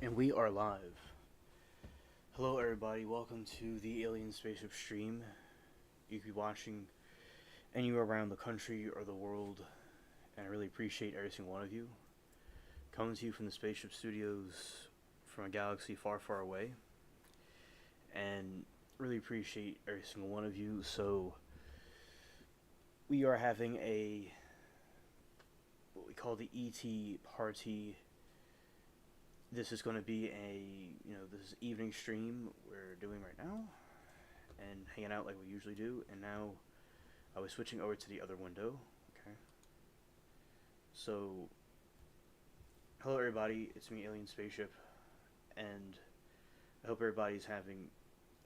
And we are live. Hello, everybody. Welcome to the Alien Spaceship stream. You could be watching anywhere around the country or the world, and I really appreciate every single one of you. Coming to you from the Spaceship Studios from a galaxy far, far away, and really appreciate every single one of you. So, we are having what we call the ET party. This is going to be this evening stream we're doing right now and hanging out like we usually do. And now I was switching over to the other window. Okay. So, hello everybody, it's me, Alien Spaceship, and I hope everybody's having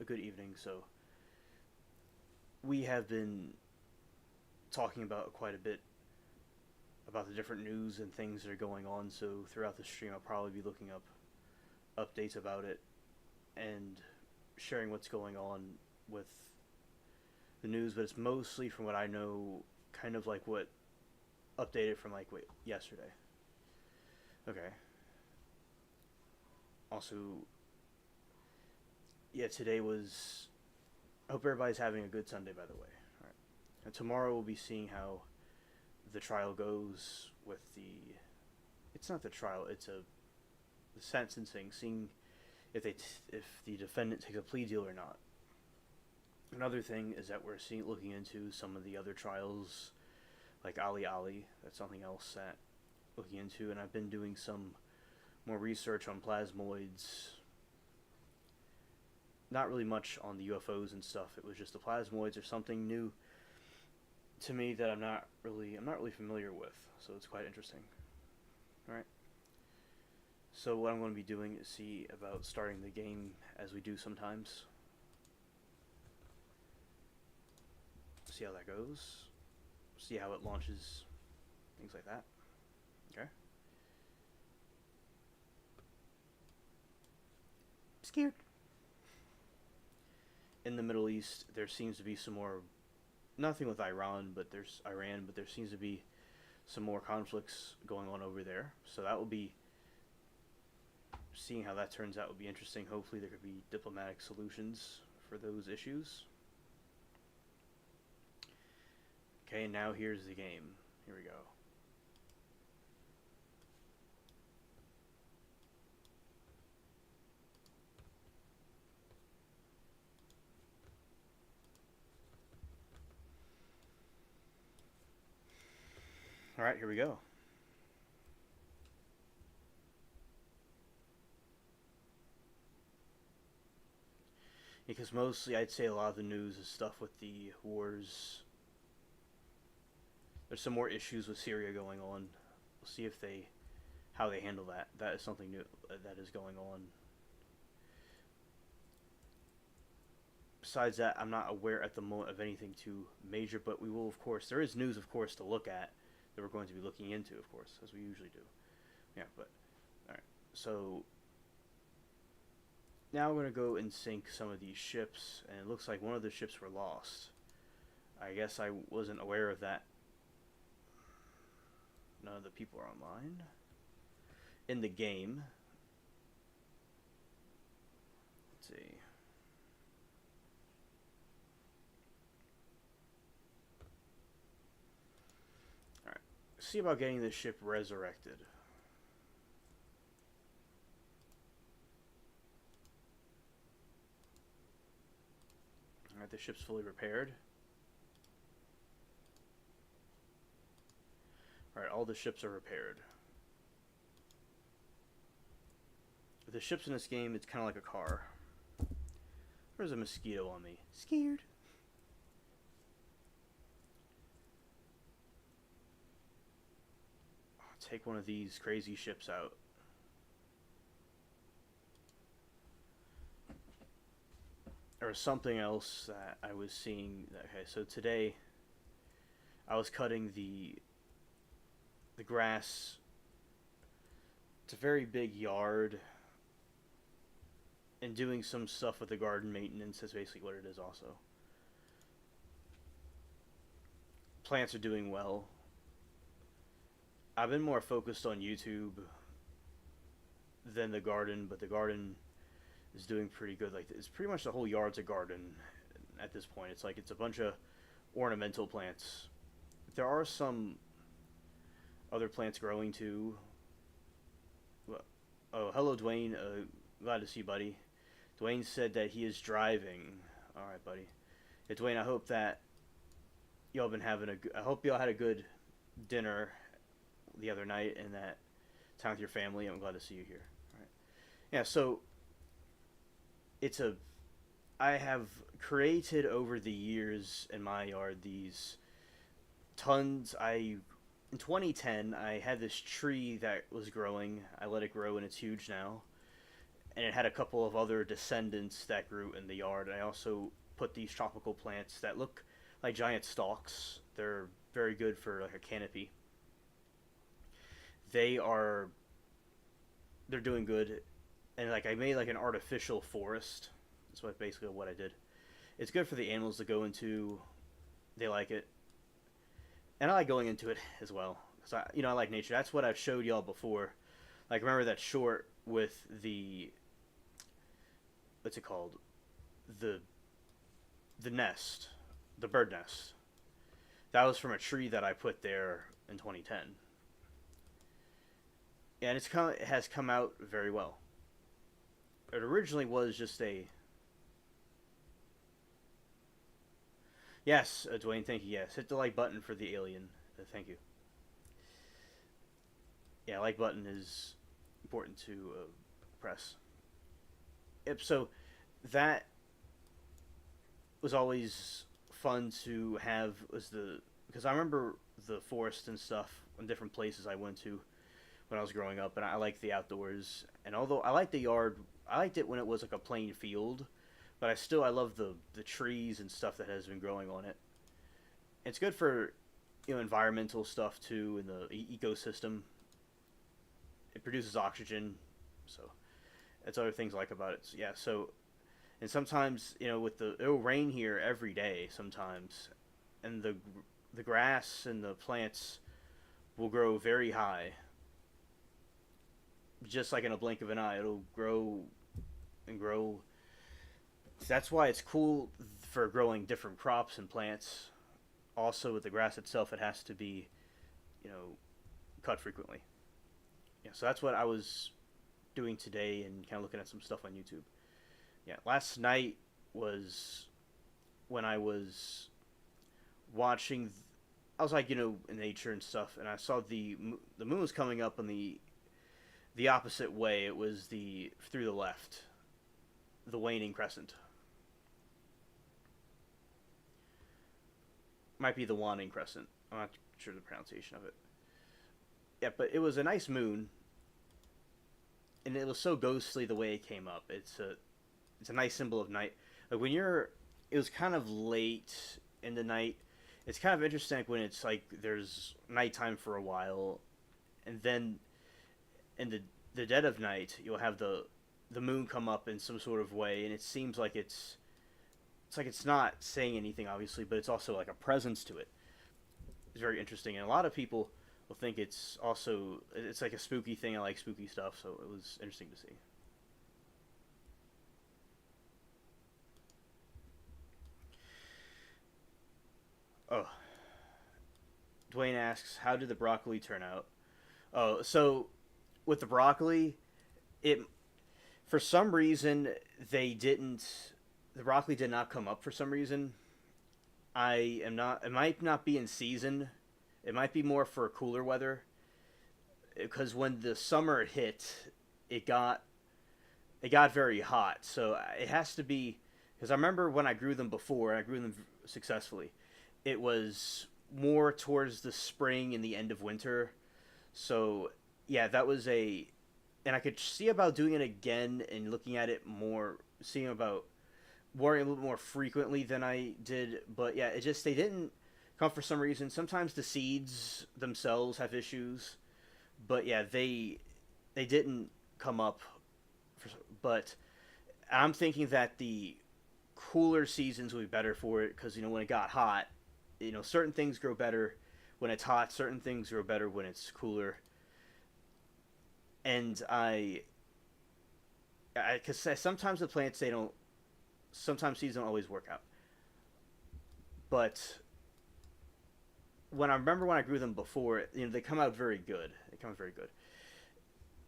a good evening. So, we have been talking about quite a bit about the different news and things that are going on, so throughout the stream I'll probably be looking up updates about it and sharing what's going on with the news, but it's mostly, from what I know, kind of like what updated from yesterday. Okay. Also, yeah, today was, I hope everybody's having a good Sunday, by the way. Alright. And tomorrow we'll be seeing how the trial goes with it's not the trial, it's the sentencing, seeing if the defendant takes a plea deal or not. Another thing is that we're looking into some of the other trials, like Ali Ali. That's something else that looking into, and I've been doing some more research on plasmoids. Not really much on the UFOs and stuff. It was just the plasmoids are something new to me that I'm not really familiar with, so it's quite interesting. Alright. So what I'm going to be doing is see about starting the game as we do sometimes. See how that goes. See how it launches. Things like that. Okay. Scared. In the Middle East, there seems to be some more, nothing with Iran, but there seems to be some more conflicts going on over there. So that will be, seeing how that turns out will be interesting. Hopefully there could be diplomatic solutions for those issues. Okay, now here's the game. Here we go. Alright, here we go. Because mostly I'd say a lot of the news is stuff with the wars. There's some more issues with Syria going on. We'll see how they handle that. That is something new that is going on. Besides that, I'm not aware at the moment of anything too major, but we will, of course, there is news, of course, to look at that we're going to be looking into, of course, as we usually do. Yeah, but, alright. So, now we're going to go and sink some of these ships, and it looks like one of the ships were lost. I guess I wasn't aware of that. None of the people are online. In the game. Let's see. Alright. See about getting this ship resurrected. Alright, the ship's fully repaired. Alright, all the ships are repaired. The ships in this game, it's kind of like a car. There's a mosquito on me. Scared. I'll take one of these crazy ships out. Or something else that I was seeing. Okay, so today I was cutting the grass. It's a very big yard, and doing some stuff with the garden maintenance is basically what it is also. Plants are doing well. I've been more focused on YouTube than the garden, but the garden is doing pretty good. Like it's pretty much the whole yard's a garden at this point. It's like it's a bunch of ornamental plants. There are some other plants growing too. Oh, hello, Dwayne. Glad to see you, buddy. Dwayne said that he is driving. All right, buddy. Yeah, Dwayne, I hope that y'all been having I hope y'all had a good dinner the other night and that time with your family. I'm glad to see you here. All right. Yeah. So it's a. I have created over the years in my yard these tons. In 2010 I had this tree that was growing. I let it grow and it's huge now. And it had a couple of other descendants that grew in the yard. I also put these tropical plants that look like giant stalks. They're very good for like a canopy. They are they're doing good, and like I made like an artificial forest. That's what basically what I did. It's good for the animals to go into. They like it, and I like going into it as well. So I like nature. That's what I've showed y'all before. Like remember that short with the what's it called? The nest, the bird nest. That was from a tree that I put there in 2010. Yeah, and it has come out very well. It originally was just a. Yes, Dwayne, thank you. Yes, hit the like button for the alien. Thank you. Yeah, like button is important to press. Yep. So that was always fun to have. Because I remember the forest and stuff in different places I went to when I was growing up, and I liked the outdoors. And although I liked the yard, I liked it when it was like a plain field, but I love the trees and stuff that has been growing on it. It's good for environmental stuff too in the ecosystem. It produces oxygen, so that's other things I like about it. So, yeah, so and sometimes with it'll rain here every day sometimes, and the grass and the plants will grow very high. Just like in a blink of an eye, it'll grow and grow. That's why it's cool for growing different crops and plants. Also, with the grass itself, it has to be, cut frequently. Yeah, so that's what I was doing today and kind of looking at some stuff on YouTube. Yeah, last night was when I was watching. I was like, in nature and stuff, and I saw the moon was coming up on the opposite way. It was through the left, the waning crescent. Might be the waning crescent. I'm not sure the pronunciation of it. Yeah, but it was a nice moon, and it was so ghostly the way it came up. It's a nice symbol of night. Like it was kind of late in the night. It's kind of interesting when it's like there's nighttime for a while, and then in the dead of night you'll have the moon come up in some sort of way, and it seems like it's like it's not saying anything obviously, but it's also like a presence to it. It's very interesting, and a lot of people will think it's like a spooky thing. I like spooky stuff, so it was interesting to see. Oh, Dwayne asks, how did the broccoli turn out? Oh, so with the broccoli, it for some reason they didn't. The broccoli did not come up for some reason. I am not. It might not be in season. It might be more for cooler weather. Because when the summer hit, it got very hot. So it has to be. Because I remember when I grew them before, I grew them successfully. It was more towards the spring and the end of winter. So yeah, that was and I could see about doing it again and looking at it more, seeing about worrying a little more frequently than I did. But yeah, they didn't come for some reason. Sometimes the seeds themselves have issues, but yeah, they didn't come up. But I'm thinking that the cooler seasons will be better for it because when it got hot, certain things grow better when it's hot. Certain things grow better when it's cooler. And Because sometimes the plants, they don't, sometimes seeds don't always work out. But when I remember when I grew them before, they come out very good. They come out very good.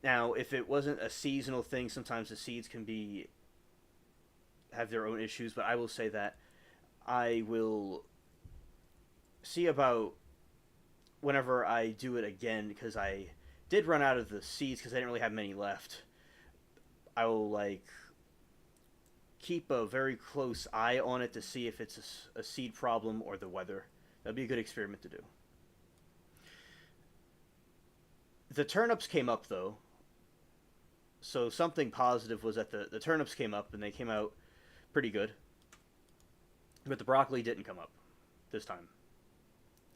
Now, if it wasn't a seasonal thing, sometimes the seeds can be have their own issues. But I will say that I will see about whenever I do it again, because I did run out of the seeds because I didn't really have many left. I will keep a very close eye on it to see if it's a seed problem or the weather. That'd be a good experiment to do. The turnips came up though, so something positive was that the turnips came up and they came out pretty good. But the broccoli didn't come up this time.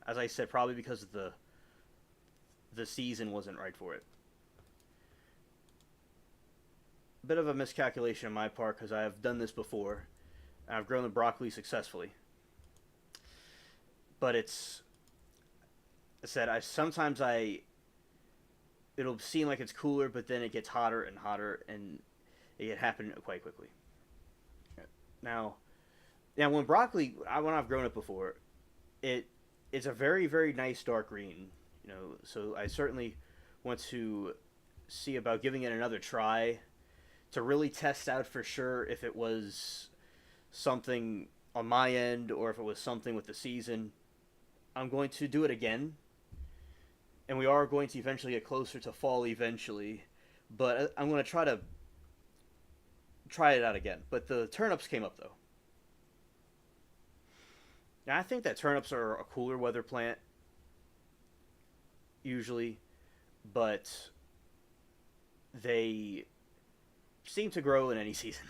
As I said, probably because the season wasn't right for it. Bit of a miscalculation on my part because I have done this before. I've grown the broccoli successfully. But I said, it'll seem like it's cooler, but then it gets hotter and hotter, and it can happen quite quickly. Now when I've grown it before, it's a very, very nice dark green, so I certainly want to see about giving it another try to really test out for sure if it was something on my end or if it was something with the season. I'm going to do it again, and we are going to eventually get closer to fall eventually, but I'm going to try it out again. But the turnips came up though. Now, I think that turnips are a cooler weather plant usually, but they seem to grow in any season.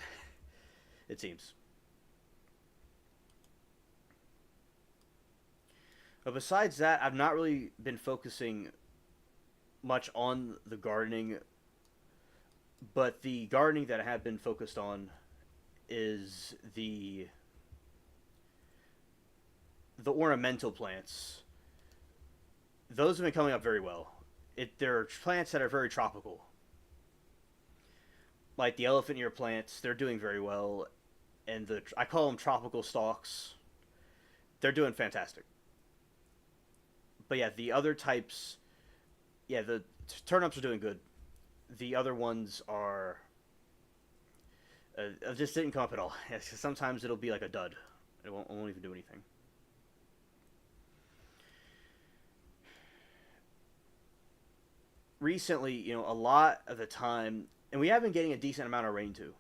It seems. But besides that, I've not really been focusing much on the gardening. But the gardening that I have been focused on is the ornamental plants. Those have been coming up very well. They're plants that are very tropical. Like the elephant ear plants, they're doing very well. And I call them tropical stalks. They're doing fantastic. But yeah, the other types, the turnips are doing good. The other ones are just didn't come up at all. Sometimes it'll be like a dud. It won't even do anything. Recently, a lot of the time, and we have been getting a decent amount of rain too.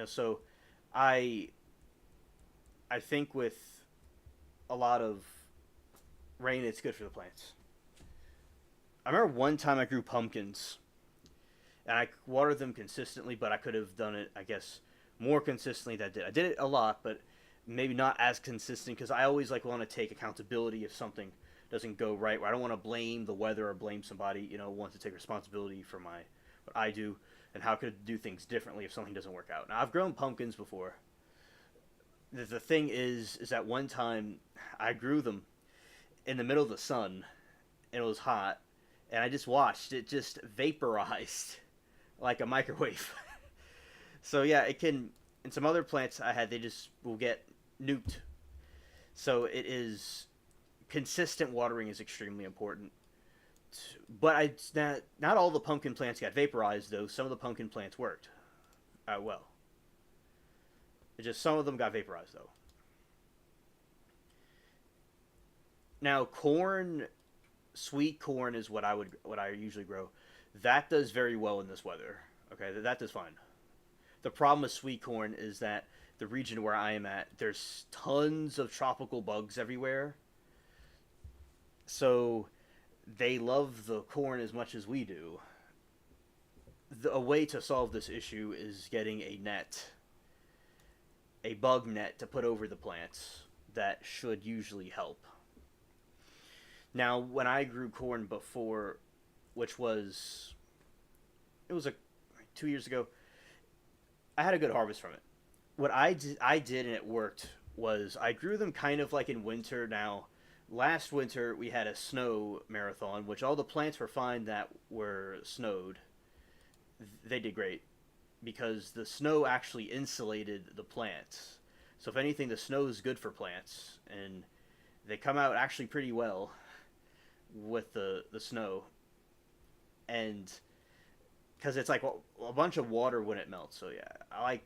So I think with a lot of rain, it's good for the plants. I remember one time I grew pumpkins, and I watered them consistently, but I could have done it, I guess, more consistently than I did. I did it a lot, but maybe not as consistent, because I always want to take accountability if something doesn't go right, where I don't want to blame the weather or blame somebody, want to take responsibility for what I do, and how could I do things differently if something doesn't work out. Now, I've grown pumpkins before. The thing is that one time I grew them in the middle of the sun, and it was hot, and I just watched it just vaporized like a microwave. So yeah, it can. And some other plants I had, they just will get nuked. So it is consistent watering is extremely important. But not all the pumpkin plants got vaporized though. Some of the pumpkin plants worked well. It's just some of them got vaporized though. Now, sweet corn is what I usually grow. That does very well in this weather. Okay, that does fine. The problem with sweet corn is that the region where I am at, there's tons of tropical bugs everywhere. So they love the corn as much as we do. A way to solve this issue is getting a bug net to put over the plants. That should usually help. Now, when I grew corn before, it was 2 years ago, I had a good harvest from it. What I did and it worked, was I grew them kind of like in winter. Now, last winter we had a snow marathon, which all the plants were fine that were snowed. they did great because the snow actually insulated the plants. So if anything, the snow is good for plants, and they come out actually pretty well with the snow, and because it's like a bunch of water when it melts. So yeah,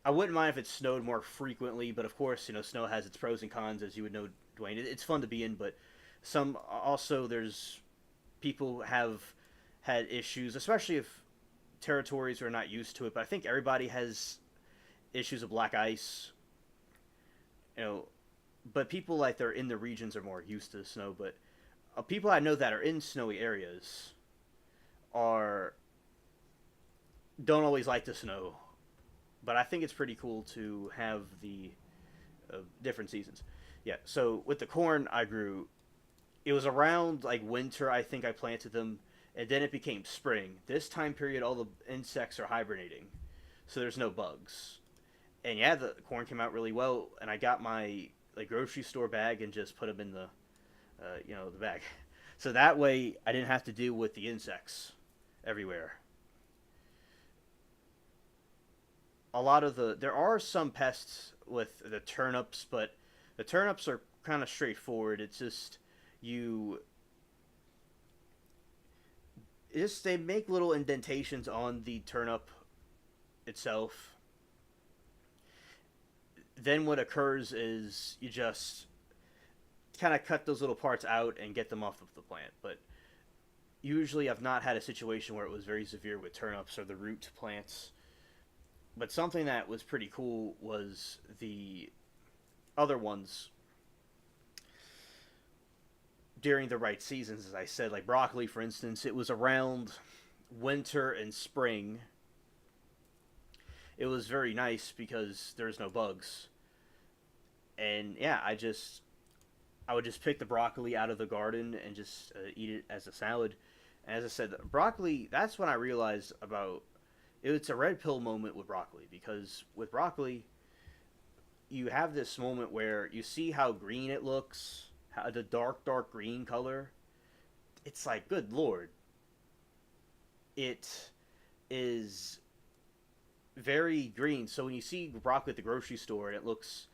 I wouldn't mind if it snowed more frequently, but of course, snow has its pros and cons, as you would know, Dwayne. It's fun to be in, but some also there's people have had issues, especially if territories are not used to it. But I think everybody has issues of black ice, you know. But people like they're in the regions are more used to the snow. But people I know that are in snowy areas are don't always like the snow. But I think it's pretty cool to have the different seasons. Yeah. So with the corn I grew, it was around like winter. I think I planted them, and then it became spring. This time period, all the insects are hibernating, so there's no bugs. And yeah, the corn came out really well, and I got my like grocery store bag and just put them in the the bag, so that way I didn't have to deal with the insects everywhere. A lot of there are some pests with the turnips, but the turnips are kind of straightforward. It's just you just they make little indentations on the turnip itself. Then what occurs is you just kind of cut those little parts out and get them off of the plant. But usually I've not had a situation where it was very severe with turnips or the root plants. But something that was pretty cool was the other ones during the right seasons, as I said, like broccoli, for instance. It was around winter and spring. It was very nice because there's no bugs. And yeah, I would just pick the broccoli out of the garden and just eat it as a salad. And as I said, broccoli, that's when I realized about it's a red pill moment with broccoli, because with broccoli you have this moment where you see how green it looks, how the dark green color. It's like, good lord, it is very green. So when you see broccoli at the grocery store and it looks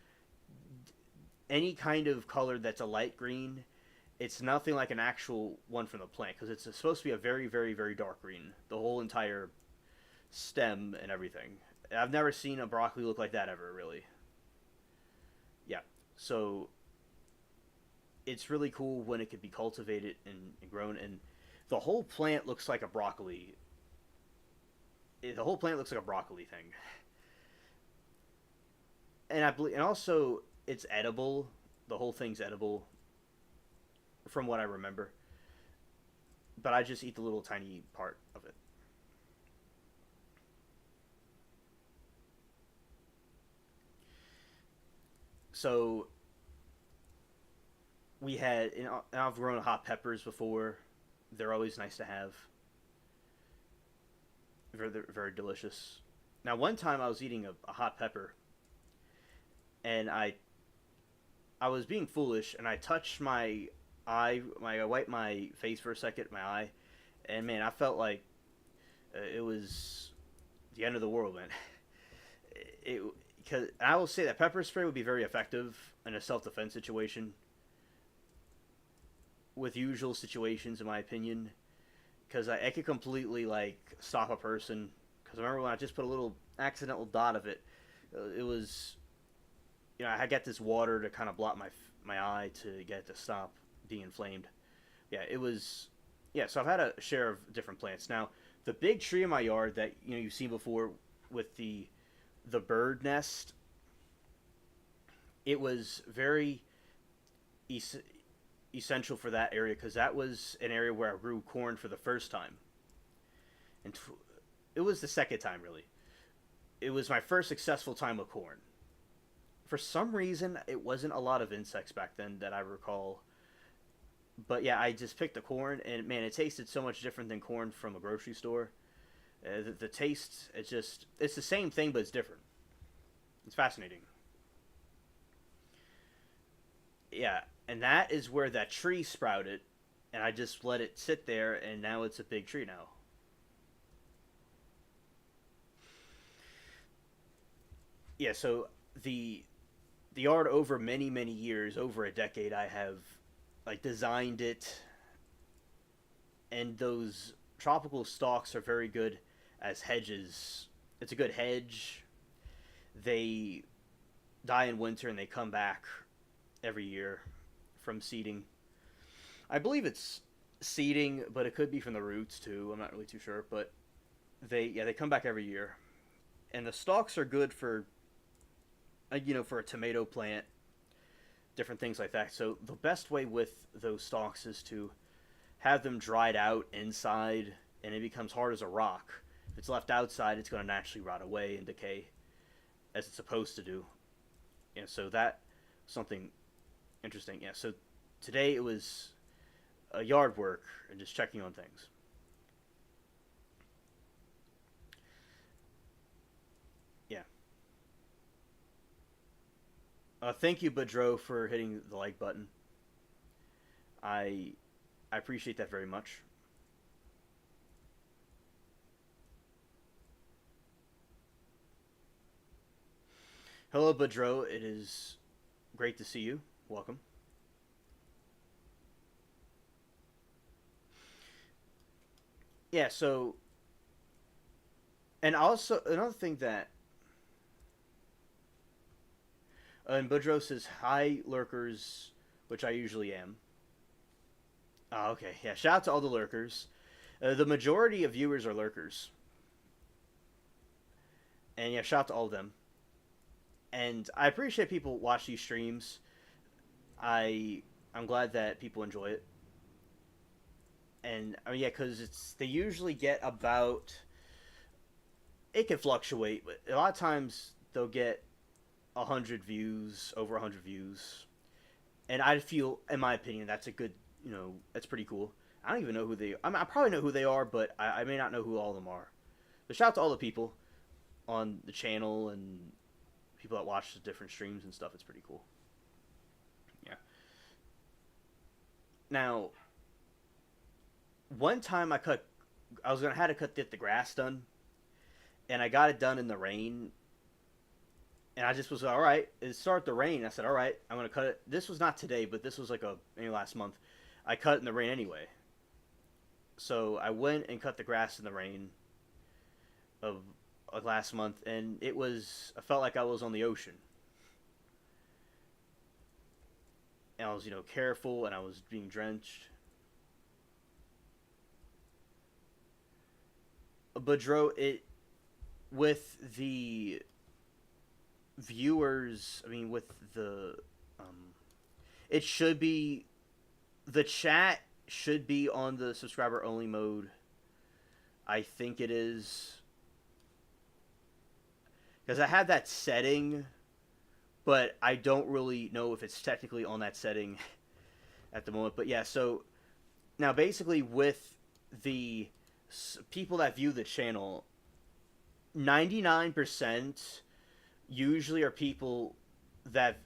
any kind of color that's a light green, it's nothing like an actual one from the plant, because it's supposed to be a very, very, very dark green, the whole entire stem and everything. I've never seen a broccoli look like that ever, really. Yeah, so it's really cool when it could be cultivated and grown, and the whole plant looks like a broccoli. The whole plant looks like a broccoli thing, and I believe, and also it's edible. The whole thing's edible, from what I remember. But I just eat the little tiny part of it. So we had, I've grown hot peppers before. They're always nice to have. Very, very delicious. Now, one time I was eating a hot pepper, and I was being foolish, and I touched my eye. I wiped my face for a second, my eye, and man, I felt like it was the end of the world, man. It because I will say that pepper spray would be very effective in a self-defense situation, with usual situations, in my opinion, because it could completely like stop a person. Because I remember when I just put a little accidental dot of it, it was, I got this water to kind of block my eye to get it to stop being inflamed. Yeah, it was. Yeah, so I've had a share of different plants. Now, the big tree in my yard that you've seen before with the bird nest, it was very essential for that area, because that was an area where I grew corn for the first time, and it was the second time really. It was my first successful time with corn. For some reason, it wasn't a lot of insects back then that I recall. But yeah, I just picked the corn, and man, it tasted so much different than corn from a grocery store. The taste, it's the same thing, but it's different. It's fascinating. Yeah, and that is where that tree sprouted, and I just let it sit there, and now it's a big tree now. yeah, so the the art over many years, over a decade, I have like designed it, and those tropical stalks are very good as hedges. It's a good hedge. They die in winter and they come back every year from seeding. I believe it's seeding, but it could be from the roots too. I'm not really too sure, but they come back every year, and the stalks are good for for a tomato plant, different things like that. So the best way with those stalks is to have them dried out inside, and it becomes hard as a rock. If it's left outside, it's going to naturally rot away and decay as it's supposed to do. So that something interesting. Yeah. So today it was a yard work and just checking on things. Yeah. Thank you, Budro, for hitting the like button. I I appreciate that very much. Hello, Budro. It is great to see you. Welcome. Yeah. So, and also another thing that and Budro says hi, lurkers, which I usually am. Oh, okay. Yeah. Shout out to all the lurkers. The majority of viewers are lurkers, and yeah, shout out to all of them. And I appreciate people watch these streams. I I'm glad that people enjoy it. And I mean, yeah, because it's they usually get about it can fluctuate, but a lot of times they'll get 100 views, over 100 views, and I feel, in my opinion, that's a good, that's pretty cool. I don't even know who they. I mean, I probably know who they are, but I may not know who all of them are. But shout out to all the people on the channel and people that watch the different streams and stuff. It's pretty cool. Yeah. Now, one time I was gonna have to get the grass done, and I got it done in the rain, and I just was all right. It started to rain. I said, all right, I'm gonna cut it. This was not today, but this was like maybe last month. I cut it in the rain anyway. So I went and cut the grass in the rain of last month, and I felt like I was on the ocean. And I was careful, and I was being drenched. But Dro, it with the viewers, I mean, with the it should be the chat should be on the subscriber only mode. I think it is, because I have that setting, but I don't really know if it's technically on that setting at the moment. But yeah, so now basically with the people that view the channel, 99% usually are people that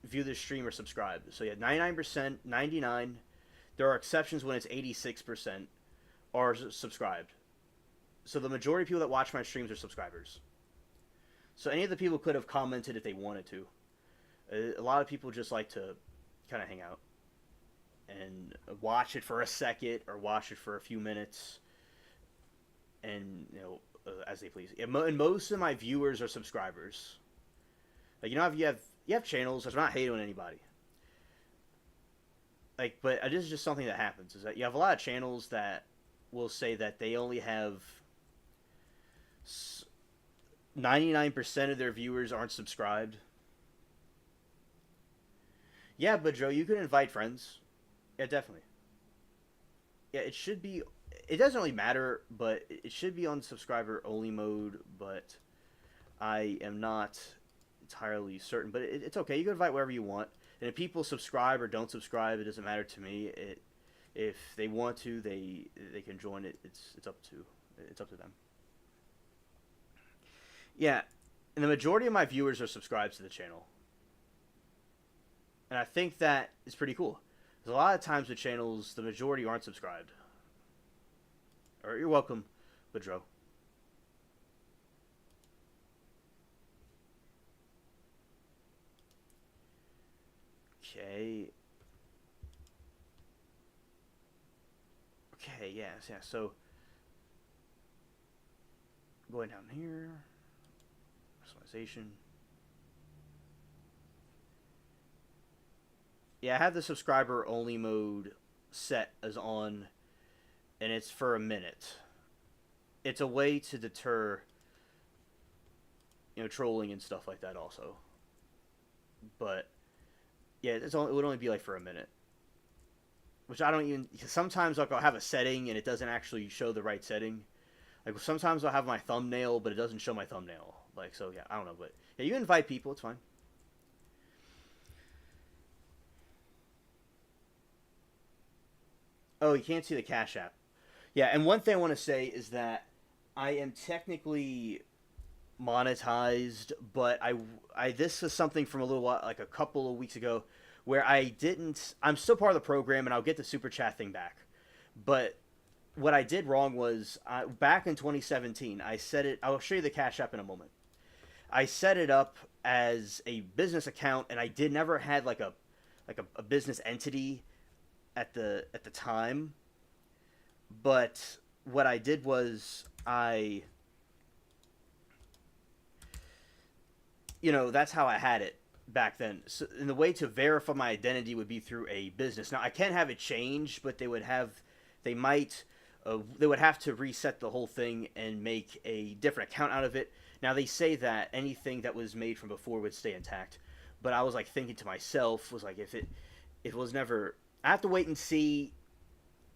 view the stream or subscribe. So yeah, 99%, 99. There are exceptions when it's 86% are subscribed. So the majority of people that watch my streams are subscribers. So any of the people could have commented if they wanted to. A lot of people just like to kind of hang out and watch it for a second or watch it for a few minutes, and as they please. And most of my viewers are subscribers. Like, if you have channels, I'm not hating on anybody. Like, but this is just something that happens. Is that you have a lot of channels that will say that they only have 99% of their viewers aren't subscribed. Yeah, but Joe, you can invite friends. Yeah, definitely. Yeah, it should be. It doesn't really matter, but it should be on subscriber only mode. But I am not entirely certain. But it's okay. You can invite wherever you want. And if people subscribe or don't subscribe, it doesn't matter to me. If they want to, they can join it. It's up to them. Yeah, and the majority of my viewers are subscribed to the channel, and I think that is pretty cool. Because a lot of times with channels, the majority aren't subscribed. Or you're welcome, Woodrow. Okay. Okay, yes, yeah. So going down here, personalization. Yeah, I have the subscriber only mode set as on, and it's for a minute. It's a way to deter, trolling and stuff like that also. But yeah, it would only be like for a minute, which I don't even. Sometimes like I'll have a setting and it doesn't actually show the right setting. Like sometimes I'll have my thumbnail, but it doesn't show my thumbnail. Like so, yeah, I don't know, but yeah, you invite people, it's fine. Oh, you can't see the Cash App. Yeah, and one thing I want to say is that I am technically monetized, but I this is something from a little while, like a couple of weeks ago, where I didn't. I'm still part of the program, and I'll get the super chat thing back. But what I did wrong was back in 2017, I set it. I'll show you the Cash App in a moment. I set it up as a business account, and I did never had like a business entity at the time. But what I did was that's how I had it back then. So, and the way to verify my identity would be through a business. Now I can have it changed, but they would have to reset the whole thing and make a different account out of it. Now they say that anything that was made from before would stay intact, but I was like thinking to myself, was like if it was never. I have to wait and see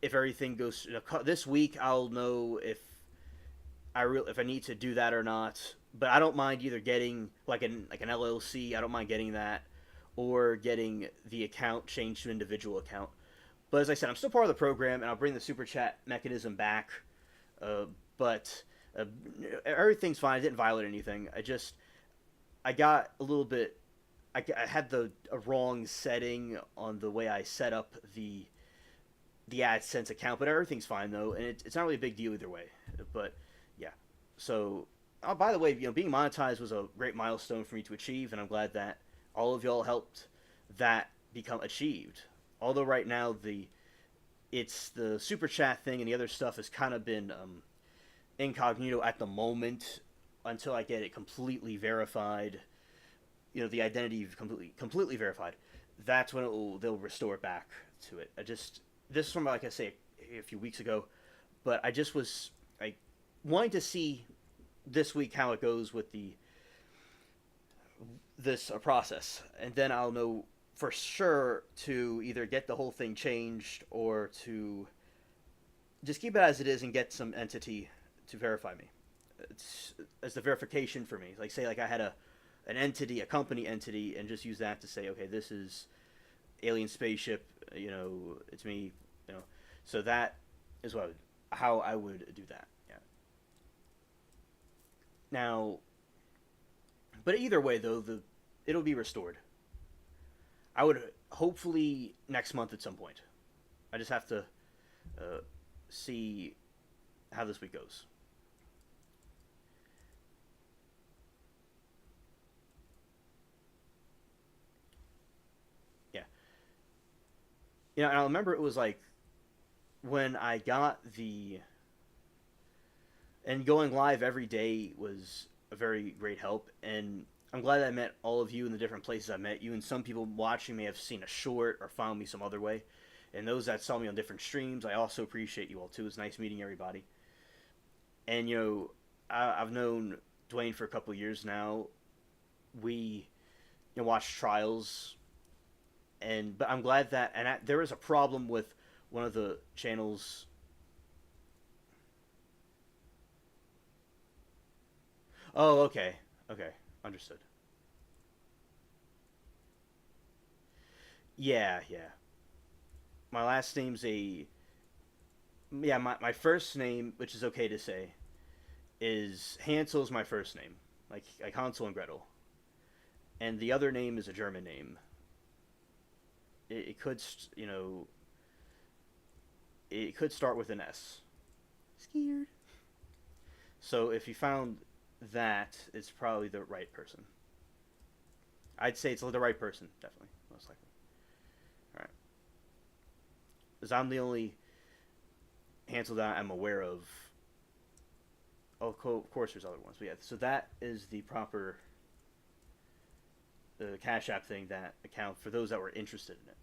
if everything goes this week. I'll know if I need to do that or not. But I don't mind either getting like an LLC. I don't mind getting that, or getting the account changed to an individual account. But as I said, I'm still part of the program, and I'll bring the super chat mechanism back. But everything's fine. I didn't violate anything. I got a little bit. I had a wrong setting on the way I set up the AdSense account, but everything's fine though, and it's not really a big deal either way. But yeah, so by the way, being monetized was a great milestone for me to achieve, and I'm glad that all of y'all helped that become achieved. Although right now it's the super chat thing and the other stuff has kind of been incognito at the moment until I get it completely verified. The identity completely verified. That's when they'll restore it back to it. This is from, like I say, a few weeks ago, but I just was like wanting to see this week how it goes with this process, and then I'll know for sure to either get the whole thing changed or to just keep it as it is and get some entity to verify me. It's as the verification for me. Like say like I had an entity, a company entity, and just use that to say, okay, this is alien spaceship. It's me. So that is how I would do that. Yeah. Now, but either way though, it'll be restored. I would hopefully next month at some point. I just have to see how this week goes. Yeah. And I remember it was like when I got and going live every day was a very great help, and I'm glad I met all of you in the different places I met you, and some people watching may have seen a short or found me some other way, and those that saw me on different streams, I also appreciate you all too. It's nice meeting everybody. And I've known Dwayne for a couple of years now. We watch trials, but I'm glad that there was a problem with one of the channels. Oh, okay, okay, understood. Yeah, yeah. My last name's a yeah. My first name, which is okay to say, is Hansel's my first name, like Hansel and Gretel, and the other name is a German name. It could it could start with an S. Scared. So if you found that, it's probably the right person. I'd say it's the right person, definitely, most likely. As I'm the only handle that I'm aware of. Oh, of course, there's other ones, but yeah. So that is the proper Cash App thing that account for those that were interested in it.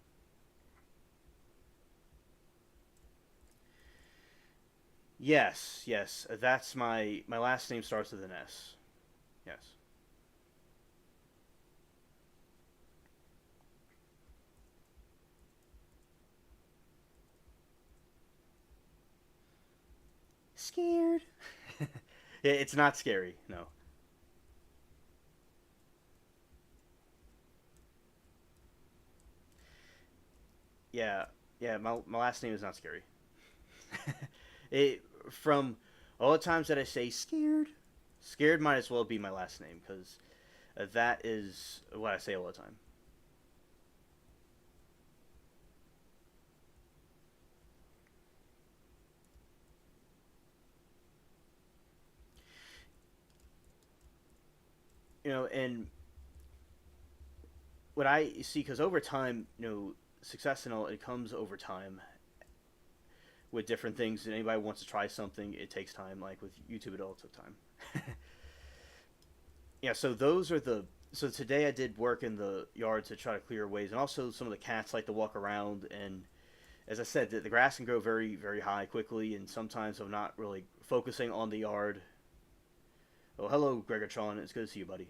Yes, yes. That's my last name starts with an S. Yes. Scared. Yeah, it's not scary. No. Yeah, yeah. My last name is not scary. It from all the times that I say scared, scared might as well be my last name because that is what I say all the time. And what I see, because over time, success and all, it comes over time with different things. And anybody wants to try something, it takes time. Like with YouTube, it all took time. Yeah, so those are the. So today I did work in the yard to try to clear ways, and also some of the cats like to walk around. And as I said, the grass can grow very, very high quickly, and sometimes I'm not really focusing on the yard. Oh, hello, Gregortron. It's good to see you, buddy.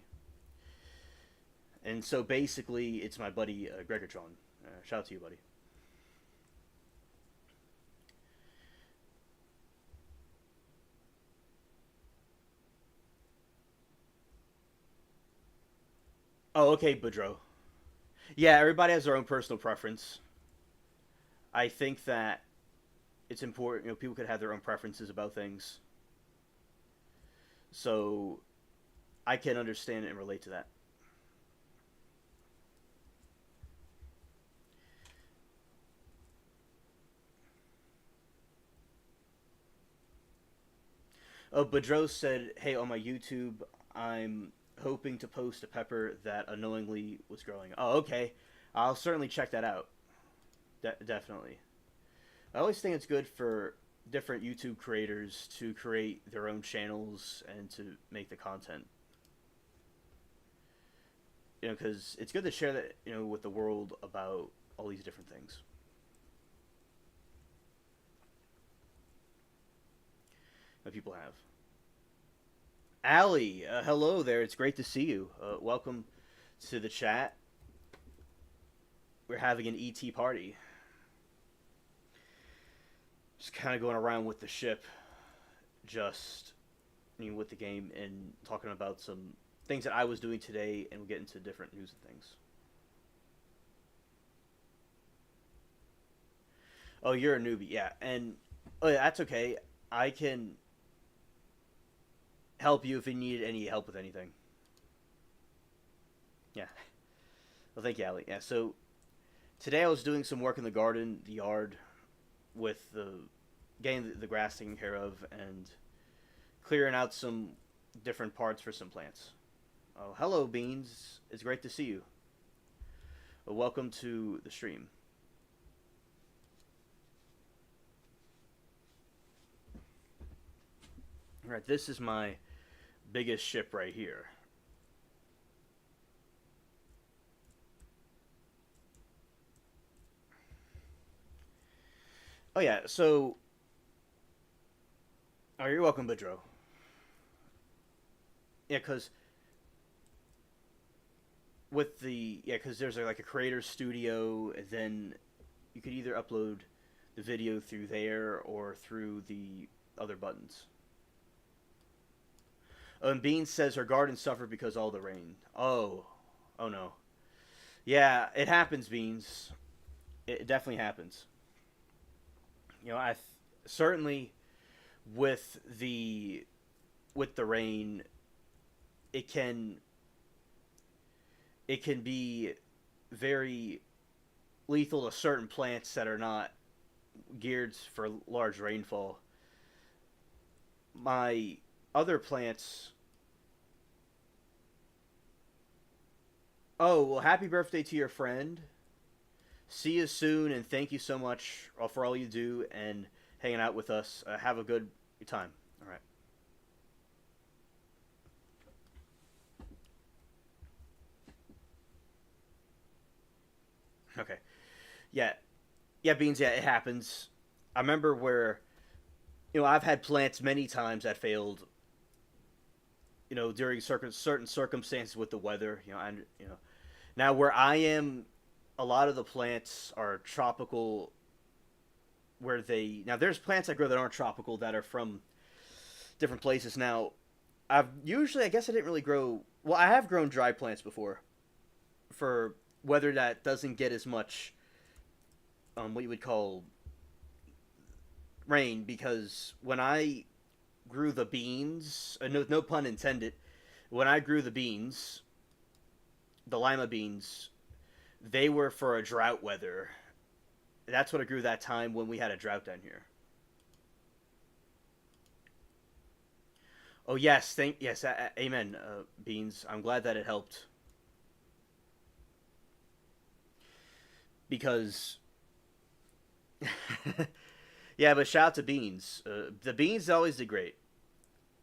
And so basically, it's my buddy Gregortron. Shout out to you, buddy. Oh, okay, Boudreaux. Yeah, everybody has their own personal preference. I think that it's important. People could have their own preferences about things. So I can understand and relate to that. Oh, Boudreaux said, "Hey, on my YouTube, I'm hoping to post a pepper that unknowingly was growing." Oh, okay. I'll certainly check that out. Definitely. I always think it's good for different YouTube creators to create their own channels and to make the content. Because it's good to share that with the world about all these different things that people have. Allie, hello there. It's great to see you. Welcome to the chat. We're having an ET party. Just kind of going around with the ship, just with the game and talking about some things that I was doing today, and we'll get into different news and things. Oh, you're a newbie, yeah, and oh, yeah, that's okay. I can help you if you need any help with anything. Yeah. Well, thank you, Allie. Yeah. So today I was doing some work in the garden, the yard, with the getting the grass taken care of and clearing out some different parts for some plants. Oh, hello, Beans. It's great to see you. Welcome to the stream. All right, this is my biggest ship right here. Oh yeah, so oh, you're welcome, Boudreaux. Yeah, because because there's like a creator studio, and then you could either upload the video through there or through the other buttons. And Bean says her garden suffered because all the rain. Oh, oh no. Yeah, it happens, Beans. It definitely happens. I certainly with the rain, it can it can be very lethal to certain plants that are not geared for large rainfall. My other plants. Oh, well, happy birthday to your friend. see you soon, and thank you so much for all you do and hanging out with us. Have a good time. All right. Okay. Yeah. Yeah, Beans. Yeah, it happens. I remember where I've had plants many times that failed. During certain circumstances with the weather. Now where I am, a lot of the plants are tropical. Where they now there's plants that grow that aren't tropical that are from different places. Now, I guess I didn't really grow. Well, I have grown dry plants before for weather that doesn't get as much what you would call rain, because when I grew the beans, no pun intended, when I grew the beans, the lima beans, they were for a drought weather. That's what I grew that time when we had a drought down here. Oh yes, amen, beans. I'm glad that it helped because yeah, but shout out to beans. The beans always did great.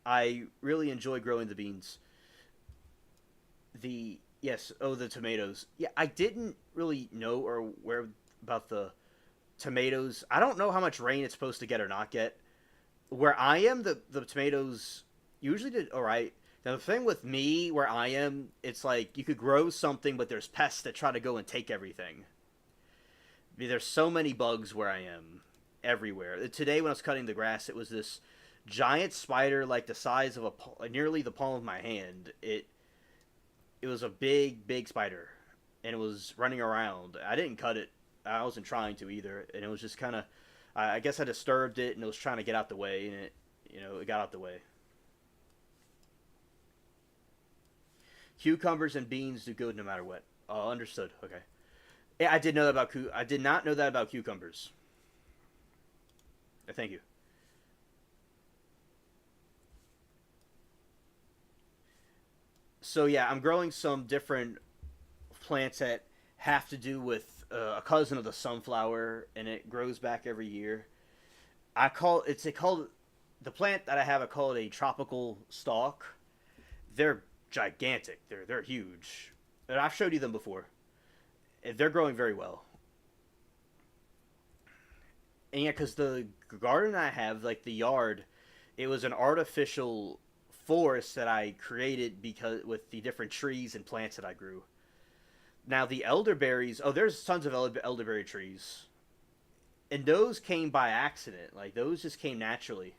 I really enjoy growing the beans. The tomatoes. Yeah, I didn't really know or where about the tomatoes. I don't know how much rain it's supposed to get or not get. Where I am, the tomatoes usually did all right. Now the thing with me, where I am, it's like you could grow something, but there's pests that try to go and take everything. I mean, there's so many bugs where I am, everywhere. Today when I was cutting the grass, it was this giant spider, like the size of nearly the palm of my hand. It was a big spider, and it was running around. I didn't cut it. I wasn't trying to either, and it was just kind of. I guess I disturbed it, and it was trying to get out the way, and it got out the way. Cucumbers and beans do good no matter what. Understood. Okay. Yeah, I did know that about I did not know that about cucumbers. Thank you. So yeah, I'm growing some different plants that have to do with a cousin of the sunflower, and it grows back every year. It called the plant that I have. I call it a tropical stalk. They're gigantic. They're huge, and I've showed you them before. They're growing very well. And yeah, because the garden I have, like the yard, it was an artificial forest that I created because with the different trees and plants that I grew. Now the elderberries, there's tons of elderberry trees, and those came by accident. Like those just came naturally.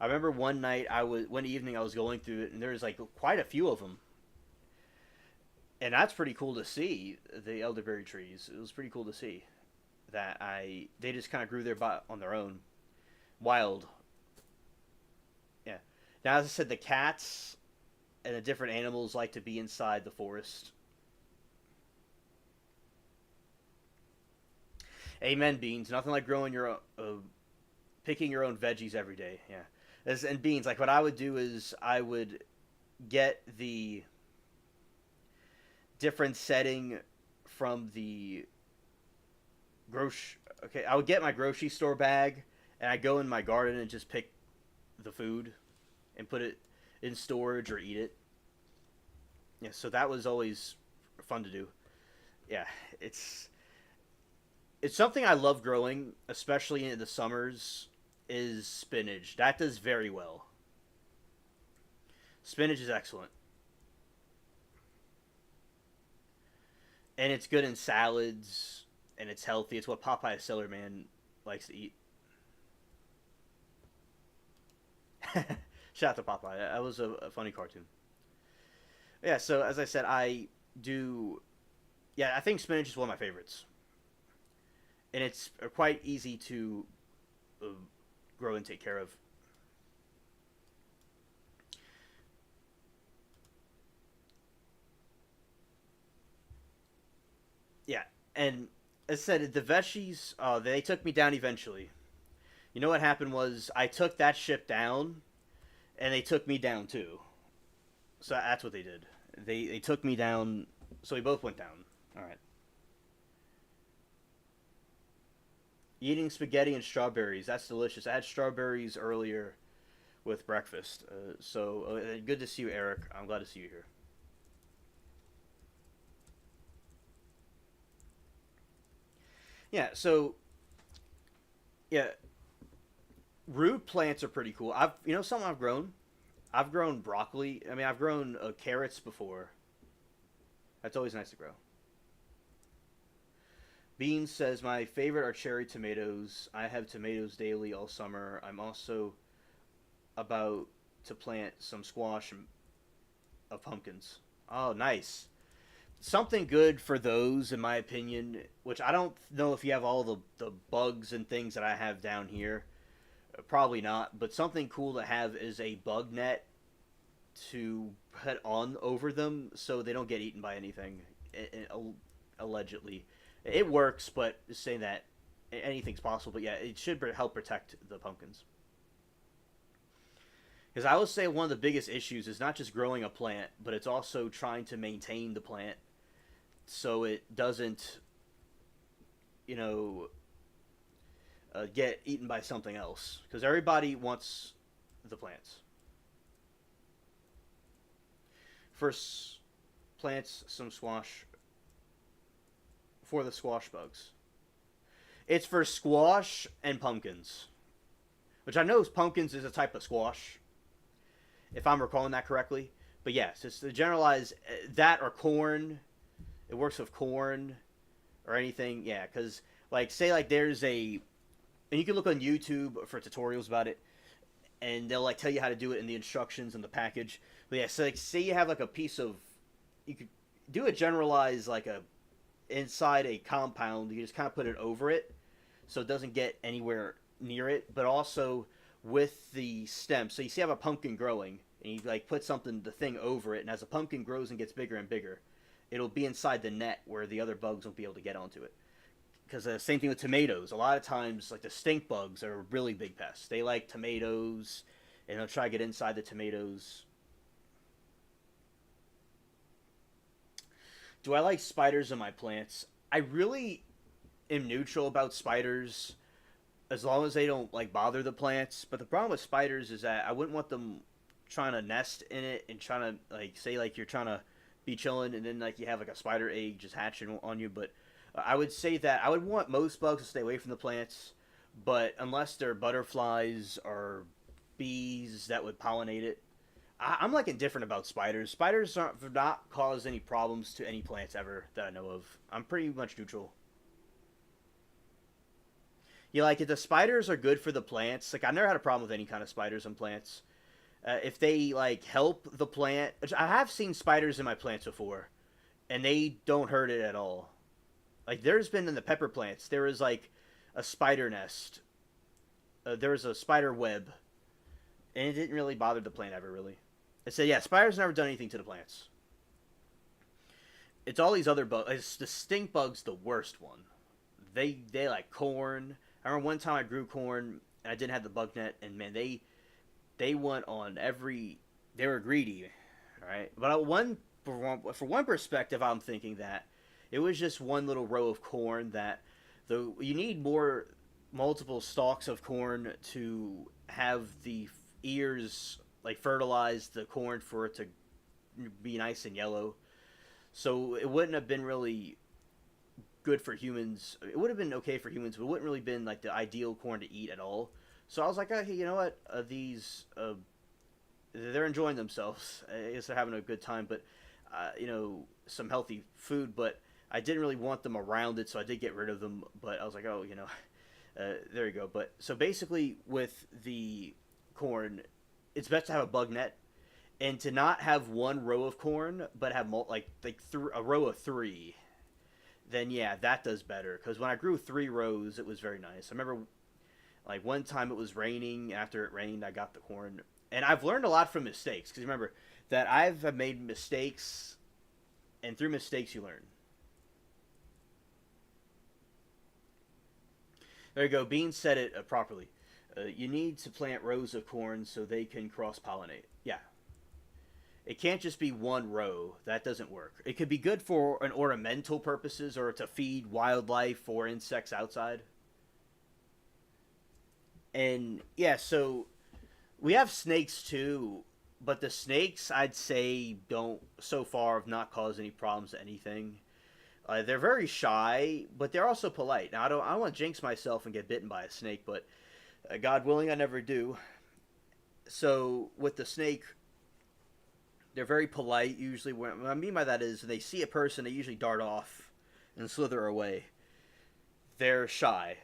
I remember one evening I was going through it, and there was like quite a few of them, and that's pretty cool to see the elderberry trees. It was pretty cool to see that they just kind of grew on their own, wild. Yeah. Now, as I said, the cats and the different animals like to be inside the forest. Amen, beans. Nothing like growing picking your own veggies every day. Yeah. And beans, like what I would do is I would get the different setting from the Okay, I would get my grocery store bag, and I go in my garden and just pick the food and put it in storage or eat it. Yeah, so that was always fun to do. Yeah, it's something I love growing, especially in the summers. Is spinach. That does very well. Spinach is excellent, and it's good in salads, and it's healthy. It's what Popeye Sailor Man likes to eat. Shout out to Popeye. That was a funny cartoon. Yeah. So as I said, I do. Yeah, I think spinach is one of my favorites, and it's quite easy to uh, grow and take care of. Yeah, and as I said, the veggies, they took me down eventually. You know what happened was I took that ship down, and they took me down too. So that's what they did. They took me down. So we both went down. All right. Eating spaghetti and strawberries. That's delicious. I had strawberries earlier with breakfast. Good to see you, Eric. I'm glad to see you here. Yeah. So yeah, root plants are pretty cool. Something I've grown. I've grown broccoli. I mean, I've grown carrots before. That's always nice to grow. Beans says my favorite are cherry tomatoes. I have tomatoes daily all summer. I'm also about to plant some squash and pumpkins. Oh, nice. Something good for those, in my opinion. Which I don't know if you have all the bugs and things that I have down here. Probably not. But something cool to have is a bug net to put on over them so they don't get eaten by anything. Allegedly, it works, but saying that anything's possible. But yeah, it should help protect the pumpkins. Because I would say one of the biggest issues is not just growing a plant, but it's also trying to maintain the plant so it doesn't, you know, get eaten by something else. Because everybody wants the plants. First, plants some squash for the squash bugs. It's for squash and pumpkins, which I know pumpkins is a type of squash, if I'm recalling that correctly. But yes, it's to generalize that or corn. It works with corn or anything. Yeah, because like say like there's a, and you can look on YouTube for tutorials about it, and they'll like tell you how to do it in the instructions in the package. But yeah, so like say you have like a piece of, you could do a generalized like a inside a compound. You just kind of put it over it, so it doesn't get anywhere near it. But also with the stem, so you see, I have a pumpkin growing, and you like put something the thing over it, and as the pumpkin grows and gets bigger and bigger, it'll be inside the net where the other bugs won't be able to get onto it. Because same thing with tomatoes. A lot of times, like the stink bugs are a really big pest. They like tomatoes, and they'll try to get inside the tomatoes. Do I like spiders in my plants? I really am neutral about spiders as long as they don't like bother the plants. But the problem with spiders is that I wouldn't want them trying to nest in it and trying to like say like you're trying to be chilling and then like you have like a spider egg just hatching on you. But I would say that I would want most bugs to stay away from the plants, but unless they're butterflies or bees that would pollinate it, I'm like indifferent about spiders. Spiders have not caused any problems to any plants ever that I know of. I'm pretty much neutral. Yeah, like if the spiders are good for the plants, like I've never had a problem with any kind of spiders on plants. If they like help the plant, which I have seen spiders in my plants before, and they don't hurt it at all. Like there's been in the pepper plants, there was like a spider nest, there was a spider web, and it didn't really bother the plant ever really. I said, yeah, spiders never done anything to the plants. It's all these other bugs. It's the stink bug's the worst one. They like corn. I remember one time I grew corn and I didn't have the bug net, and man, they went on every. They were greedy, right? But for one perspective, I'm thinking that it was just one little row of corn that the you need more multiple stalks of corn to have the ears like fertilize the corn for it to be nice and yellow. So it wouldn't have been really good for humans. It would have been okay for humans, but it wouldn't really been like the ideal corn to eat at all. So I was like, okay, you know what? They're enjoying themselves. I guess they're having a good time, but some healthy food. But I didn't really want them around it, so I did get rid of them. But I was like, oh, there you go. But so basically, with the corn, it's best to have a bug net and to not have one row of corn, but have a row of three. Then yeah, that does better. Because when I grew 3 rows, it was very nice. I remember, like one time it was raining. After it rained, I got the corn, and I've learned a lot from mistakes. Because remember that I've made mistakes, and through mistakes you learn. There you go. Bean said it properly. You need to plant rows of corn so they can cross-pollinate. Yeah. It can't just be one row. That doesn't work. It could be good for an ornamental purposes or to feed wildlife or insects outside. And yeah, so we have snakes too, but the snakes I'd say don't so far have not caused any problems to anything. They're very shy, but they're also polite. Now I don't want to jinx myself and get bitten by a snake, but God willing, I never do. So with the snake, they're very polite. Usually, what I mean by that is, when they see a person, they usually dart off and slither away. They're shy.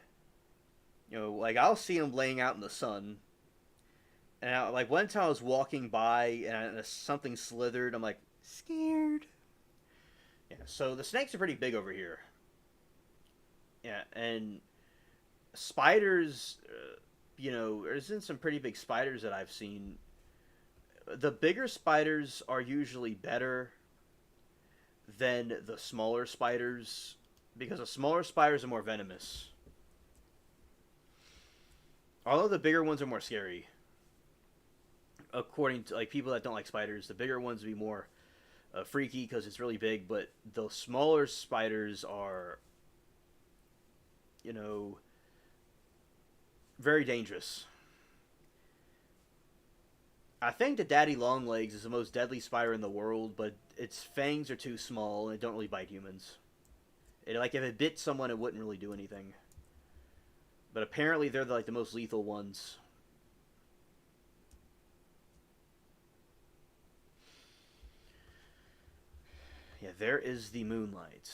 Like I'll see them laying out in the sun, and like one time I was walking by and something slithered. I'm like scared. Yeah. So the snakes are pretty big over here. Yeah, and spiders. There's been some pretty big spiders that I've seen. The bigger spiders are usually better than the smaller spiders because the smaller spiders are more venomous. Although the bigger ones are more scary. According to like people that don't like spiders, the bigger ones would be more freaky because it's really big, but the smaller spiders are, you know, very dangerous. I think the daddy longlegs is the most deadly spider in the world, but its fangs are too small and it don't really bite humans. Like if it bit someone, it wouldn't really do anything. But apparently they're like the most lethal ones. Yeah, there is the moonlight.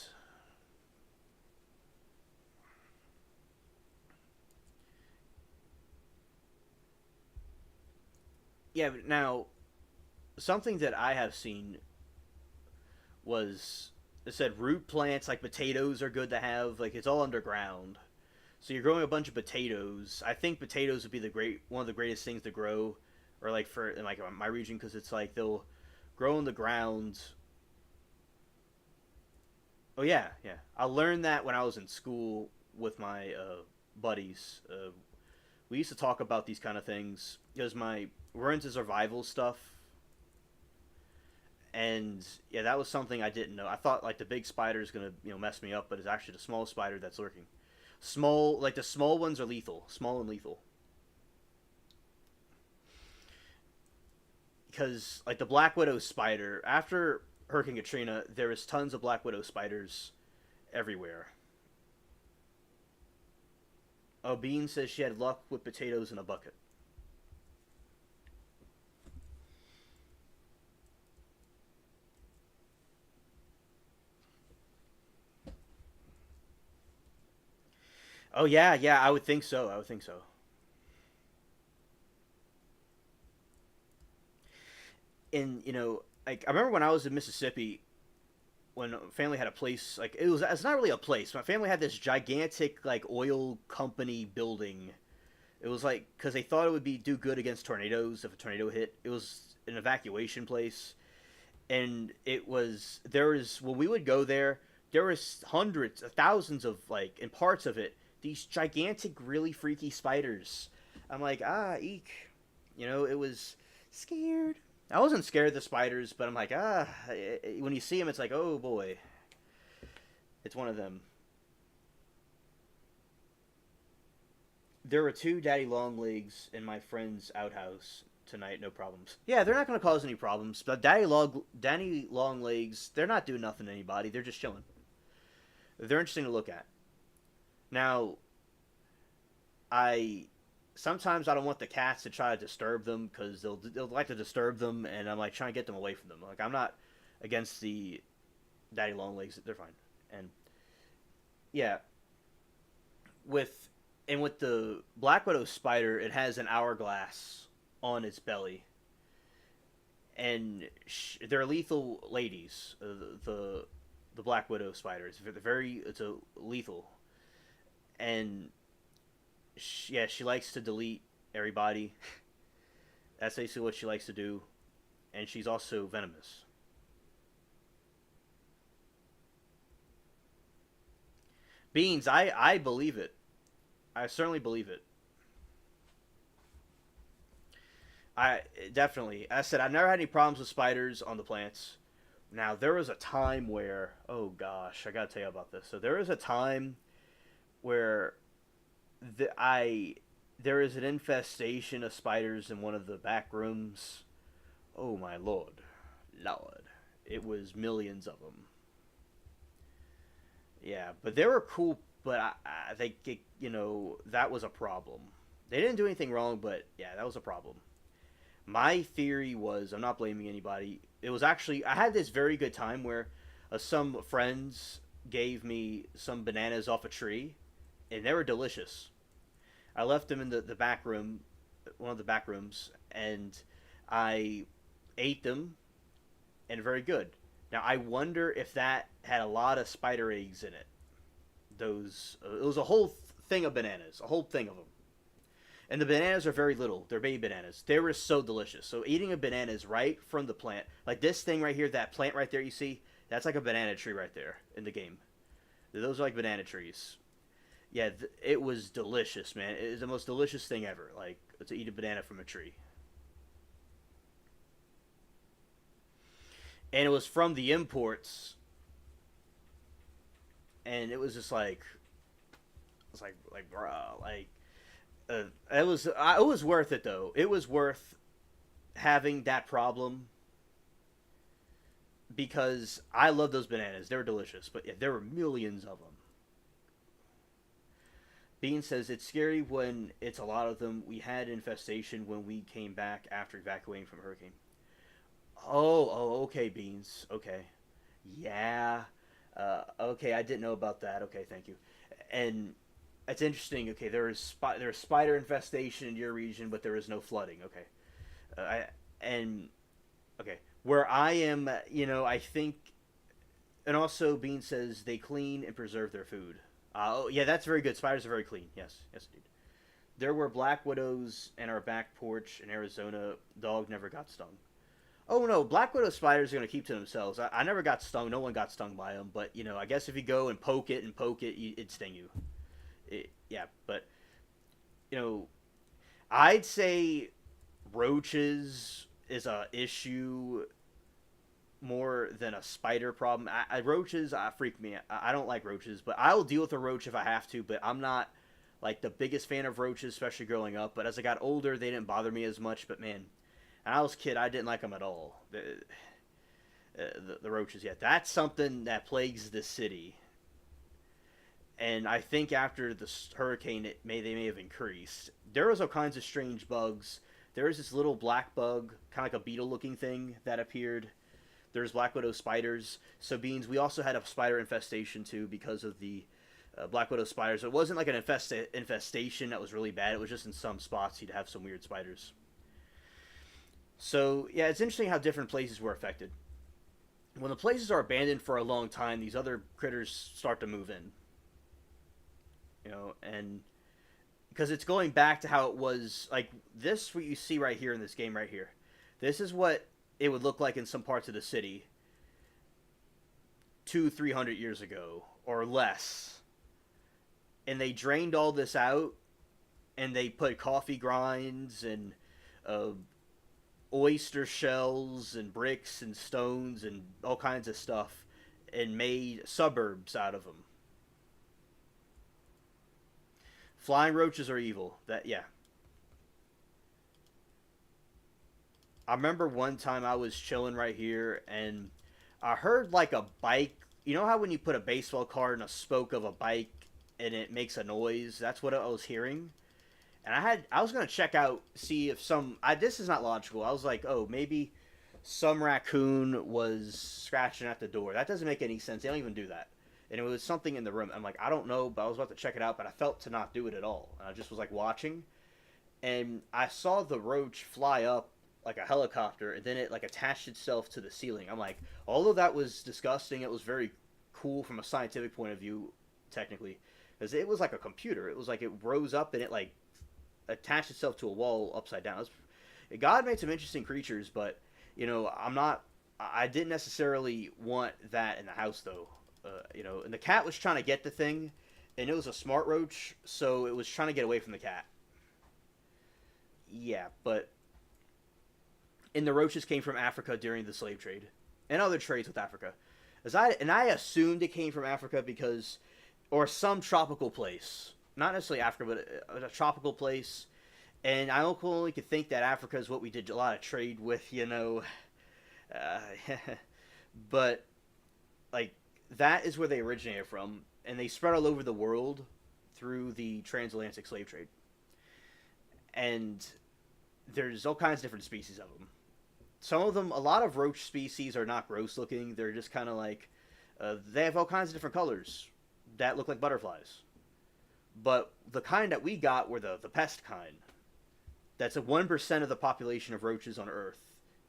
Yeah, but now something that I have seen was it said root plants like potatoes are good to have. Like it's all underground, so you're growing a bunch of potatoes. I think potatoes would be one of the greatest things to grow, or like for in like my region because it's like they'll grow in the ground. Oh yeah, yeah. I learned that when I was in school with my buddies. We used to talk about these kind of things because we're into survival stuff, and yeah, that was something I didn't know. I thought like the big spider is gonna mess me up, but it's actually the small spider that's lurking. Like the small ones are lethal, small and lethal. Because like the black widow spider after Hurricane Katrina, there was tons of black widow spiders everywhere. Oh, Bean says she had luck with potatoes in a bucket. Oh yeah, yeah, I would think so. I would think so. And like I remember when I was in Mississippi, when family had a place like it's not really a place. My family had this gigantic like oil company building. It was like because they thought it would be do good against tornadoes if a tornado hit. It was an evacuation place, and there was when we would go there, there was hundreds, thousands of like in parts of it these gigantic, really freaky spiders. I'm like eek, it was scared. I wasn't scared of the spiders, but I'm like when you see them, it's like oh boy, it's one of them. There were two daddy long legs in my friend's outhouse tonight, no problems. Yeah, they're not going to cause any problems. But daddy long legs, they're not doing nothing to anybody. They're just chilling. They're interesting to look at. Now, I sometimes I don't want the cats to try to disturb them because they'll like to disturb them, and I'm like trying to get them away from them. Like I'm not against the daddy long legs; they're fine. And yeah, with with the black widow spider, it has an hourglass on its belly, and they're lethal ladies. The black widow spiders, it's a lethal, and yeah, she likes to delete everybody. That's basically what she likes to do, and she's also venomous. Beans, I believe it. I certainly believe it. I definitely. I said I've never had any problems with spiders on the plants. Now there was a time where, oh gosh, I gotta tell you about this. So there was a time where I there is an infestation of spiders in one of the back rooms. Oh my lord, it was millions of them. Yeah, but they were cool. But I think that was a problem. They didn't do anything wrong, but yeah, that was a problem. My theory was, I'm not blaming anybody. It was actually, I had this very good time where some friends gave me some bananas off a tree, and they were delicious. I left them in the back room, one of the back rooms, and I ate them, and very good. Now I wonder if that had a lot of spider eggs in it. Those it was a whole thing of bananas, a whole thing of them. And the bananas are very little. They're baby bananas. They were so delicious. So eating a banana is right from the plant. Like this thing right here, that plant right there you see, that's like a banana tree right there in the game. Those are like banana trees. Yeah, it was delicious, man. It is the most delicious thing ever. Like to eat a banana from a tree. And it was from the imports, and it was just like, it's like, bruh, like, it was worth it though. It was worth having that problem because I love those bananas. They were delicious, but yeah, there were millions of them. Bean says it's scary when it's a lot of them. We had infestation when we came back after evacuating from a hurricane. Okay, Beans. Okay, yeah. Okay, I didn't know about that. Okay, thank you. And it's interesting. Okay, there is spider infestation in your region, but there is no flooding. Okay, I and okay where I am. I think, and also Bean says they clean and preserve their food. Oh yeah, that's very good. Spiders are very clean. Yes, yes indeed. There were black widows in our back porch in Arizona. Dog never got stung. Oh no, black widow spiders are gonna keep to themselves. I never got stung. No one got stung by them. But I guess if you go and poke it, it'd sting you. Yeah, but you know, I'd say roaches is a issue more than a spider problem. Roaches freak me. I don't like roaches, but I'll deal with a roach if I have to. But I'm not like the biggest fan of roaches, especially growing up. But as I got older, they didn't bother me as much. But man, when I was a kid, I didn't like them at all. The roaches, yeah, that's something that plagues the city. And I think after the hurricane, they may have increased. There was all kinds of strange bugs. There was this little black bug, kind of like a beetle-looking thing that appeared. There's black widow spiders. So Beans, we also had a spider infestation too because of the black widow spiders. It wasn't like an infestation that was really bad. It was just in some spots you'd have some weird spiders. So yeah, it's interesting how different places were affected. When the places are abandoned for a long time, these other critters start to move in. And because it's going back to how it was, like this, what you see right here in this game right here. This is what it would look like in some parts of the city 200-300 years ago or less. And they drained all this out, and they put coffee grinds and oyster shells and bricks and stones and all kinds of stuff and made suburbs out of them. Flying roaches are evil. Yeah. I remember one time I was chilling right here and I heard like a bike. You know how when you put a baseball card in a spoke of a bike and it makes a noise? That's what I was hearing. And I was gonna check out, see if this is not logical. I was like, oh, maybe some raccoon was scratching at the door. That doesn't make any sense. They don't even do that. And it was something in the room. I'm like, I don't know, but I was about to check it out, but I felt to not do it at all. And I just was like watching, and I saw the roach fly up like a helicopter, and then it like attached itself to the ceiling. I'm like, although that was disgusting, it was very cool from a scientific point of view, technically, because it was like a computer. It was like it rose up and it like attached itself to a wall upside down. God made some interesting creatures, but I didn't necessarily want that in the house though. And the cat was trying to get the thing, and it was a smart roach, so it was trying to get away from the cat. Yeah, but and the roaches came from Africa during the slave trade and other trades with Africa. I assumed it came from Africa or some tropical place, not necessarily Africa, but a tropical place, And I only could think that Africa is what we did a lot of trade with, uh, but like that is where they originated from, and they spread all over the world through the transatlantic slave trade. And there's all kinds of different species of them. Some of them, a lot of roach species are not gross looking. They're just kind of like they have all kinds of different colors that look like butterflies. But the kind that we got were the pest kind. That's a 1% of the population of roaches on Earth,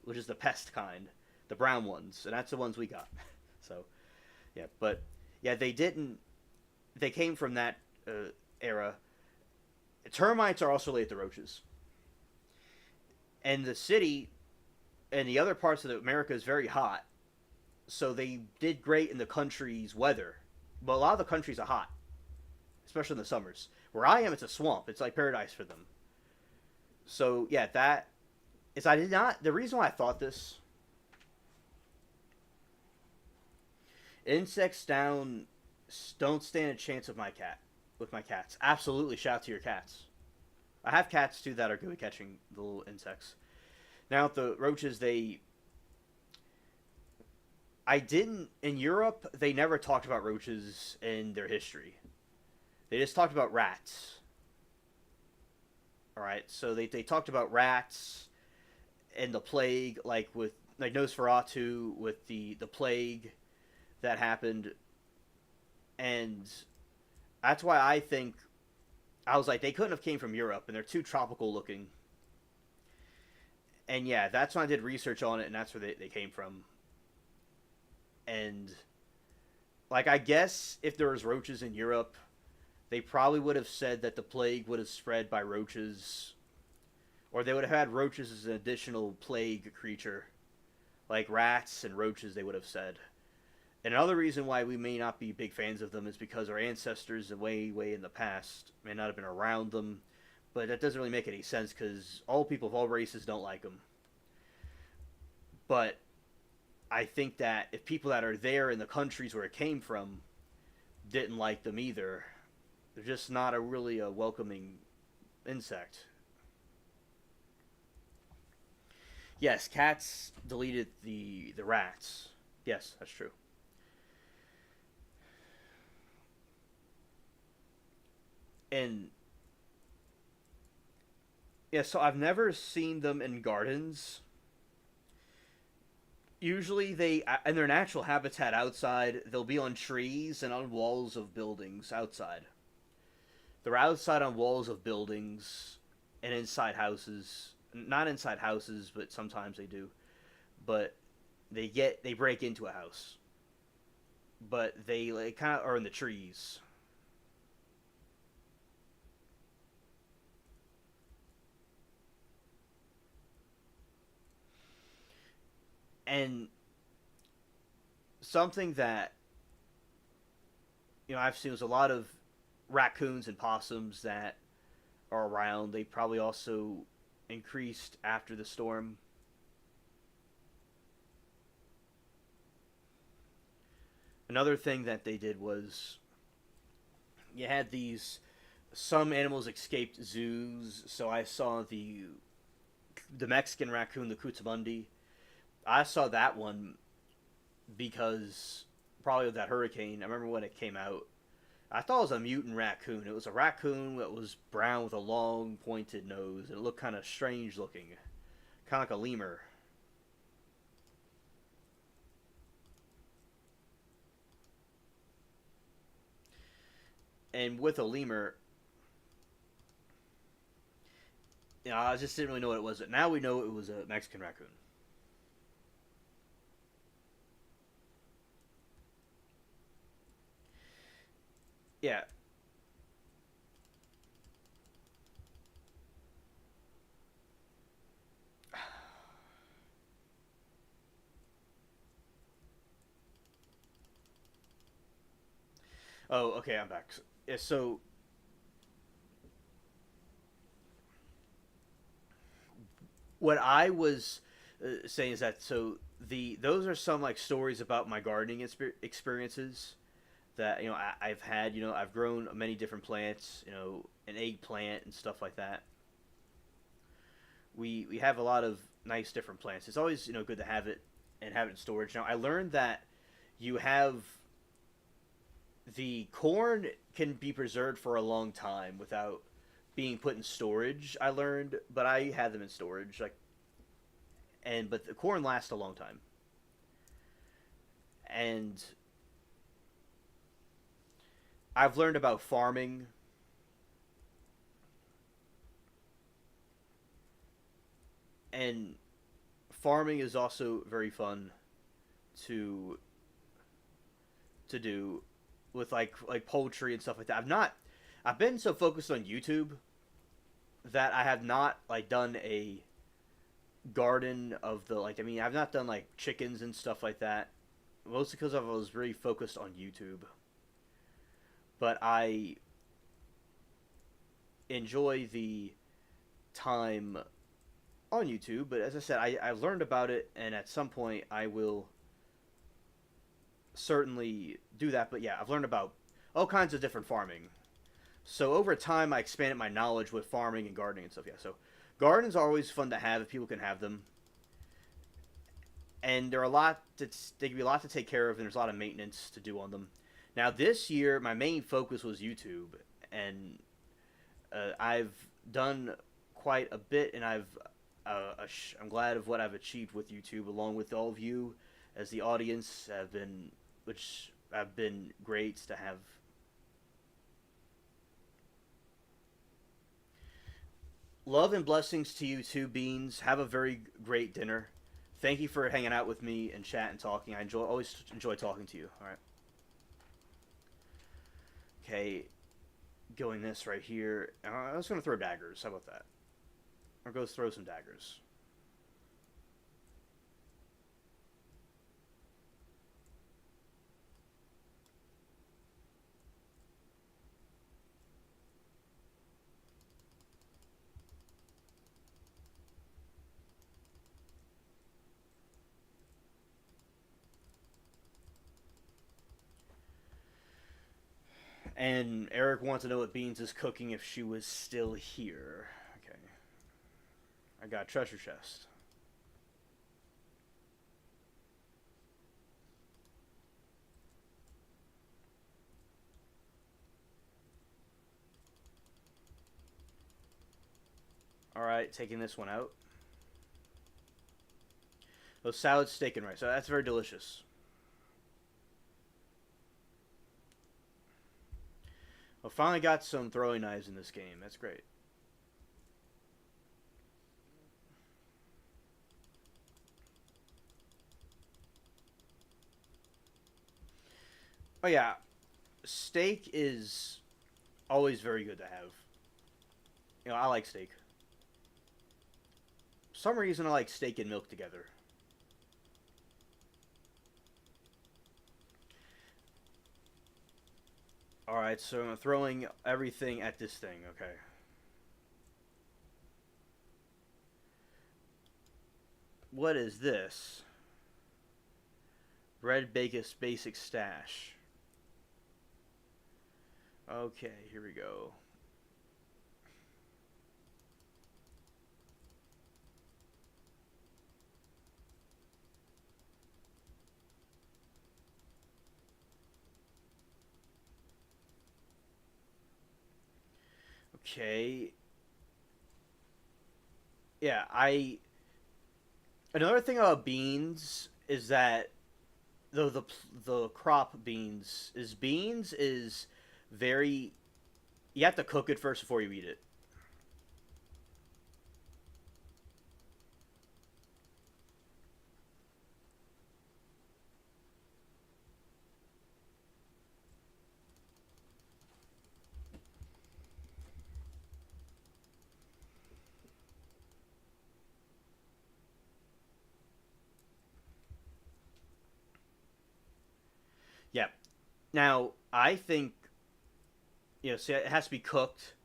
which is the pest kind, the brown ones, and that's the ones we got. So, yeah, but yeah, they didn't. They came from that era. Termites are also related to roaches, and the city and the other parts of America is very hot, so they did great in the country's weather. But a lot of the countries are hot, especially in the summers. Where I am, it's a swamp. It's like paradise for them. So yeah, that is. I did not. The reason why I thought this, insects down, don't stand a chance with my cats. Absolutely, shout to your cats. I have cats too that are good at catching the little insects. Now the roaches, I didn't in Europe. They never talked about roaches in their history. They just talked about rats. All right, so they talked about rats and the plague, like Nosferatu with the plague that happened, and that's why I think I was like they couldn't have came from Europe, and they're too tropical looking. And yeah, that's when I did research on it, and that's where they came from. And like I guess if there was roaches in Europe, they probably would have said that the plague would have spread by roaches, or they would have had roaches as an additional plague creature, like rats and roaches. They would have said. And another reason why we may not be big fans of them is because our ancestors, way in the past, may not have been around them. But that doesn't really make any sense because all people of all races don't like them. But I think that if people that are there in the countries where it came from didn't like them either, they're just not a welcoming insect. Yes, cats deleted the rats. Yes, that's true. And yeah, so I've never seen them in gardens. Usually they in their natural habitat outside, they'll be on trees and on walls of buildings outside. They're outside on walls of buildings and inside houses. Not inside houses, but sometimes they do. But they break into a house. But they like, kind of are in the trees. And something that I've seen was a lot of raccoons and possums that are around. They probably also increased after the storm. Another thing that they did was you had these some animals escaped zoos. So I saw the Mexican raccoon, the Cutamundi. I saw that one because probably with that hurricane. I remember when it came out. I thought it was a mutant raccoon. It was a raccoon that was brown with a long pointed nose. It looked kind of strange looking, kind of like a lemur. And with a lemur, I just didn't really know what it was. But now we know it was a Mexican raccoon. Yeah. Oh, okay, I'm back. Yeah, so what I was saying is that those are some like stories about my gardening experiences that I've had. I've grown many different plants. An eggplant and stuff like that. we have a lot of nice different plants. It's always good to have it and have it in storage. Now I learned that you have the corn can be preserved for a long time without being put in storage. I learned, but I had them in storage but the corn lasts a long time. And I've learned about farming. And farming is also very fun to do with like poultry and stuff like that. I've been so focused on YouTube that I have not like done a garden of the like I mean I've not done like chickens and stuff like that. Mostly because I was very focused on YouTube. But I enjoy the time on YouTube, but as I said, I learned about it, and at some point I will certainly do that. But yeah, I've learned about all kinds of different farming. So over time, I expanded my knowledge with farming and gardening and stuff. Yeah, so gardens are always fun to have if people can have them, and they're a lot. They can be a lot to take care of, and there's a lot of maintenance to do on them. Now this year, my main focus was YouTube, and I've done quite a bit, and I'm glad of what I've achieved with YouTube, along with all of you as the audience which have been great to have. Love and blessings to you too, Beans. Have a very great dinner. Thank you for hanging out with me and chat and talking. Always enjoy talking to you. All right. Okay, going this right here. I was gonna throw daggers. How about that? Or go throw some daggers. And Eric wants to know what Beans is cooking if she was still here. Okay. I got treasure chest. Alright, taking this one out. Oh, salad, steak, and rice. So that's very delicious. Well, finally got some throwing knives in this game. That's great. Oh yeah, steak is always very good to have. I like steak. For some reason, I like steak and milk together. Alright, so I'm throwing everything at this thing, okay. What is this? Red Bacus Basic Stash. Okay, here we go. Okay. Yeah, Another thing about beans is that the crop beans is very. You have to cook it first before you eat it. Yeah. Now I think see, it has to be cooked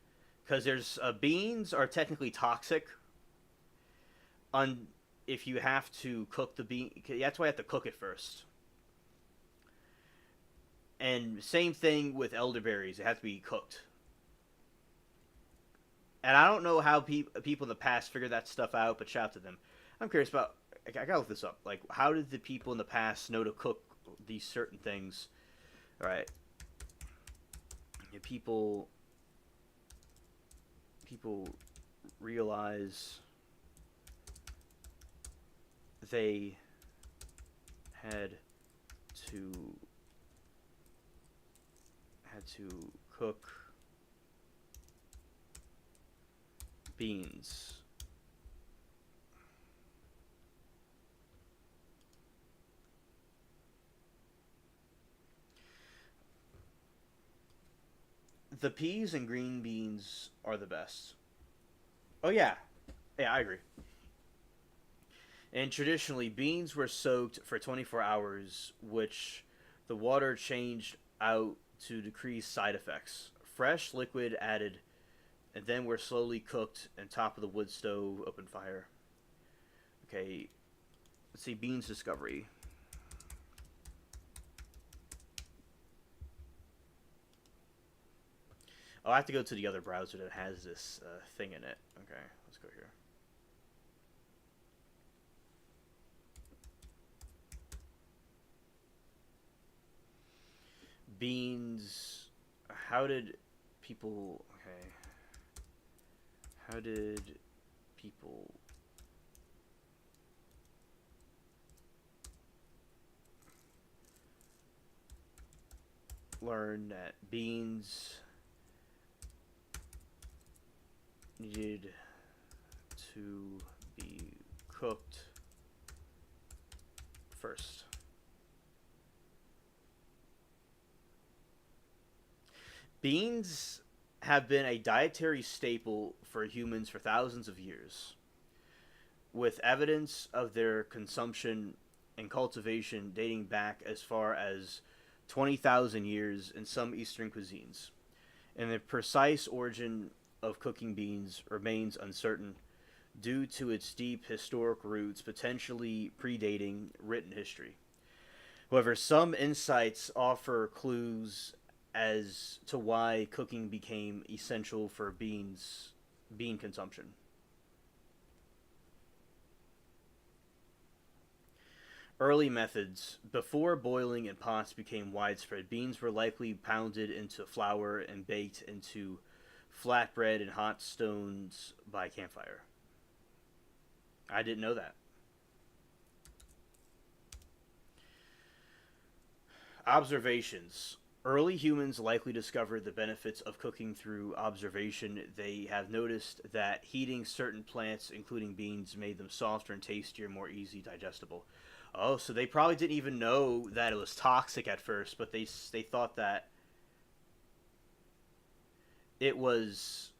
because there's beans are technically toxic on if you have to cook the bean. That's why you have to cook it first. And same thing with elderberries; it has to be cooked. And I don't know how people in the past figured that stuff out, but shout out to them. I'm curious about. I gotta look this up. Like, how did the people in the past know to cook these certain things? All right, yeah, people realize they had to cook beans. The peas and green beans are the best. Oh yeah, yeah, I agree. And traditionally, beans were soaked for 24 hours, which the water changed out to decrease side effects. Fresh liquid added, and then were slowly cooked on top of the wood stove, open fire. Okay, let's see, beans discovery. Oh, I have to go to the other browser that has this thing in it. Okay, let's go here. Beans. How did people. Okay. How did people learn that beans needed to be cooked first? Beans have been a dietary staple for humans for thousands of years, with evidence of their consumption and cultivation dating back as far as 20,000 years in some Eastern cuisines. And the precise origin of cooking beans remains uncertain due to its deep historic roots potentially predating written history. However, some insights offer clues as to why cooking became essential for bean consumption. Early methods. Before boiling in pots became widespread, beans were likely pounded into flour and baked into flatbread and hot stones by campfire. I didn't know that. Observations. Early humans likely discovered the benefits of cooking through observation. They have noticed that heating certain plants, including beans, made them softer and tastier, more easy digestible. Oh, so they probably didn't even know that it was toxic at first, but they thought that it was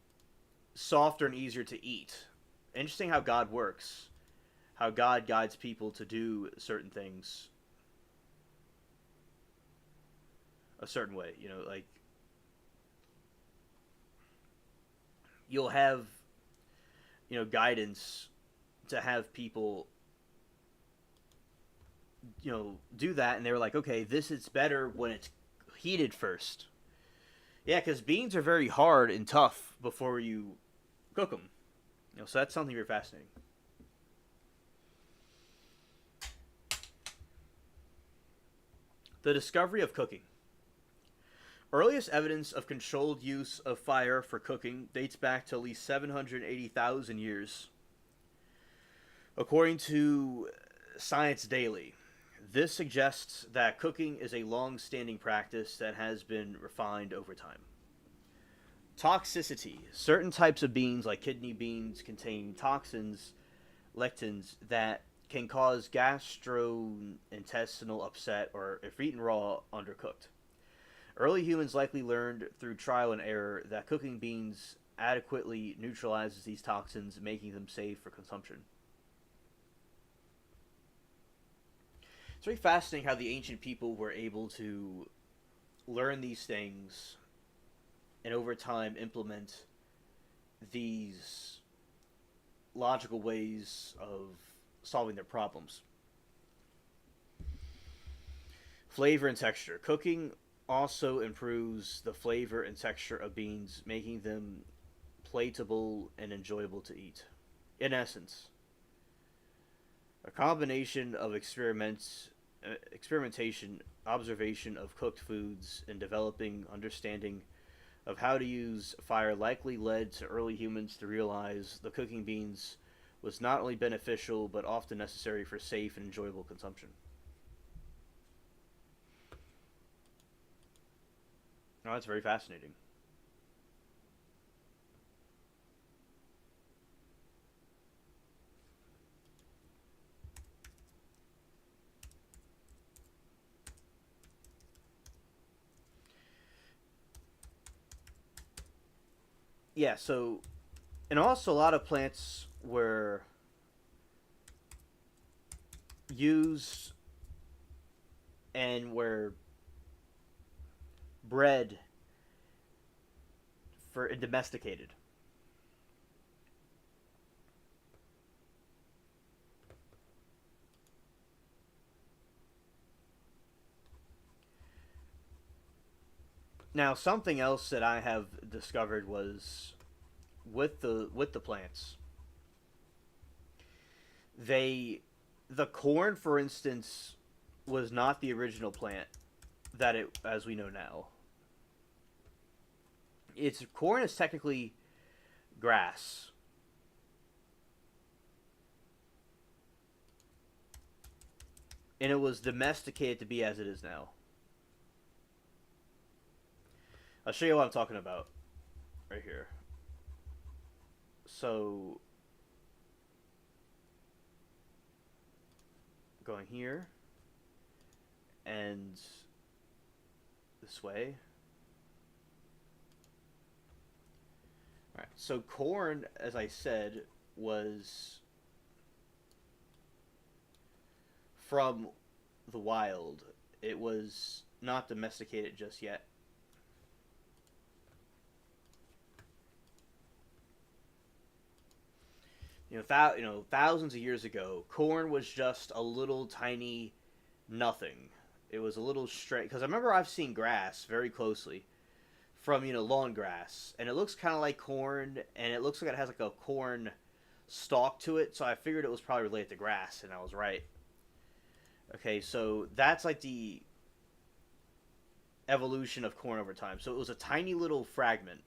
softer and easier to eat. Interesting how God works. How God guides people to do certain things a certain way. You know, like you'll have, guidance to have people, do that, and they were like, okay, this is better when it's heated first. Yeah, because beans are very hard and tough before you cook them. So that's something very fascinating. The discovery of cooking. Earliest evidence of controlled use of fire for cooking dates back to at least 780,000 years. According to Science Daily, this suggests that cooking is a long-standing practice that has been refined over time. Toxicity. Certain types of beans, like kidney beans, contain toxins, lectins, that can cause gastrointestinal upset or, if eaten raw, undercooked. Early humans likely learned through trial and error that cooking beans adequately neutralizes these toxins, making them safe for consumption. It's very fascinating how the ancient people were able to learn these things and over time implement these logical ways of solving their problems. Flavor and texture. Cooking also improves the flavor and texture of beans, making them plateable, and enjoyable to eat. In essence, a combination of experimentation, observation of cooked foods, and developing understanding of how to use fire likely led to early humans to realize the cooking beans was not only beneficial but often necessary for safe and enjoyable consumption. Oh, that's very fascinating. Yeah, so, and also a lot of plants were used and were bred for and domesticated. Now, something else that I have discovered was with the plants, they the corn, for instance, was not the original plant that it as we know now. It's corn is technically grass, and it was domesticated to be as it is now. I'll show you what I'm talking about right here. So, going here and this way. All right. So corn, as I said, was from the wild. It was not domesticated just yet. Thousands of years ago, corn was just a little tiny nothing. It was a little straight. Because I remember I've seen grass very closely from lawn grass, and it looks kind of like corn, and it looks like it has like a corn stalk to it. So I figured it was probably related to grass, and I was right. Okay, so that's like the evolution of corn over time. So it was a tiny little fragment.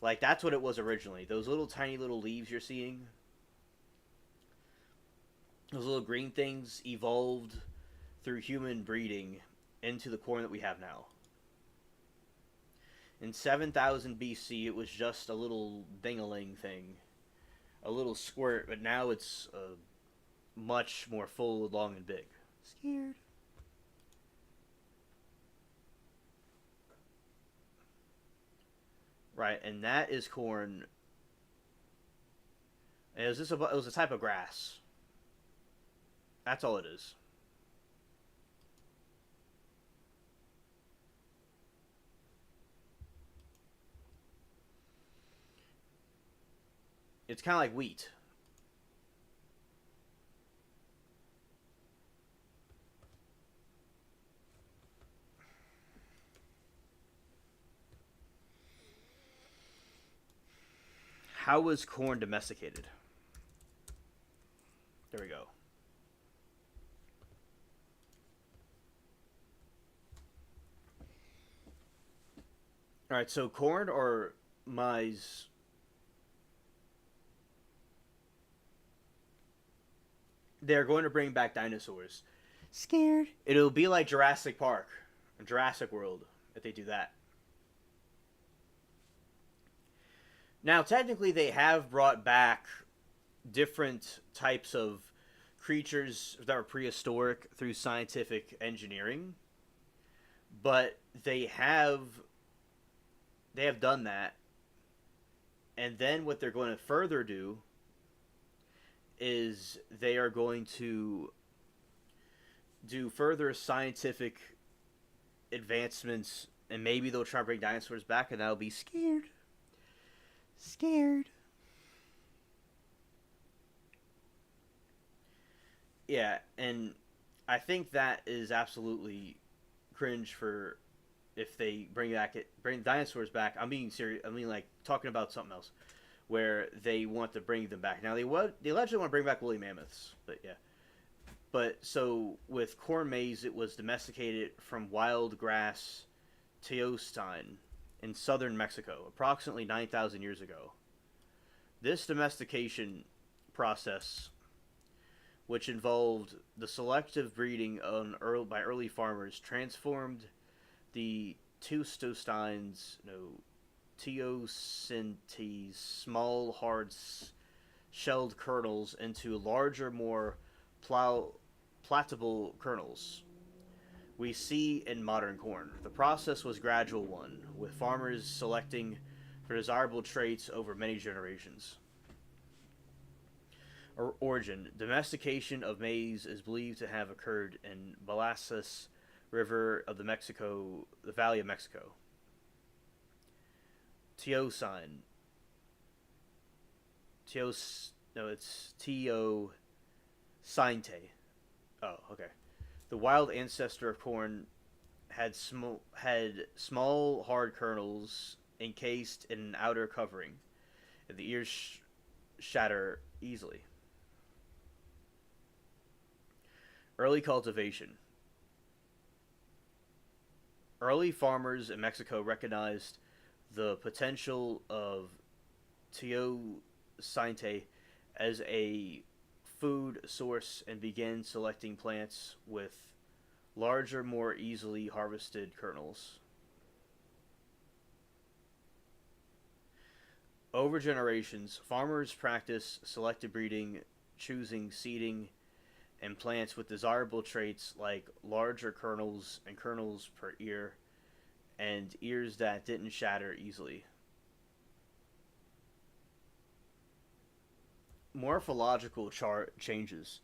Like, that's what it was originally. Those little tiny little leaves you're seeing, those little green things evolved through human breeding into the corn that we have now. In 7000 BC, it was just a little ding-a-ling thing, a little squirt, but now it's much more full, long, and big. Scared. Right, and that is corn. And it was a type of grass. That's all it is. It's kind of like wheat. How was corn domesticated? There we go. All right, so corn or maize, they're going to bring back dinosaurs. Scared. It'll be like Jurassic Park, or Jurassic World, if they do that. Now, technically, they have brought back different types of creatures that were prehistoric through scientific engineering, but they have done that, and then what they're going to further do is they are going to do further scientific advancements, and maybe they'll try to bring dinosaurs back, and that'll be scared. Scared. Yeah, and I think that is absolutely cringe for if they bring dinosaurs back. I'm being serious. I mean, like talking about something else, where they want to bring them back. Now they allegedly want to bring back woolly mammoths, but yeah. But so with corn maze, it was domesticated from wild grass Teosine in southern Mexico, approximately 9,000 years ago. This domestication process, which involved the selective breeding by early farmers, transformed the teostostines, no, teosинtes, small, hard, shelled kernels into larger, more platable kernels we see in modern corn. The process was a gradual one, with farmers selecting for desirable traits over many generations. Origin: domestication of maize is believed to have occurred in Balasas River of the Valley of Mexico. Teosine. No, it's Teosinte. Oh, okay. The wild ancestor of corn had small, hard kernels encased in an outer covering, and the ears shatter easily. Early cultivation. Early farmers in Mexico recognized the potential of teosinte as a food source and began selecting plants with larger, more easily harvested kernels. Over generations, farmers practiced selective breeding, choosing seeding and plants with desirable traits like larger kernels and kernels per ear, and ears that didn't shatter easily. Morphological changes.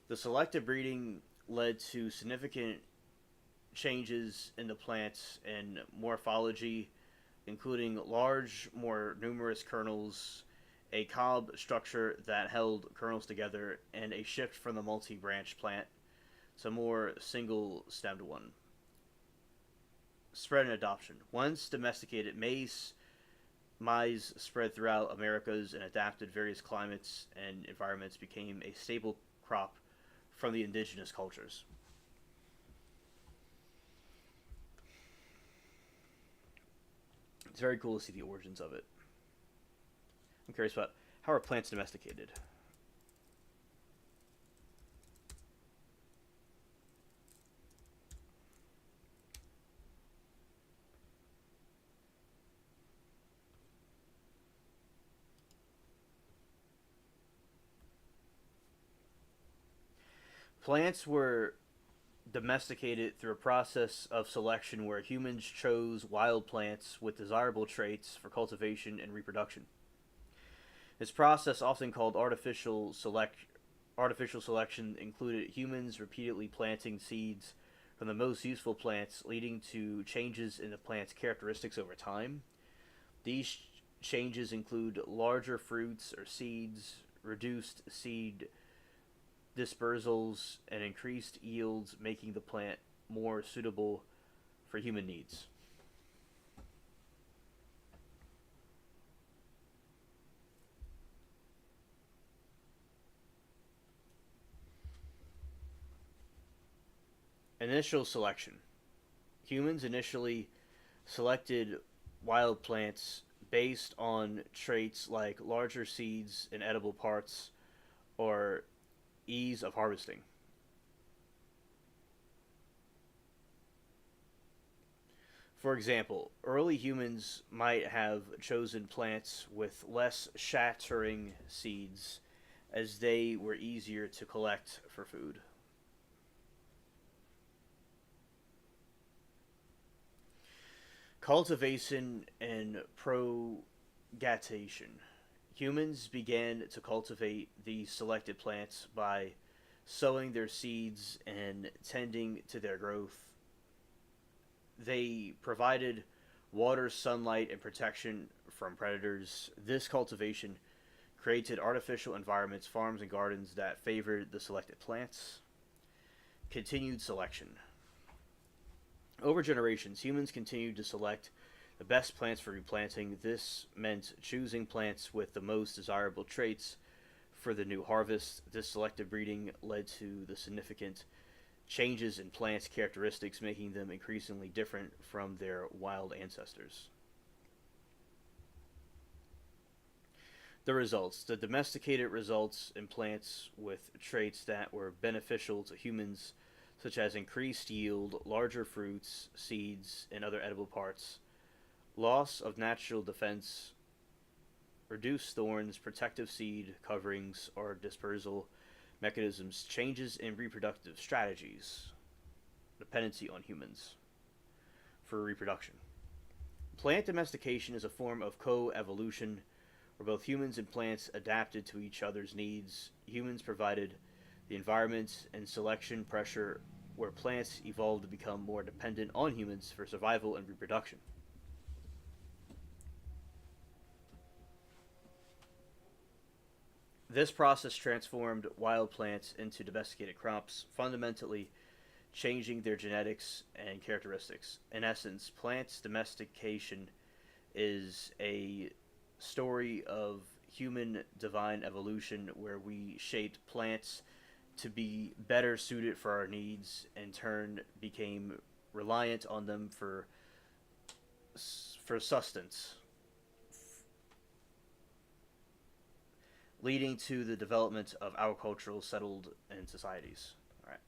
The selective breeding led to significant changes in the plants and morphology, including large, more numerous kernels, a cob structure that held kernels together, and a shift from the multi-branch plant to more single-stemmed one. Spread and adoption. Once domesticated, maize spread throughout Americas and adapted various climates and environments, became a staple crop from the indigenous cultures. It's very cool to see the origins of it. I'm curious about how are plants domesticated? Plants were domesticated through a process of selection where humans chose wild plants with desirable traits for cultivation and reproduction. This process, often called artificial selection, included humans repeatedly planting seeds from the most useful plants, leading to changes in the plant's characteristics over time. These changes include larger fruits or seeds, reduced seed dispersals, and increased yields, making the plant more suitable for human needs. Initial selection. Humans initially selected wild plants based on traits like larger seeds and edible parts or ease of harvesting. For example, early humans might have chosen plants with less shattering seeds as they were easier to collect for food. Cultivation and propagation. Humans began to cultivate these selected plants by sowing their seeds and tending to their growth. They provided water, sunlight, and protection from predators. This cultivation created artificial environments, farms, and gardens that favored the selected plants. Continued selection. Over generations, humans continued to select the best plants for replanting. This meant choosing plants with the most desirable traits for the new harvest. This selective breeding led to the significant changes in plants' characteristics, making them increasingly different from their wild ancestors. The results. The domesticated results in plants with traits that were beneficial to humans, such as increased yield, larger fruits, seeds, and other edible parts, loss of natural defense, reduced thorns, protective seed coverings or dispersal mechanisms, changes in reproductive strategies, dependency on humans for reproduction. Plant domestication is a form of co-evolution where both humans and plants adapted to each other's needs. Humans provided the environment and selection pressure where plants evolved to become more dependent on humans for survival and reproduction. This process transformed wild plants into domesticated crops, fundamentally changing their genetics and characteristics. In essence, plants domestication is a story of human divine evolution where we shaped plants to be better suited for our needs, in turn became reliant on them for sustenance, leading to the development of agricultural settled in societies. All right.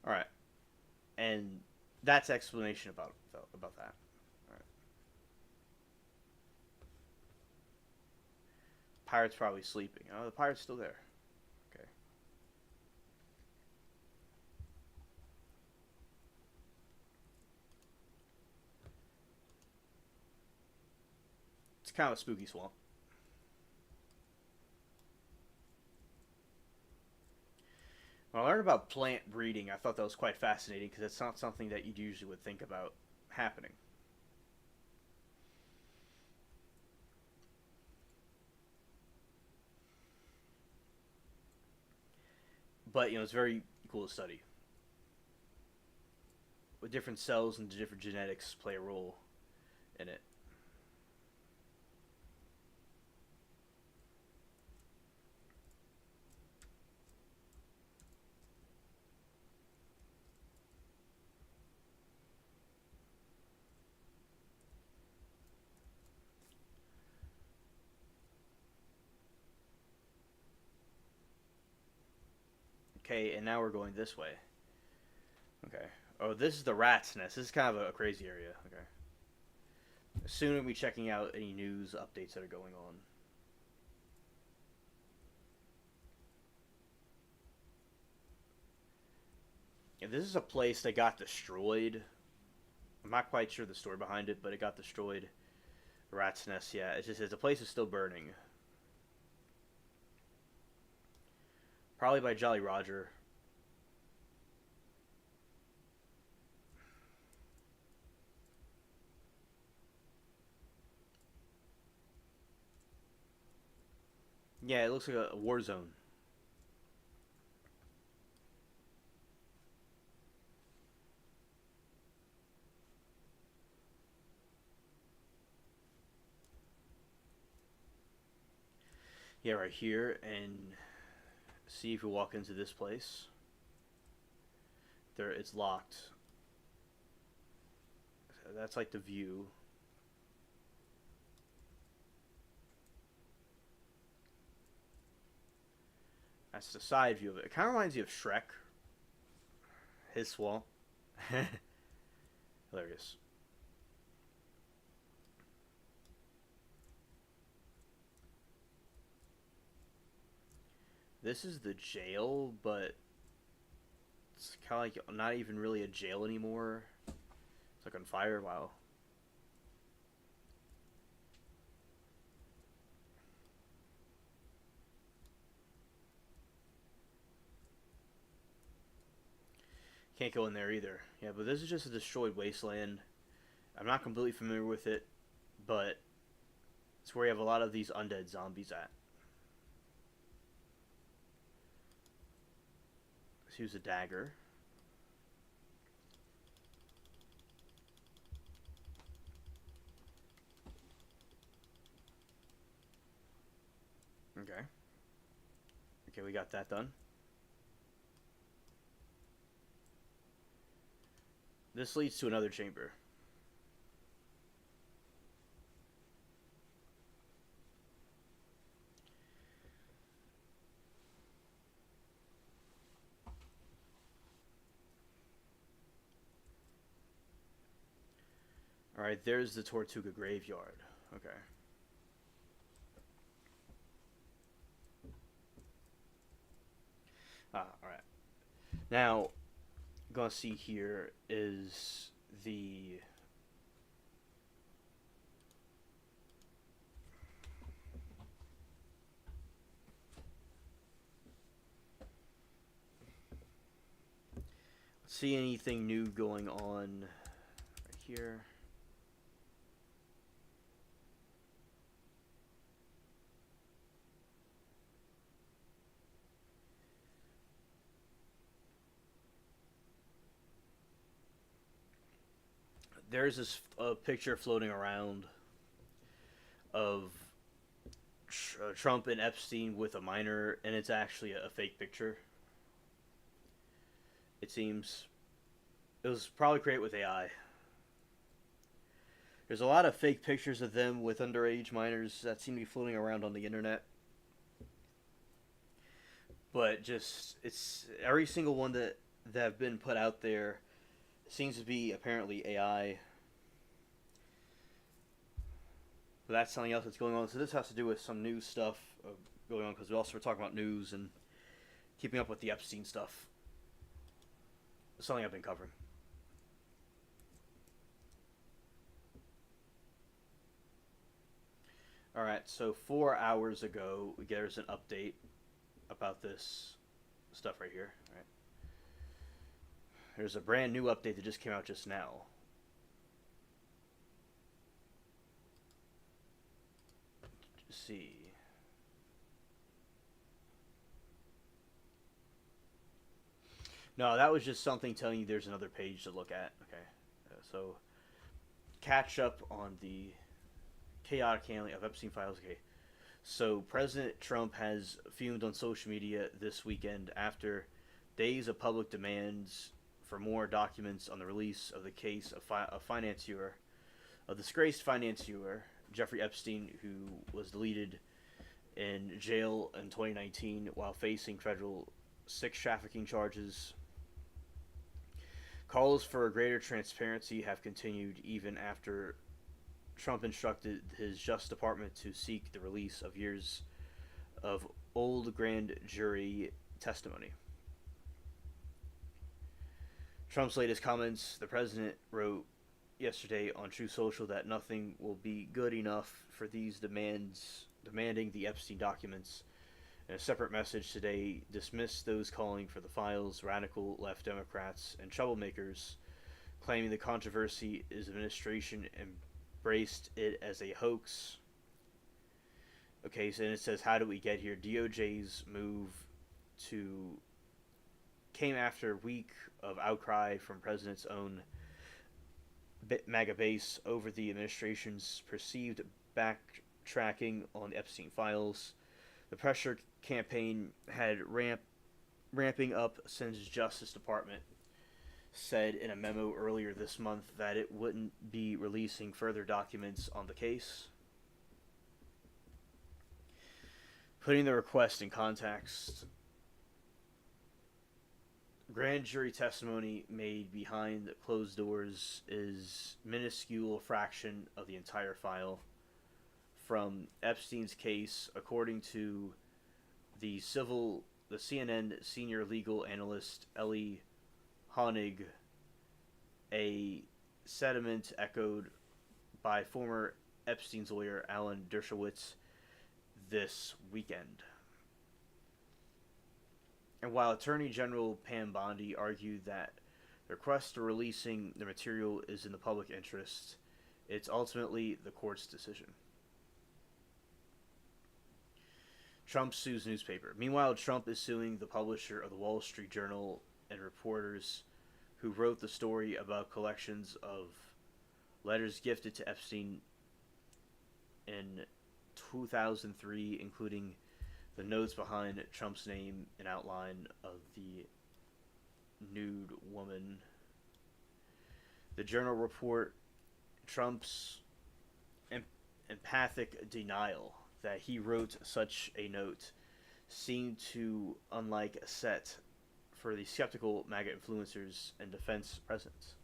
All right. And that's explanation about that. All right. Pirate's probably sleeping. Oh, the pirate's still there. Okay. It's kind of a spooky swamp. When I learned about plant breeding, I thought that was quite fascinating because it's not something that you usually would think about happening. But it's very cool to study. With different cells and different genetics play a role in it. Okay, and now we're going this way. Okay. Oh, this is the rat's nest. This is kind of a crazy area. Okay. Soon we'll be checking out any news updates that are going on. Yeah, this is a place that got destroyed. I'm not quite sure the story behind it, but it got destroyed. Rat's nest, yeah. It's just the place is still burning. Probably by Jolly Roger. Yeah, it looks like a war zone. Yeah, right here, and see if we walk into this place. There, it's locked. That's like the view. That's the side view of it. It kind of reminds you of Shrek. His swamp. Hilarious. This is the jail, but it's kind of like not even really a jail anymore. It's like on fire. Wow. Can't go in there either. Yeah, but this is just a destroyed wasteland. I'm not completely familiar with it, but it's where you have a lot of these undead zombies at. Let's use a dagger. Okay. Okay, we got that done. This leads to another chamber. Alright, there's the Tortuga graveyard. Okay. Alright. Now, gonna see here is the see anything new going on right here. There's this picture floating around of Trump and Epstein with a minor, and it's actually a fake picture. It seems it was probably created with AI. There's a lot of fake pictures of them with underage minors that seem to be floating around on the internet. But just it's every single one that have been put out there seems to be apparently AI. But that's something else that's going on. So this has to do with some news stuff going on because we also were talking about news and keeping up with the Epstein stuff. Something I've been covering. Alright, so 4 hours ago, there's an update about this stuff right here. All right. There's a brand new update that just came out just now. Let's see. No, that was just something telling you there's another page to look at. Okay. So, catch up on the chaotic handling of Epstein files. Okay. So, President Trump has fumed on social media this weekend after days of public demands for more documents on the release of the case of a disgraced financier, Jeffrey Epstein, who was deleted in jail in 2019 while facing federal sex trafficking charges. Calls for greater transparency have continued even after Trump instructed his Justice Department to seek the release of years of old grand jury testimony. Trump's latest comments: the president wrote yesterday on Truth Social that nothing will be good enough for these demanding the Epstein documents. In a separate message today, dismissed those calling for the files, radical left Democrats, and troublemakers, claiming the controversy is administration embraced it as a hoax. Okay, so then it says, how do we get here? DOJ's move came after a week of outcry from president's own MAGA base over the administration's perceived backtracking on the Epstein files. The pressure campaign had ramping up since Justice Department said in a memo earlier this month that it wouldn't be releasing further documents on the case. Putting the request in context, grand jury testimony made behind closed doors is a minuscule fraction of the entire file from Epstein's case, according to the CNN senior legal analyst Ellie Honig. A sentiment echoed by former Epstein's lawyer Alan Dershowitz this weekend. And while Attorney General Pam Bondi argued that the request for releasing the material is in the public interest, it's ultimately the court's decision. Trump sues newspaper. Meanwhile, Trump is suing the publisher of the Wall Street Journal and reporters who wrote the story about collections of letters gifted to Epstein in 2003, including the notes behind Trump's name and outline of the nude woman. The journal report Trump's emphatic denial that he wrote such a note seemed to unlike a set for the skeptical MAGA influencers and defense presidents.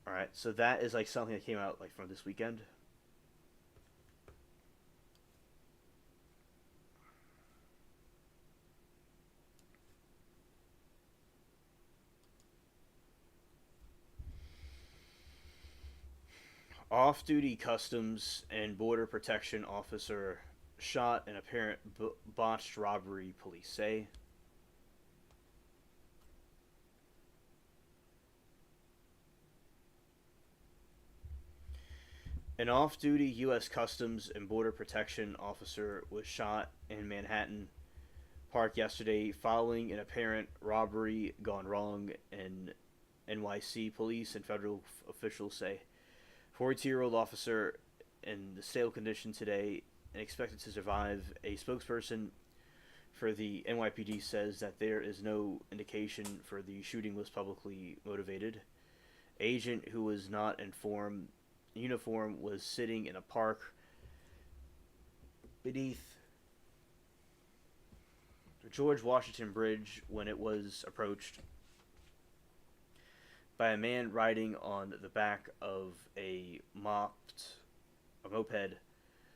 Alright, so that is like something that came out like from this weekend. Off-duty Customs and Border Protection officer shot in apparent botched robbery, police say. An off-duty U.S. Customs and Border Protection officer was shot in Manhattan Park yesterday following an apparent robbery gone wrong, in NYC police and federal officials say. 42-year-old officer in the stable condition today and expected to survive. A spokesperson for the NYPD says that there is no indication for the shooting was publicly motivated. Agent who was not in uniform was sitting in a park beneath the George Washington Bridge when it was approached by a man riding on the back of a moped,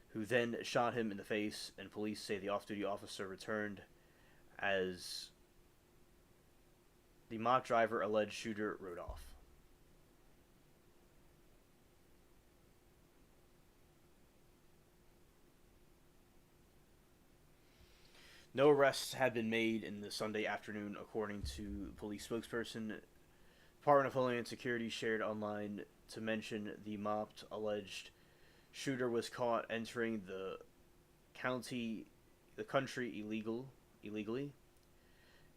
who then shot him in the face, and police say the off-duty officer returned as the mop driver alleged shooter rode off. No arrests have been made in the Sunday afternoon, according to police spokesperson. Department of Homeland Security shared online to mention the mopped alleged shooter was caught entering the country illegally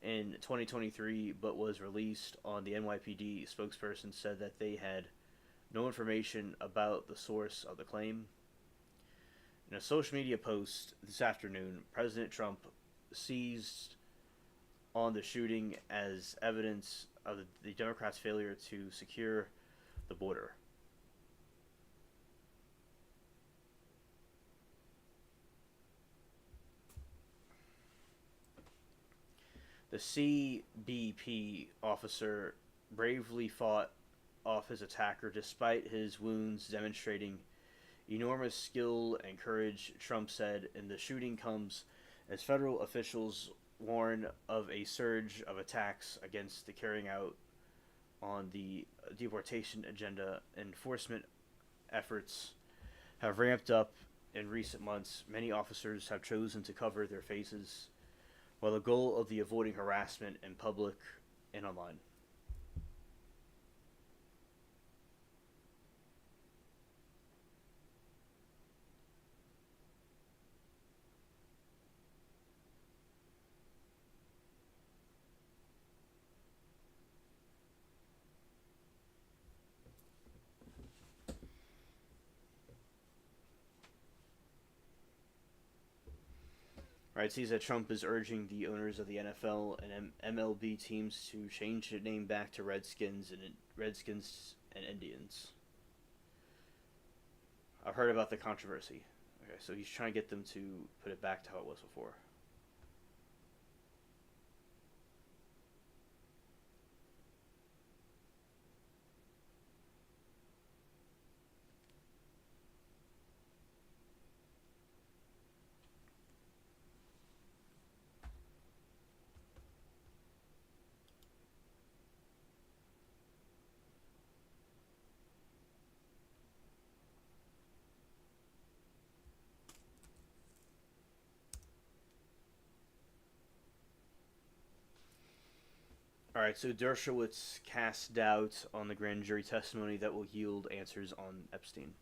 in 2023, but was released on the NYPD. Spokesperson said that they had no information about the source of the claim. In a social media post this afternoon, President Trump seized on the shooting as evidence of the Democrats' failure to secure the border. The CBP officer bravely fought off his attacker despite his wounds, demonstrating enormous skill and courage, Trump said. And the shooting comes as federal officials warn of a surge of attacks against the carrying out on the deportation agenda. Enforcement efforts have ramped up in recent months. Many officers have chosen to cover their faces, while the goal of the avoiding harassment in public and online. Right, it sees that Trump is urging the owners of the NFL and MLB teams to change their name back to Redskins and Indians. I've heard about the controversy. Okay, so he's trying to get them to put it back to how it was before. All right, so Dershowitz cast doubt on the grand jury testimony that will yield answers on Epstein.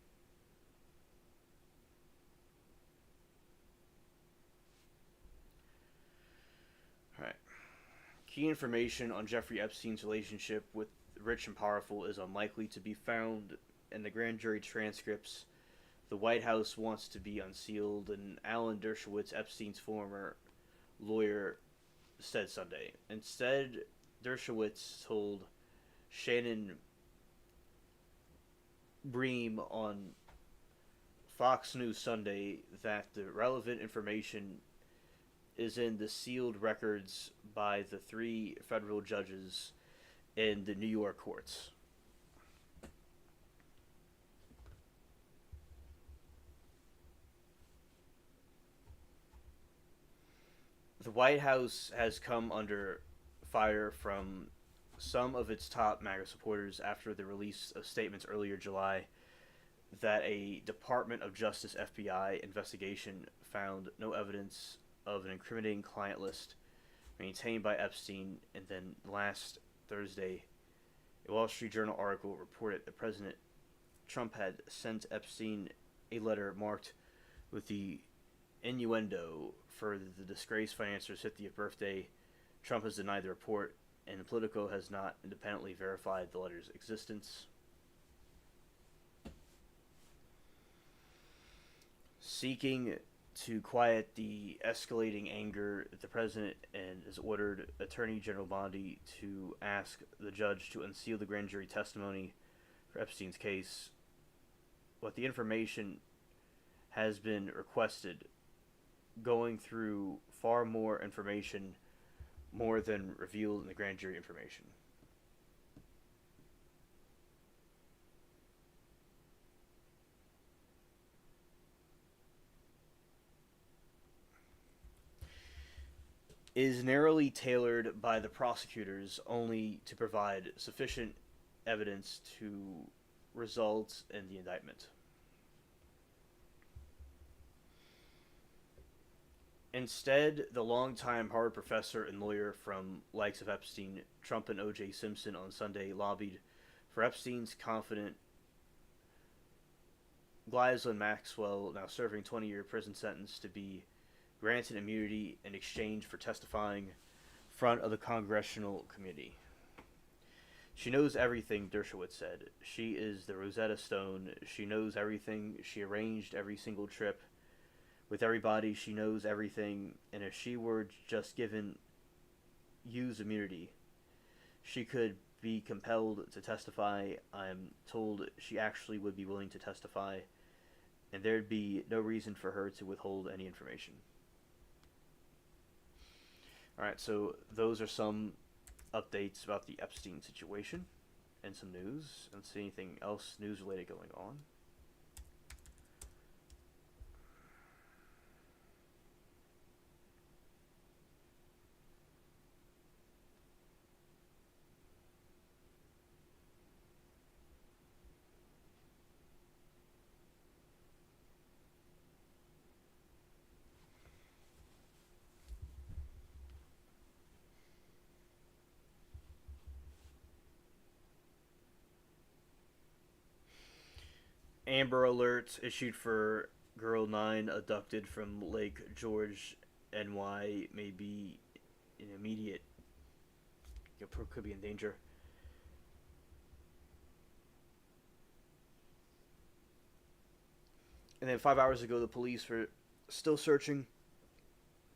All right. Key information on Jeffrey Epstein's relationship with the rich and powerful is unlikely to be found in the grand jury transcripts. The White House wants to be unsealed, and Alan Dershowitz, Epstein's former lawyer, said Sunday. Instead, Dershowitz told Shannon Bream on Fox News Sunday that the relevant information is in the sealed records by the 3 federal judges in the New York courts. The White House has come under fire from some of its top MAGA supporters after the release of statements earlier July that a Department of Justice FBI investigation found no evidence of an incriminating client list maintained by Epstein, and then last Thursday, a Wall Street Journal article reported that President Trump had sent Epstein a letter marked with the innuendo for the disgraced financier's 50th birthday. Trump has denied the report, and Politico has not independently verified the letter's existence. Seeking to quiet the escalating anger, the president and has ordered Attorney General Bondi to ask the judge to unseal the grand jury testimony for Epstein's case. What the information has been requested, going through far more information, more than revealed in the grand jury information. Is narrowly tailored by the prosecutors only to provide sufficient evidence to result in the indictment. Instead, the longtime Harvard professor and lawyer from likes of Epstein, Trump, and O.J. Simpson on Sunday lobbied for Epstein's confidant Ghislaine Maxwell, now serving 20-year prison sentence, to be granted immunity in exchange for testifying in front of the Congressional Committee. She knows everything, Dershowitz said. She is the Rosetta Stone. She knows everything. She arranged every single trip with everybody. She knows everything. And if she were just given use immunity, she could be compelled to testify. I'm told she actually would be willing to testify, and there'd be no reason for her to withhold any information. Alright, so those are some updates about the Epstein situation and some news. Let's see anything else news related going on. Amber Alert issued for Girl 9 abducted from Lake George, NY, may be in immediate, could be in danger. And then 5 hours ago, the police were still searching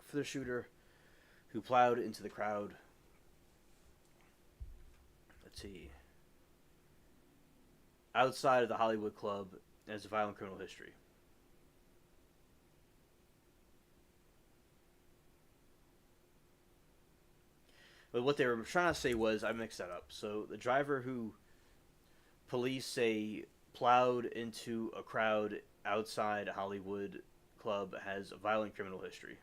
for the shooter who plowed into the crowd. Let's see. Outside of the Hollywood Club, has a violent criminal history. But what they were trying to say was, I mixed that up. So the driver who police say plowed into a crowd outside Hollywood Club has a violent criminal history.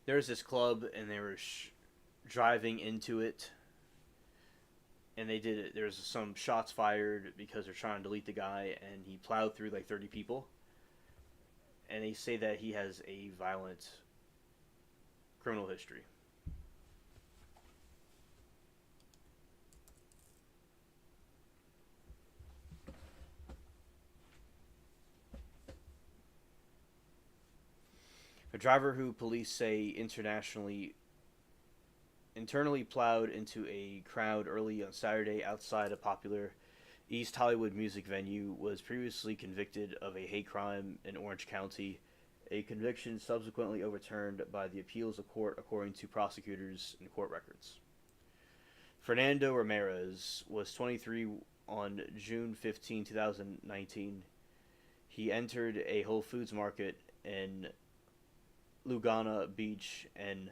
There was this club, and they were driving into it, and they did it. There was some shots fired because they're trying to delete the guy, and he plowed through like 30 people. And they say that he has a violent criminal history. A driver who police say internally plowed into a crowd early on Saturday outside a popular East Hollywood music venue was previously convicted of a hate crime in Orange County, a conviction subsequently overturned by the appeals court according to prosecutors and court records. Fernando Ramirez was 23 on June 15, 2019. He entered a Whole Foods market in Laguna Beach and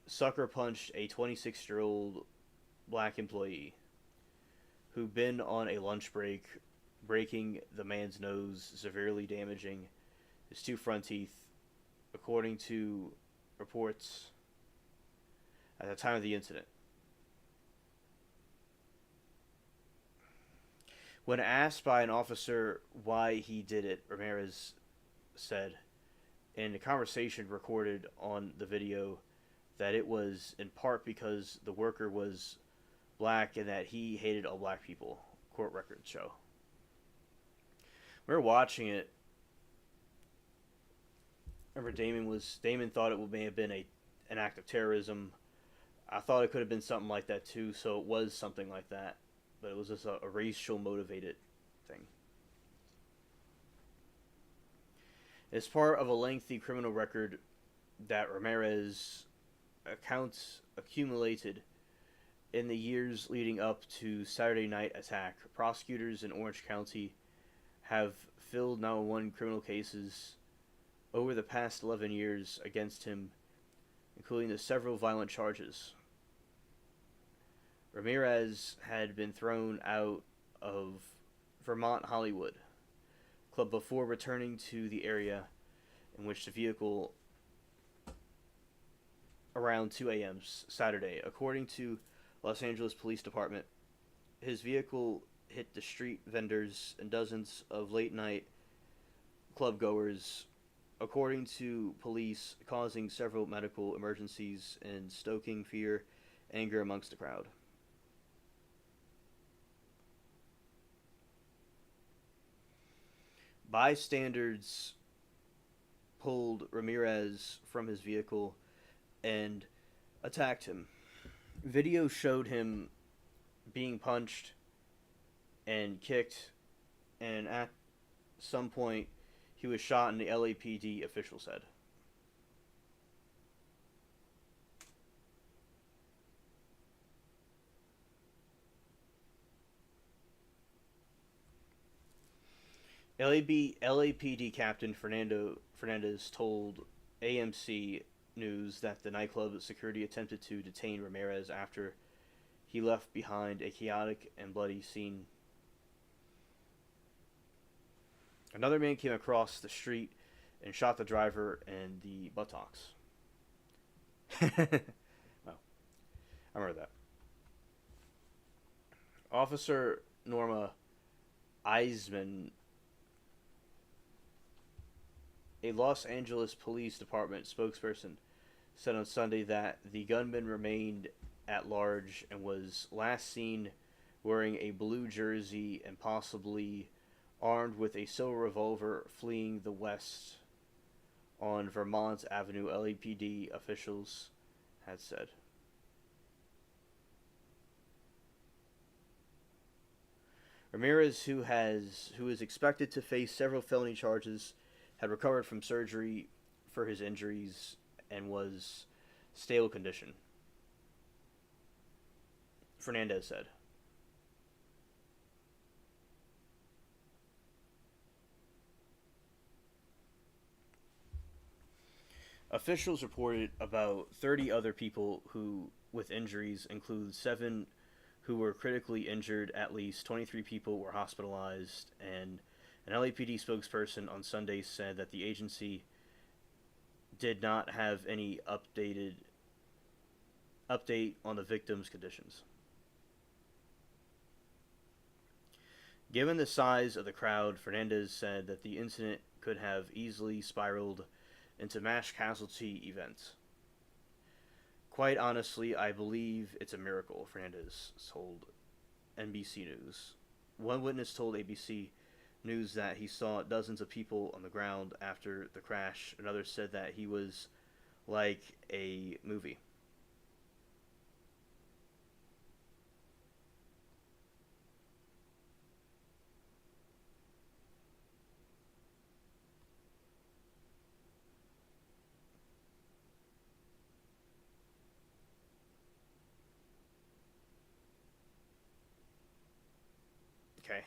sucker punched a 26-year-old black employee who'd been on a lunch break, breaking the man's nose, severely damaging his two front teeth, according to reports at the time of the incident. When asked by an officer why he did it, Ramirez said, in a conversation recorded on the video, that it was in part because the worker was black and that he hated all black people, court records show. We were watching it. Remember, Damon thought it may have been an act of terrorism. I thought it could have been something like that too, so it was something like that. But it was just a racial motivated thing. As part of a lengthy criminal record that Ramirez accounts accumulated in the years leading up to Saturday night attack, prosecutors in Orange County have filed 911 criminal cases over the past 11 years against him, including the several violent charges. Ramirez had been thrown out of Vermont Hollywood Club before returning to the area in which the vehicle around 2 a.m. Saturday. According to Los Angeles Police Department, his vehicle hit the street vendors and dozens of late-night club goers, according to police, causing several medical emergencies and stoking fear, anger amongst the crowd. Bystanders pulled Ramirez from his vehicle and attacked him. Video showed him being punched and kicked, and at some point he was shot, and the LAPD official said. LAPD Captain Fernandez told AMC News that the nightclub security attempted to detain Ramirez after he left behind a chaotic and bloody scene. Another man came across the street and shot the driver in the buttocks. Well, I remember that. Officer Norma Eisman, a Los Angeles Police Department spokesperson, said on Sunday that the gunman remained at large and was last seen wearing a blue jersey and possibly armed with a silver revolver fleeing the west on Vermont Avenue, LAPD officials had said. Ramirez, who is expected to face several felony charges, had recovered from surgery for his injuries and was stable condition, Fernandez said. Officials reported about 30 other people who, with injuries, include 7 who were critically injured. At least 23 people were hospitalized, and an LAPD spokesperson on Sunday said that the agency did not have any update on the victim's conditions. Given the size of the crowd, Fernandez said that the incident could have easily spiraled into mass casualty events. Quite honestly, I believe it's a miracle, Fernandez told NBC News. One witness told ABC News that he saw dozens of people on the ground after the crash. Another said that he was like a movie. Okay.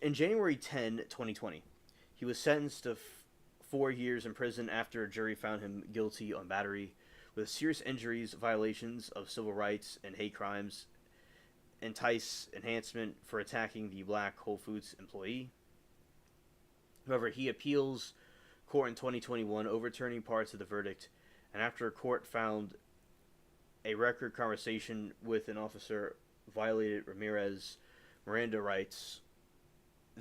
In January 10, 2020, he was sentenced to 4 years in prison after a jury found him guilty on battery with serious injuries, violations of civil rights, and hate crimes, entice enhancement for attacking the black Whole Foods employee. However, he appeals court in 2021, overturning parts of the verdict, and after a court found a record conversation with an officer violated Ramirez Miranda rights,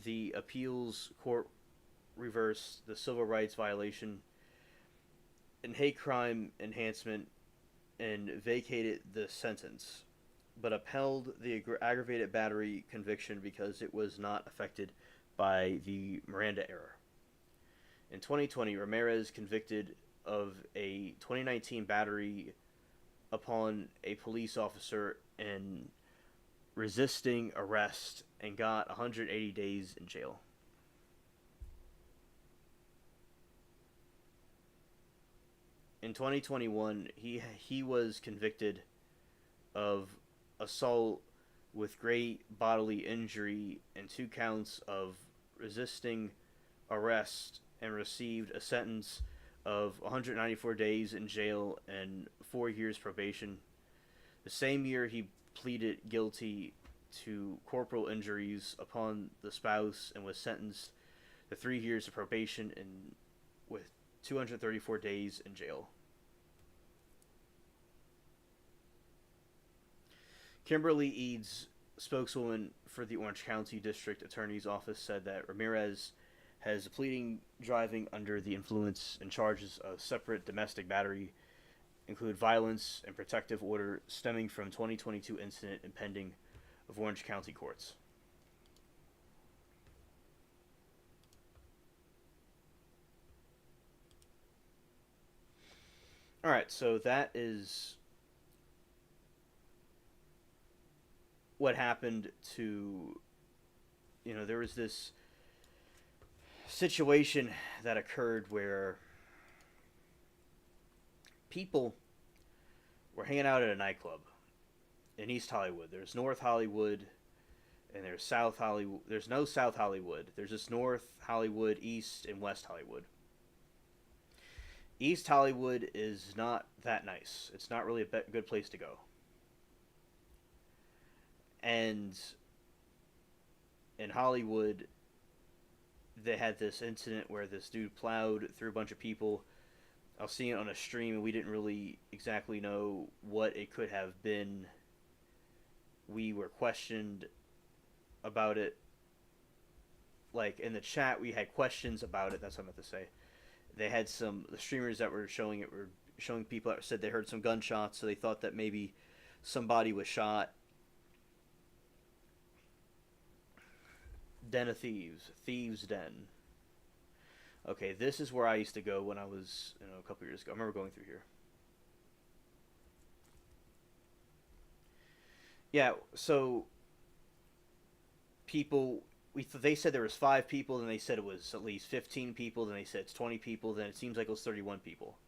the appeals court reversed the civil rights violation and hate crime enhancement and vacated the sentence, but upheld the aggravated battery conviction because it was not affected by the Miranda error. In 2020, Ramirez convicted of a 2019 battery upon a police officer and resisting arrest and got 180 days in jail. In 2021, he was convicted of assault with great bodily injury and 2 counts of resisting arrest and received a sentence of 194 days in jail and 4 years probation. The same year, he pleaded guilty to corporal injuries upon the spouse and was sentenced to 3 years of probation and with 234 days in jail. Kimberly Eads, spokeswoman for the Orange County District Attorney's Office, said that Ramirez has pleading driving under the influence and charges of separate domestic battery include violence and protective order stemming from 2022 incident impending of Orange County courts. All right, so that is what happened to, there was this situation that occurred where people were hanging out at a nightclub in East Hollywood. There's North Hollywood and there's South Hollywood. There's no South Hollywood. There's just North Hollywood, East, and West Hollywood. East Hollywood is not that nice. It's not really a good place to go. And in Hollywood, they had this incident where this dude plowed through a bunch of people. I was seeing it on a stream, and we didn't really exactly know what it could have been. We were questioned about it. Like, in the chat, we had questions about it. That's what I meant to say. They had the streamers that were showing it were showing people that said they heard some gunshots, so they thought that maybe somebody was shot. Den of Thieves. Thieves' Den. Okay, this is where I used to go when I was, a couple years ago. I remember going through here. Yeah, so people, they said there was 5 people, then they said it was at least 15 people, then they said it's 20 people, then it seems like it was 31 people.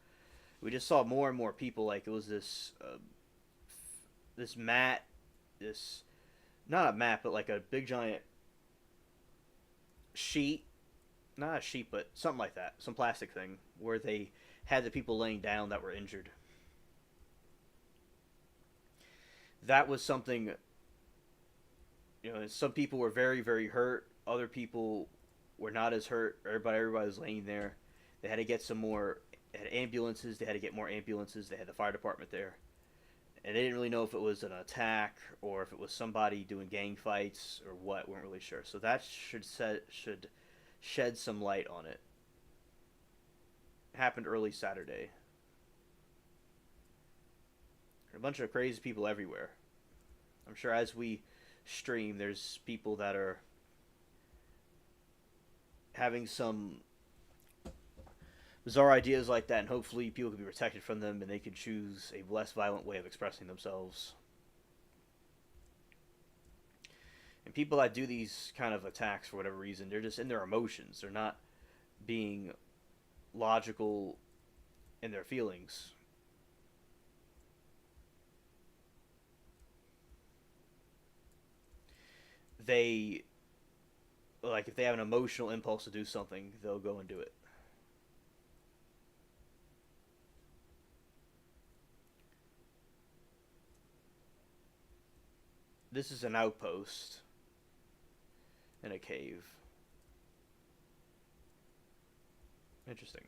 We just saw more and more people, like it was this mat, not a mat, but like a big giant sheet, not a sheet, but something like that, some plastic thing, where they had the people laying down that were injured. That was something, some people were very, very hurt. Other people were not as hurt. Everybody was laying there. They had to get some more. They had ambulances. They had to get more ambulances. They had the fire department there, and they didn't really know if it was an attack or if it was somebody doing gang fights or what. We weren't really sure. So that should shed some light on it. It happened early Saturday. A bunch of crazy people everywhere. I'm sure as we stream, there's people that are having some bizarre ideas like that, and hopefully people can be protected from them and they can choose a less violent way of expressing themselves. And people that do these kind of attacks for whatever reason, they're just in their emotions. They're not being logical in their feelings. They, like, if they have an emotional impulse to do something, they'll go and do it. This is an outpost in a cave. Interesting.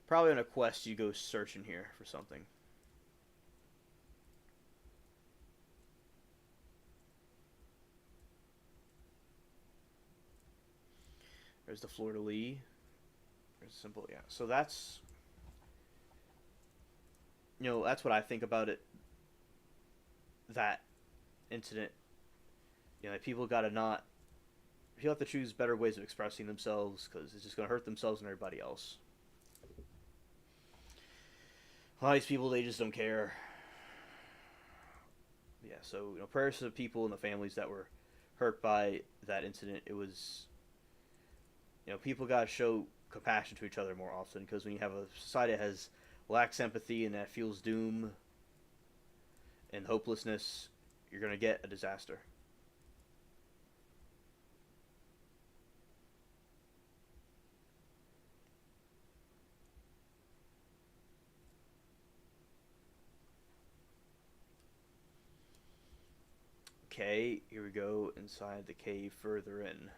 Probably on a quest, you go searching here for something. There's the fleur de lis. There's simple, yeah. So that's, that's what I think about it. That incident, people gotta not. People have to choose better ways of expressing themselves because it's just gonna hurt themselves and everybody else. A lot of these people, they just don't care. Yeah, so prayers to the people and the families that were hurt by that incident. It was, people gotta show compassion to each other more often because when you have a society that has lacks empathy and that feels doom and hopelessness, you're gonna get a disaster. Okay, here we go inside the cave further in.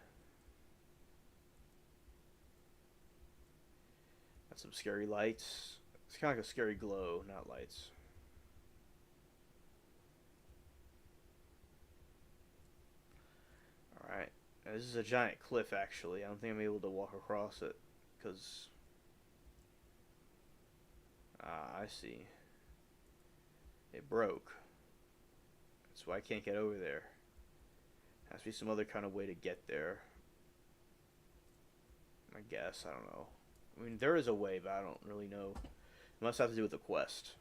Got some scary lights. It's kind of like a scary glow, not lights. Alright. This is a giant cliff, actually. I don't think I'm able to walk across it, because... Ah, I see. It broke. That's why I can't get over there. Has to be some other kind of way to get there. I guess, I don't know. I mean, there is a way, but I don't really know. It must have to do with the quest.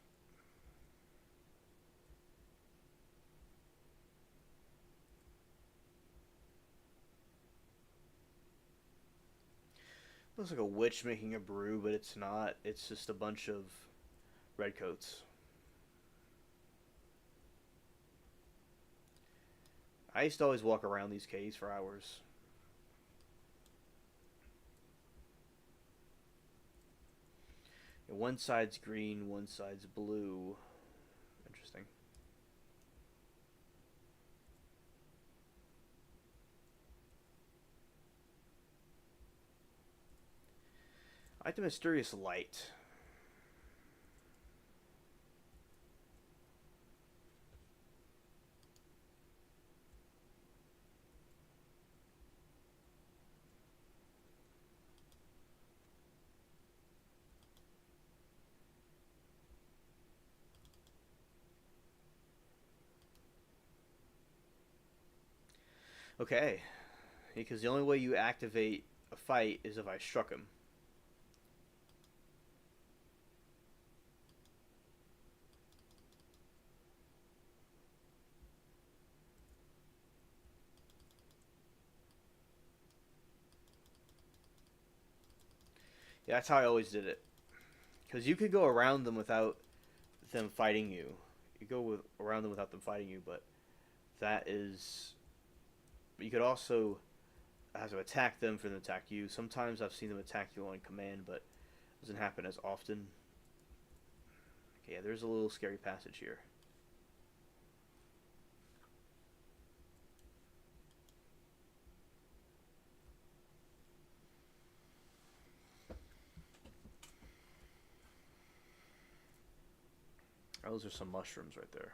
Looks like a witch making a brew, but it's not. It's just a bunch of redcoats. I used to always walk around these caves for hours. One side's green, one side's blue. Interesting. I like the mysterious light. Okay, because the only way you activate a fight is if I struck him. Yeah, that's how I always did it. Because you could go around them without them fighting you. You go around them without them fighting you, but that is... You could also have to attack them for them to attack you. Sometimes I've seen them attack you on command, but it doesn't happen as often. Okay, yeah, there's a little scary passage here. Oh, those are some mushrooms right there.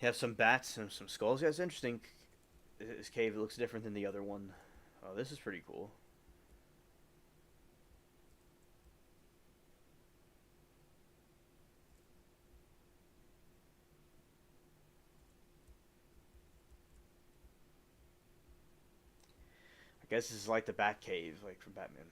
You have some bats and some skulls. Yeah, it's interesting. This cave, it looks different than the other one. Oh, this is pretty cool. I guess this is like the Bat Cave, like from Batman.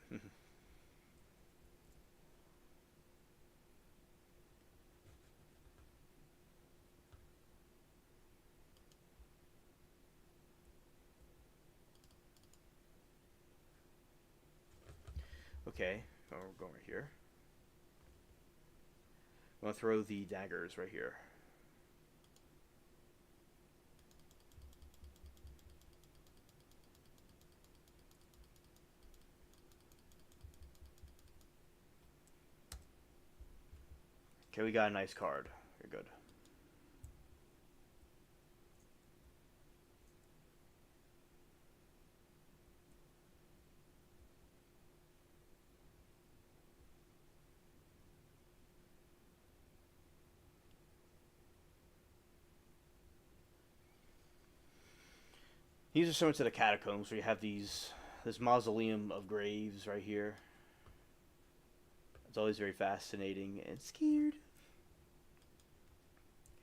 Okay, oh, we're going right here. I'm gonna throw the daggers right here. Okay, we got a nice card. You're good. These are similar to the catacombs where you have this mausoleum of graves right here. It's always very fascinating and scared.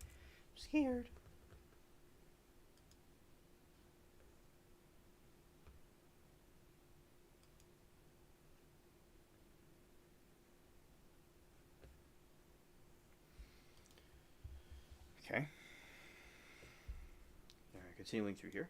I'm scared. Okay. Alright, continuing through here.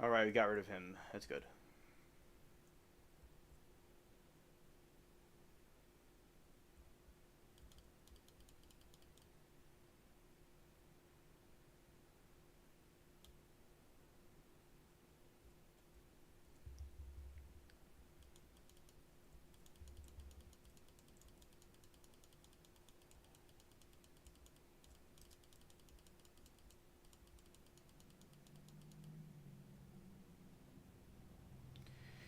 Alright, we got rid of him. That's good.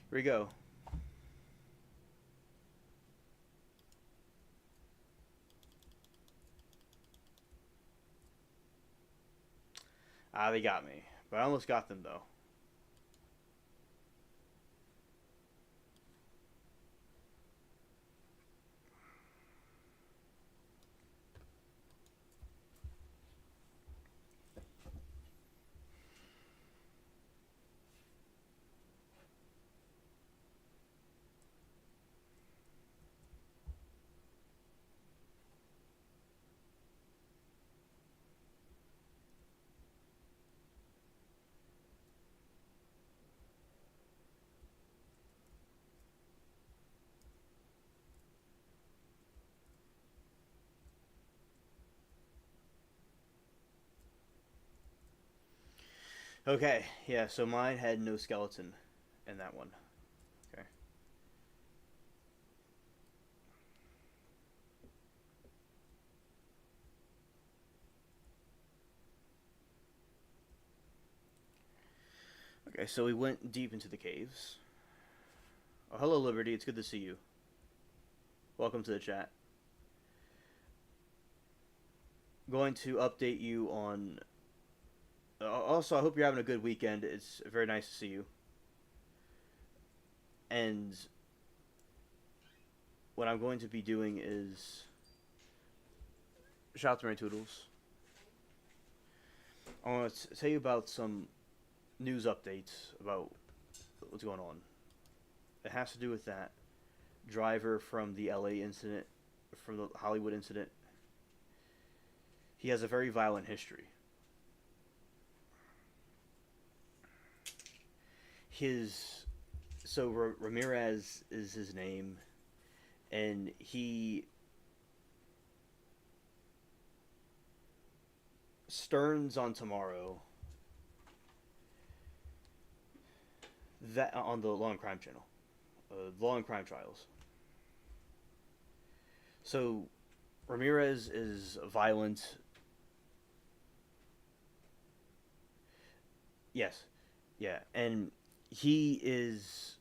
Here we go. Ah, they got me. But I almost got them, though. Okay, yeah, so mine had no skeleton in that one. Okay. Okay, so we went deep into the caves. Oh, hello, Liberty. It's good to see you. Welcome to the chat. Going to update you on. Also, I hope you're having a good weekend. It's very nice to see you. And what I'm going to be doing is. Shout out to my Toodles. I want to tell you about some news updates about what's going on. It has to do with that driver from the LA incident, from the Hollywood incident. He has a very violent history. Ramirez is his name, and he Stern's on tomorrow. That on the Law and Crime channel, Law and Crime Trials. So Ramirez is violent. Yes, yeah, and he is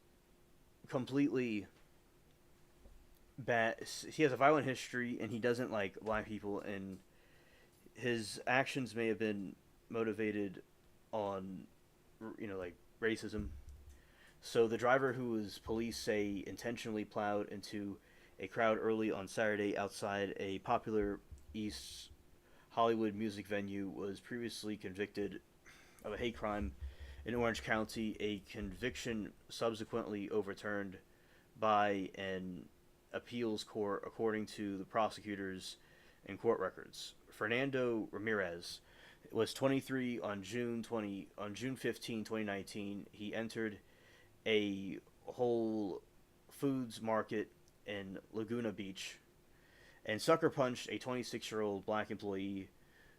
completely bad. He has a violent history, and he doesn't like black people. And his actions may have been motivated on, like racism. So the driver, who was police say intentionally plowed into a crowd early on Saturday outside a popular East Hollywood music venue, was previously convicted of a hate crime in Orange County, a conviction subsequently overturned by an appeals court, according to the prosecutors and court records. Fernando Ramirez was 23 on June 15, 2019. He entered a Whole Foods market in Laguna Beach and sucker punched a 26-year-old black employee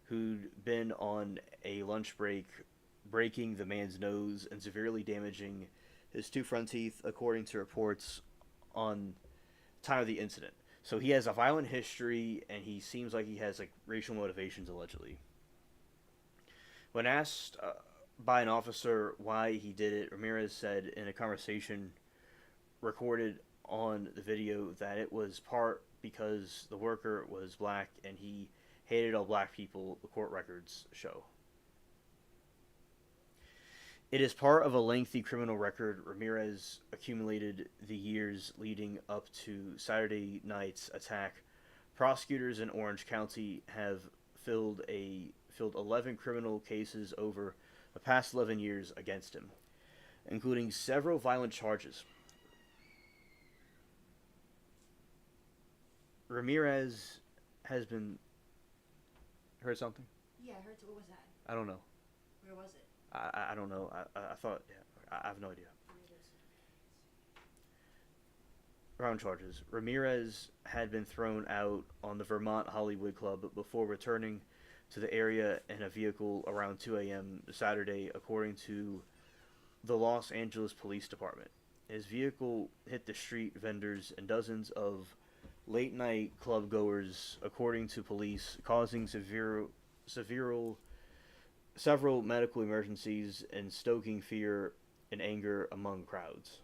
who'd been on a lunch break, breaking the man's nose and severely damaging his two front teeth, according to reports on time of the incident. So he has a violent history, and he seems like he has like racial motivations, allegedly. When asked by an officer why he did it, Ramirez said in a conversation recorded on the video that it was part because the worker was black and he hated all black people, the court records show. It is part of a lengthy criminal record Ramirez accumulated the years leading up to Saturday night's attack. Prosecutors in Orange County have filled 11 criminal cases over the past 11 years against him, including several violent charges. Ramirez has been... Heard something? Yeah, I heard. What was that? I don't know. Where was it? I don't know. I thought... Yeah, I have no idea. Round charges. Ramirez had been thrown out on the Vermont Hollywood Club before returning to the area in a vehicle around 2 a.m. Saturday, according to the Los Angeles Police Department. His vehicle hit the street vendors and dozens of late-night club goers, according to police, causing several medical emergencies and stoking fear and anger among crowds.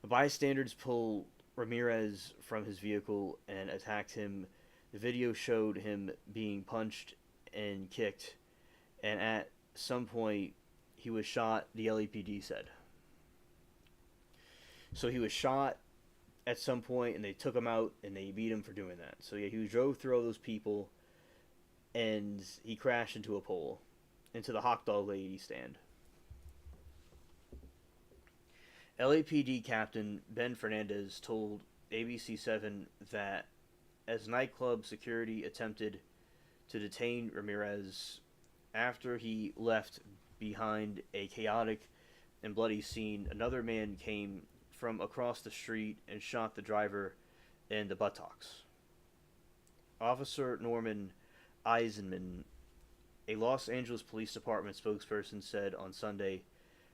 The bystanders pulled Ramirez from his vehicle and attacked him. The video showed him being punched and kicked, and at some point he was shot, the LAPD said. So he was shot at some point, and they took him out, and they beat him for doing that. So yeah, he drove through all those people, and he crashed into a pole, into the hot dog lady stand. LAPD Captain Ben Fernandez told ABC7 that as nightclub security attempted to detain Ramirez after he left behind a chaotic and bloody scene, another man came from across the street and shot the driver in the buttocks. Officer Norman Eisenman, a Los Angeles Police Department spokesperson, said on Sunday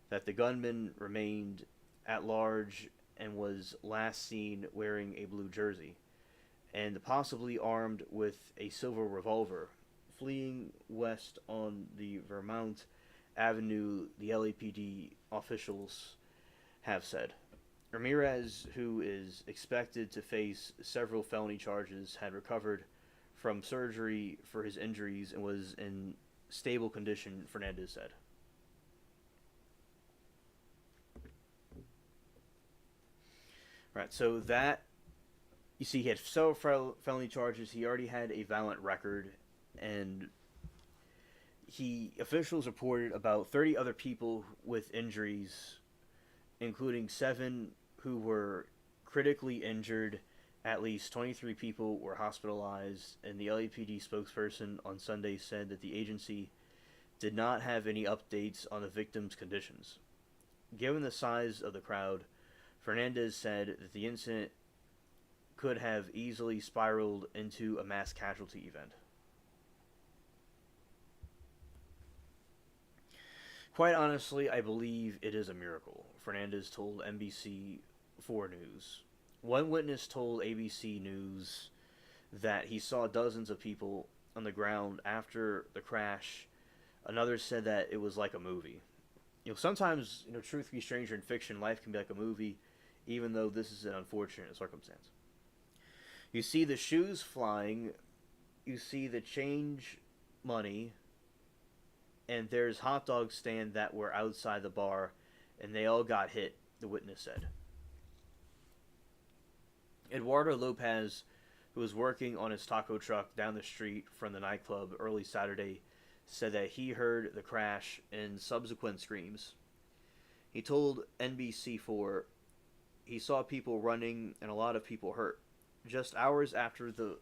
that the gunman remained at large and was last seen wearing a blue jersey and possibly armed with a silver revolver, fleeing west on the Vermont Avenue, the LAPD officials have said. Ramirez, who is expected to face several felony charges, had recovered from surgery for his injuries and was in stable condition, Fernandez said. Right, so that, you see, he had several felony charges. He already had a violent record, and officials reported about 30 other people with injuries, including 7 who were critically injured. At least 23 people were hospitalized, and the LAPD spokesperson on Sunday said that the agency did not have any updates on the victims' conditions. Given the size of the crowd, Fernandez said that the incident could have easily spiraled into a mass casualty event. Quite honestly, I believe it is a miracle, Fernandez told NBC4 News. One witness told ABC News that he saw dozens of people on the ground after the crash. Another said that it was like a movie. Sometimes, truth be stranger in fiction, life can be like a movie, even though this is an unfortunate circumstance. You see the shoes flying, you see the change money, and there's hot dog stand that were outside the bar, and they all got hit, the witness said. Eduardo Lopez, who was working on his taco truck down the street from the nightclub early Saturday, said that he heard the crash and subsequent screams. He told NBC4 he saw people running and a lot of people hurt. Just hours after the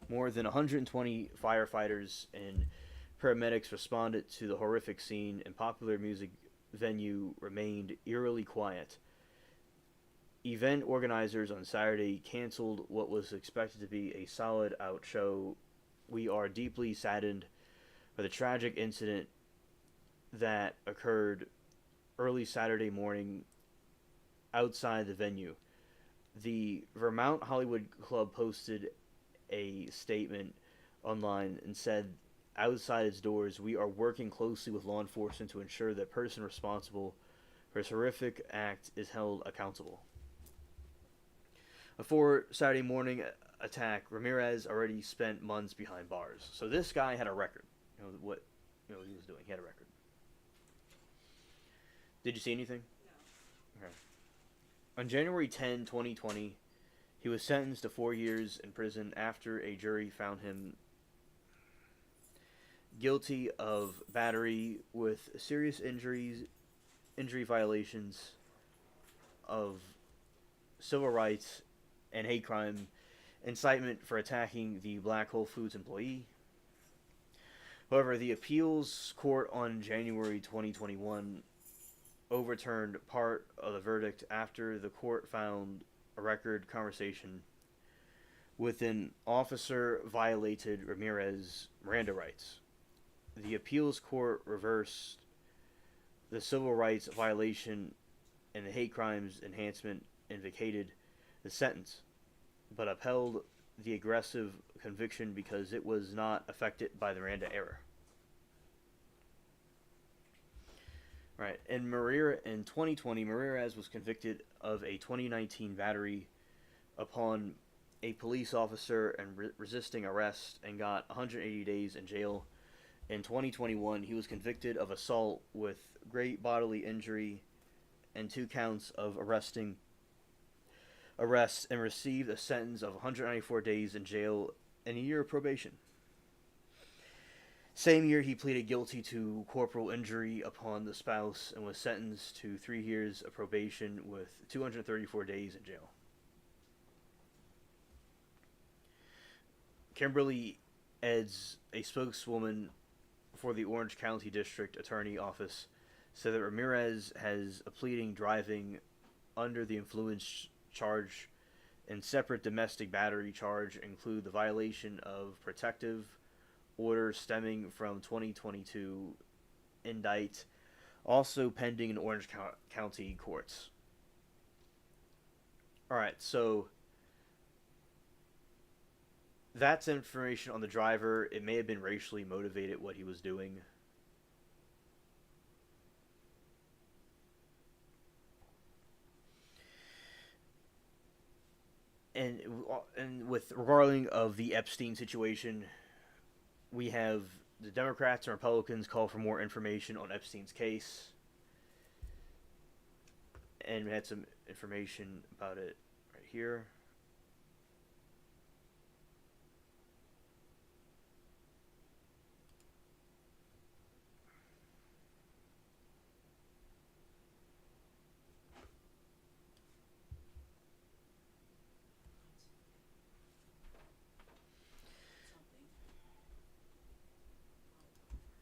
more than 120 firefighters and paramedics responded to the horrific scene, and popular music venue remained eerily quiet. Event organizers on Saturday canceled what was expected to be a sold-out show. We are deeply saddened by the tragic incident that occurred early Saturday morning outside the venue. The Vermont Hollywood Club posted a statement online and said, outside its doors, we are working closely with law enforcement to ensure that person responsible for this horrific act is held accountable. Before Saturday morning attack, Ramirez already spent months behind bars. So this guy had a record. What he was doing. He had a record. Did you see anything? No. Okay. On January 10, 2020, he was sentenced to 4 years in prison after a jury found him guilty of battery with serious injury violations of civil rights and hate crime, incitement for attacking the Black Whole Foods employee. However, the appeals court on January 2021 overturned part of the verdict after the court found a record conversation with an officer violated Ramirez's Miranda rights. The appeals court reversed the civil rights violation and the hate crimes enhancement and vacated the sentence, but upheld the aggressive conviction because it was not affected by the Miranda error. Right. In 2020, Ramirez was convicted of a 2019 battery upon a police officer and resisting arrest and got 180 days in jail. In 2021, he was convicted of assault with great bodily injury and 2 counts of arrest and received a sentence of 194 days in jail and a year of probation. Same year, he pleaded guilty to corporal injury upon the spouse and was sentenced to 3 years of probation with 234 days in jail. Kimberly Eds, a spokeswoman for the Orange County District Attorney Office, said that Ramirez has a pleading driving under the influence charge and separate domestic battery charge include the violation of protective order stemming from 2022 indict, also pending in Orange County courts. Alright, so that's information on the driver. It may have been racially motivated what he was doing. And with regarding of the Epstein situation, we have the Democrats and Republicans call for more information on Epstein's case. And we had some information about it right here.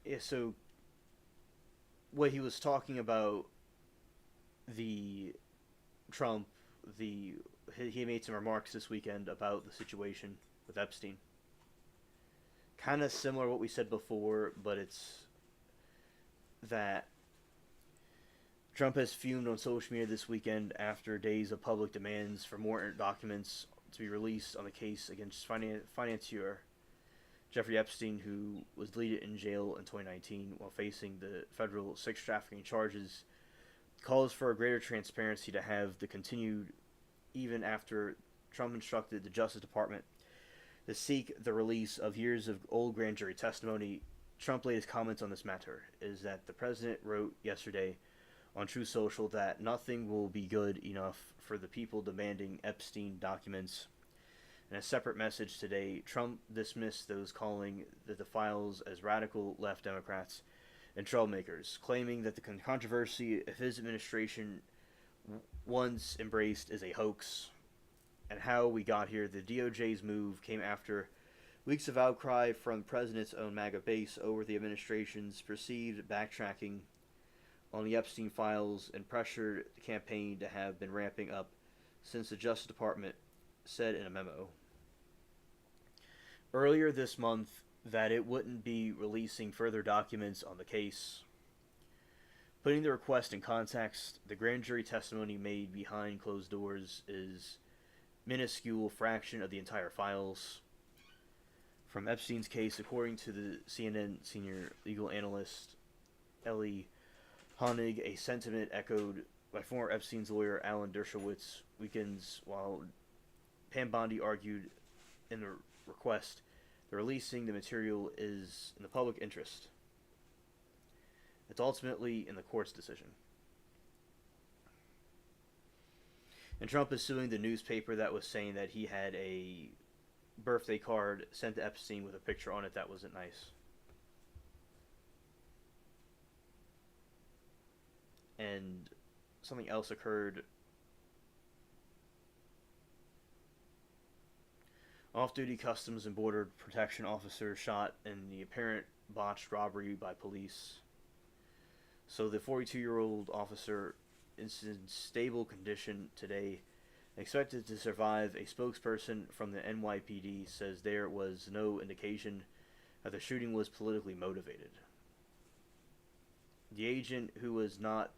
Yeah, so what he was talking about, the Trump, he made some remarks this weekend about the situation with Epstein. Kind of similar to what we said before, but it's that Trump has fumed on social media this weekend after days of public demands for more documents to be released on the case against financier Jeffrey Epstein, who was deleted in jail in 2019 while facing the federal sex trafficking charges. Calls for a greater transparency to have the continued even after Trump instructed the Justice Department to seek the release of years of old grand jury testimony. Trump's latest comments on this matter is that the president wrote yesterday on True Social that nothing will be good enough for the people demanding Epstein documents. In a separate message today, Trump dismissed those calling the files as radical left Democrats and troublemakers, claiming that the controversy of his administration once embraced is a hoax. And how we got here, the DOJ's move came after weeks of outcry from the president's own MAGA base over the administration's perceived backtracking on the Epstein files and pressured the campaign to have been ramping up since the Justice Department said in a memo earlier this month that it wouldn't be releasing further documents on the case. Putting the request in context, the grand jury testimony made behind closed doors is a minuscule fraction of the entire files. From Epstein's case, according to the CNN senior legal analyst Ellie Honig, a sentiment echoed by former Epstein's lawyer Alan Dershowitz weekends, while Pam Bondi argued in the request that releasing the material is in the public interest. It's ultimately in the court's decision. And Trump is suing the newspaper that was saying that he had a birthday card sent to Epstein with a picture on it that wasn't nice. And something else occurred. Off-duty Customs and Border Protection officer shot in the apparent botched robbery by police. So the 42-year-old officer is in stable condition today, expected to survive. A spokesperson from the NYPD says there was no indication that the shooting was politically motivated. The agent, who was not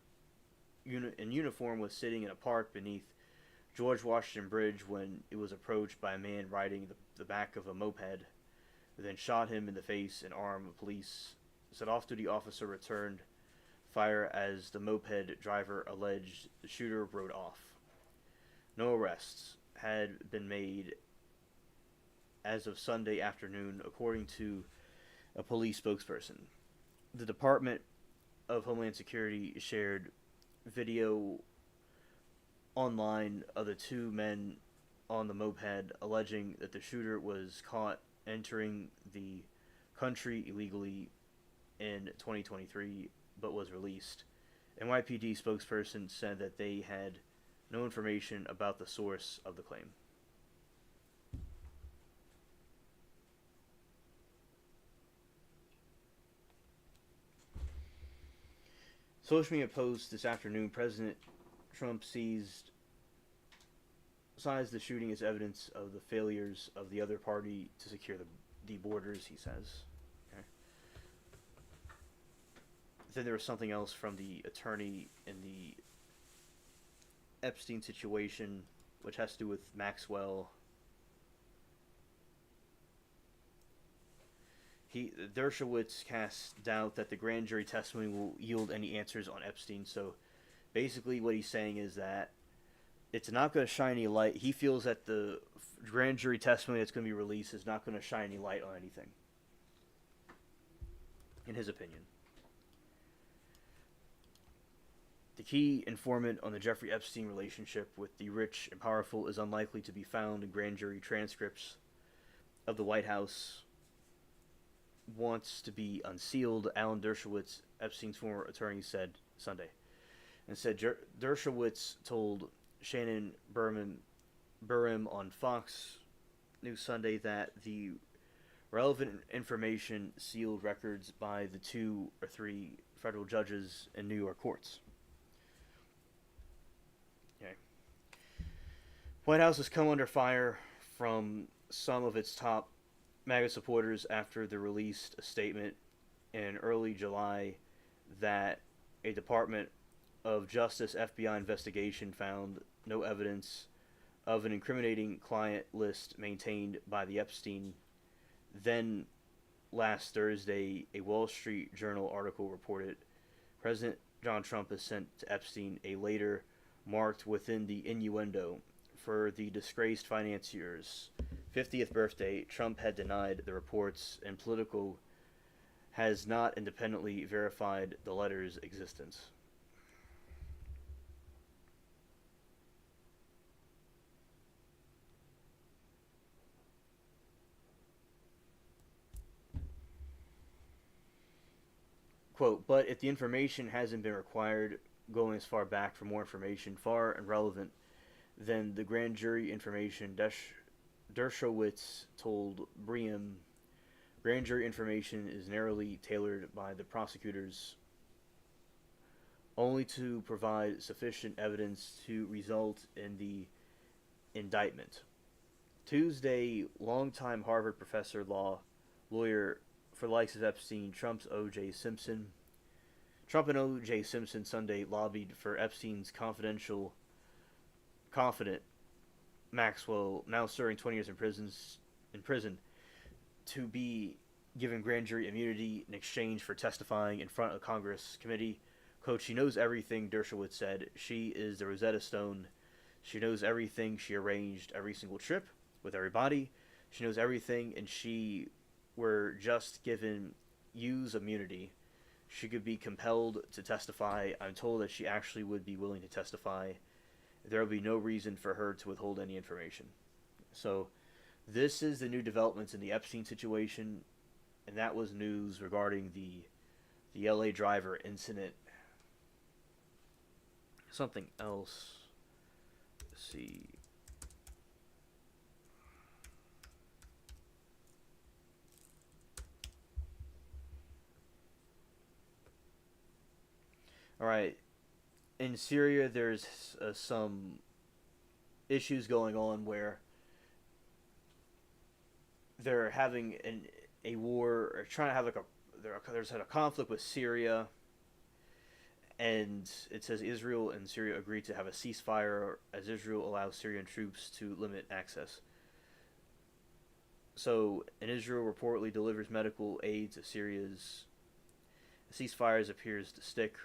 in uniform, was sitting in a park beneath George Washington Bridge when it was approached by a man riding the back of a moped, who then shot him in the face and arm. Police said off-duty officer returned fire as the moped driver alleged the shooter rode off. No arrests had been made as of Sunday afternoon, according to a police spokesperson. The Department of Homeland Security shared video online of the two men on the moped, alleging that the shooter was caught entering the country illegally in 2023 but was released. NYPD spokesperson said that they had no information about the source of the claim. Social media post this afternoon, President Trump sized the shooting as evidence of the failures of the other party to secure the borders, he says. Okay. Then there was something else from the attorney in the Epstein situation, which has to do with Maxwell. Dershowitz casts doubt that the grand jury testimony will yield any answers on Epstein. So basically what he's saying is that it's not going to shine any light. He feels that the grand jury testimony that's going to be released is not going to shine any light on anything, in his opinion. The key informant on the Jeffrey Epstein relationship with the rich and powerful is unlikely to be found in grand jury transcripts of the White House. Wants to be unsealed, Alan Dershowitz, Epstein's former attorney, said Sunday. And said Dershowitz told Shannon Burham on Fox News Sunday that the relevant information sealed records by the 2 or 3 federal judges in New York courts. Okay. White House has come under fire from some of its top MAGA supporters after they released a statement in early July that a Department of Justice FBI investigation found no evidence of an incriminating client list maintained by the Epstein. Then, last Thursday, a Wall Street Journal article reported President John Trump has sent to Epstein a letter marked within the innuendo. For the disgraced financier's 50th birthday, Trump had denied the reports, and Politico has not independently verified the letter's existence. Quote, but if the information hasn't been required, going as far back for more information, far and relevant, then the grand jury information, Dershowitz told Bream, grand jury information is narrowly tailored by the prosecutors only to provide sufficient evidence to result in the indictment. Tuesday, longtime Harvard professor, lawyer for the likes of Epstein, Trump and O.J. Simpson Sunday lobbied for Epstein's confidant Maxwell, now serving 20 years in prison, to be given grand jury immunity in exchange for testifying in front of a Congress committee. Quote, she knows everything, Dershowitz said. She is the Rosetta Stone. She knows everything. She arranged every single trip with everybody. She knows everything, and she were just given use immunity. She could be compelled to testify. I'm told that she actually would be willing to testify. There will be no reason for her to withhold any information. So this is the new developments in the Epstein situation, and that was news regarding the LA driver incident. Something else. Let's see. All right. In Syria, there's some issues going on where they're having a war, or trying to have there's a conflict with Syria, and it says Israel and Syria agreed to have a ceasefire as Israel allows Syrian troops to limit access. So, and Israel reportedly delivers medical aid to Syria's ceasefires appears to stick.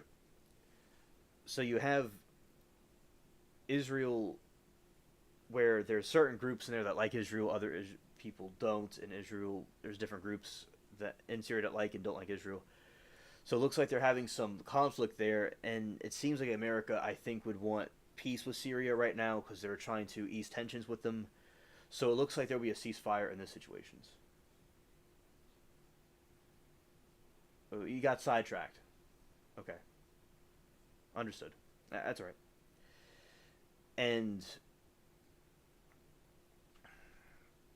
So you have Israel, where there's certain groups in there that like Israel, other people don't. In Israel, there's different groups that in Syria that like and don't like Israel. So it looks like they're having some conflict there, and it seems like America, I think, would want peace with Syria right now because they're trying to ease tensions with them. So it looks like there'll be a ceasefire in this situation. Oh, you got sidetracked. Okay. Understood. That's all right. And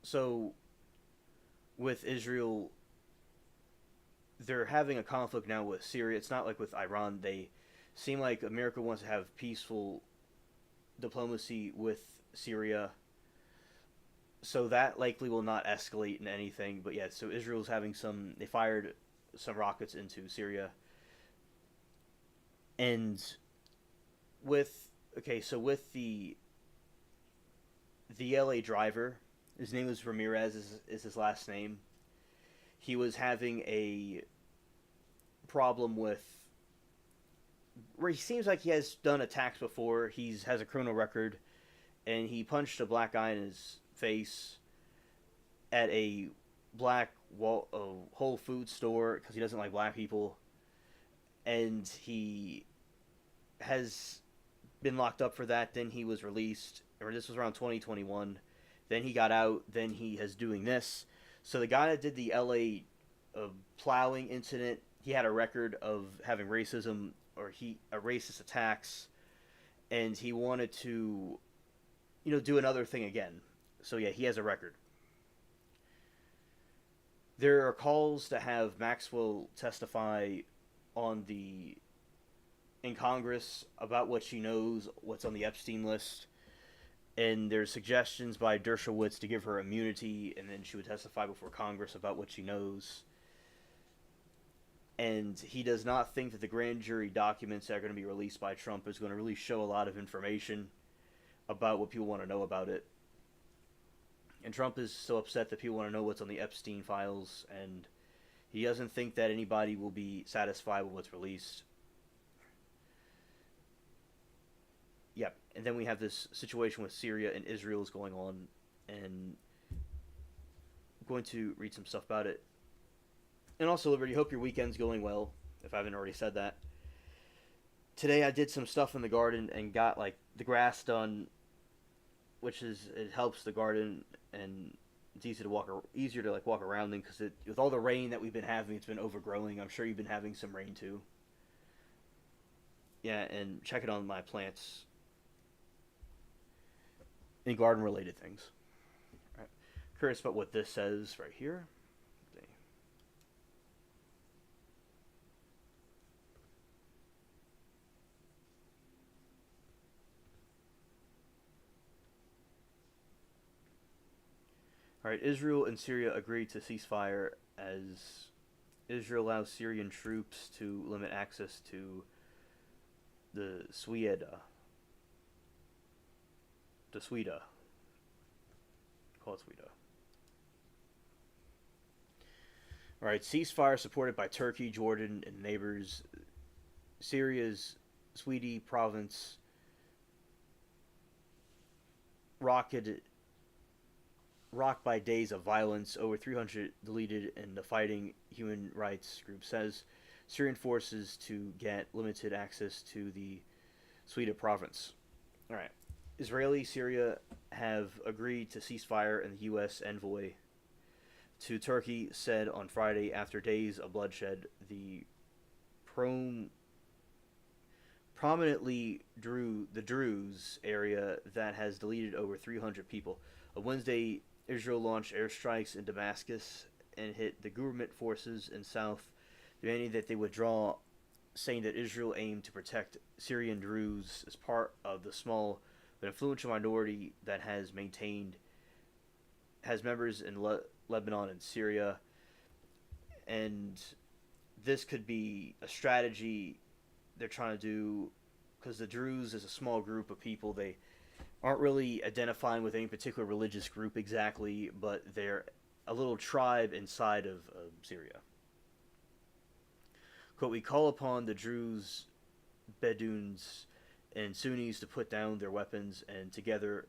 so with Israel, they're having a conflict now with Syria. It's not like with Iran. They seem like America wants to have peaceful diplomacy with Syria. So that likely will not escalate in anything. But yeah, so Israel's having they fired some rockets into Syria. And with the LA driver, his name was Ramirez, is his last name. He was having a problem with, where he seems like he has done attacks before. He has a criminal record, and he punched a black guy in his face at a Whole Foods store because he doesn't like black people, and he has been locked up for that. Then he was released, or this was around 2021. Then he got out. Then he is doing this. So the guy that did the LA plowing incident, he had a record of having racism or racist attacks, and he wanted to, do another thing again. So yeah, he has a record. There are calls to have Maxwell testify in Congress about what she knows, what's on the Epstein list. And there's suggestions by Dershowitz to give her immunity, and then she would testify before Congress about what she knows. and he does not think that the grand jury documents that are going to be released by Trump is going to really show a lot of information about what people want to know about it. And Trump is so upset that people want to know what's on the Epstein files, and he doesn't think that anybody will be satisfied with what's released. Yep, and then we have this situation with Syria and Israel is going on, and I'm going to read some stuff about it. And also, Liberty, hope your weekend's going well, if I haven't already said that. Today I did some stuff in the garden and got, like, the grass done, which is, it helps the garden, and it's easier to walk around in, because with all the rain that we've been having, it's been overgrowing. I'm sure you've been having some rain too. Yeah, and check it on my plants and garden related things. All right. Curious about what this says right here. All right, Israel and Syria agreed to ceasefire as Israel allows Syrian troops to limit access to the Sweda. Call it Sweda. All right, ceasefire supported by Turkey, Jordan, and neighbors. Syria's Swede province rocked by days of violence, over 300 deleted, and the fighting human rights group says Syrian forces to get limited access to the Sweden province. All right. Israeli Syria have agreed to ceasefire, and the U.S. envoy to Turkey said on Friday, after days of bloodshed, the prominently the Druze area that has deleted over 300 people. On Wednesday, Israel launched airstrikes in Damascus and hit the government forces in south, demanding that they withdraw, saying that Israel aimed to protect Syrian Druze as part of the small but influential minority that has members in Lebanon and Syria. And this could be a strategy they're trying to do, because the Druze is a small group of people. They aren't really identifying with any particular religious group exactly, but they're a little tribe inside of Syria. Quote, we call upon the Druze, Beduins, and Sunnis to put down their weapons and together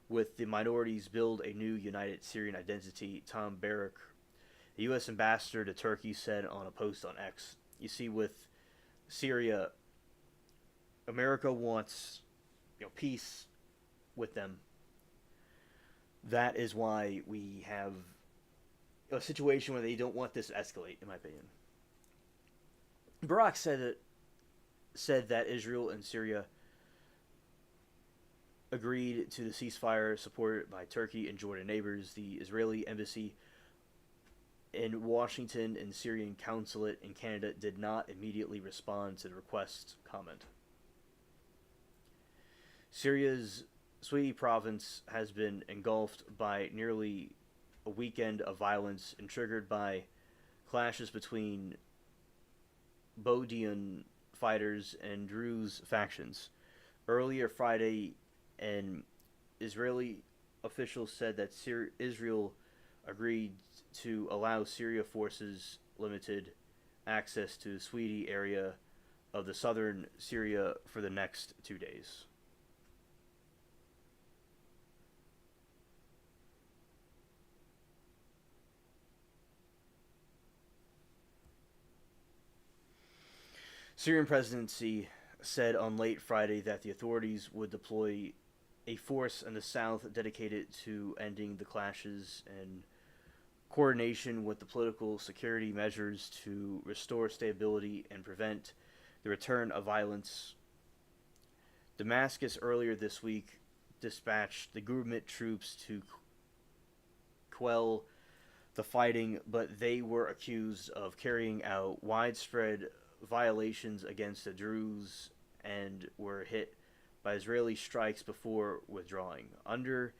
with the minorities build a new united Syrian identity, Tom Barak, the U.S. ambassador to Turkey, said on a post on X. You see, with Syria, America wants peace with them. That is why we have a situation where they don't want this to escalate, in my opinion. Barak said that Israel and Syria agreed to the ceasefire supported by Turkey and Jordan neighbors. The Israeli embassy in Washington and Syrian consulate in Canada did not immediately respond to the request's comment. Syria's Swede province has been engulfed by nearly a weekend of violence and triggered by clashes between Bodian fighters and Druze factions. Earlier Friday, an Israeli official said that Israel agreed to allow Syria forces limited access to the Swede area of the southern Syria for the next 2 days. Syrian presidency said on late Friday that the authorities would deploy a force in the south dedicated to ending the clashes and coordination with the political security measures to restore stability and prevent the return of violence. Damascus earlier this week dispatched the government troops to quell the fighting, but they were accused of carrying out widespread violations against the Druze and were hit by Israeli strikes before withdrawing. Under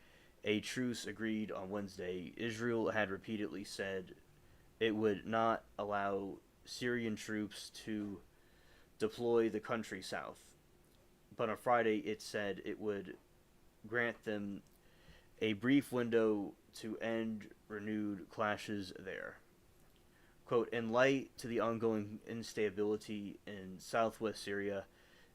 a truce agreed on Wednesday, Israel had repeatedly said it would not allow Syrian troops to deploy the country south. But on Friday, it said it would grant them a brief window to end renewed clashes there. Quote, in light to the ongoing instability in southwest Syria,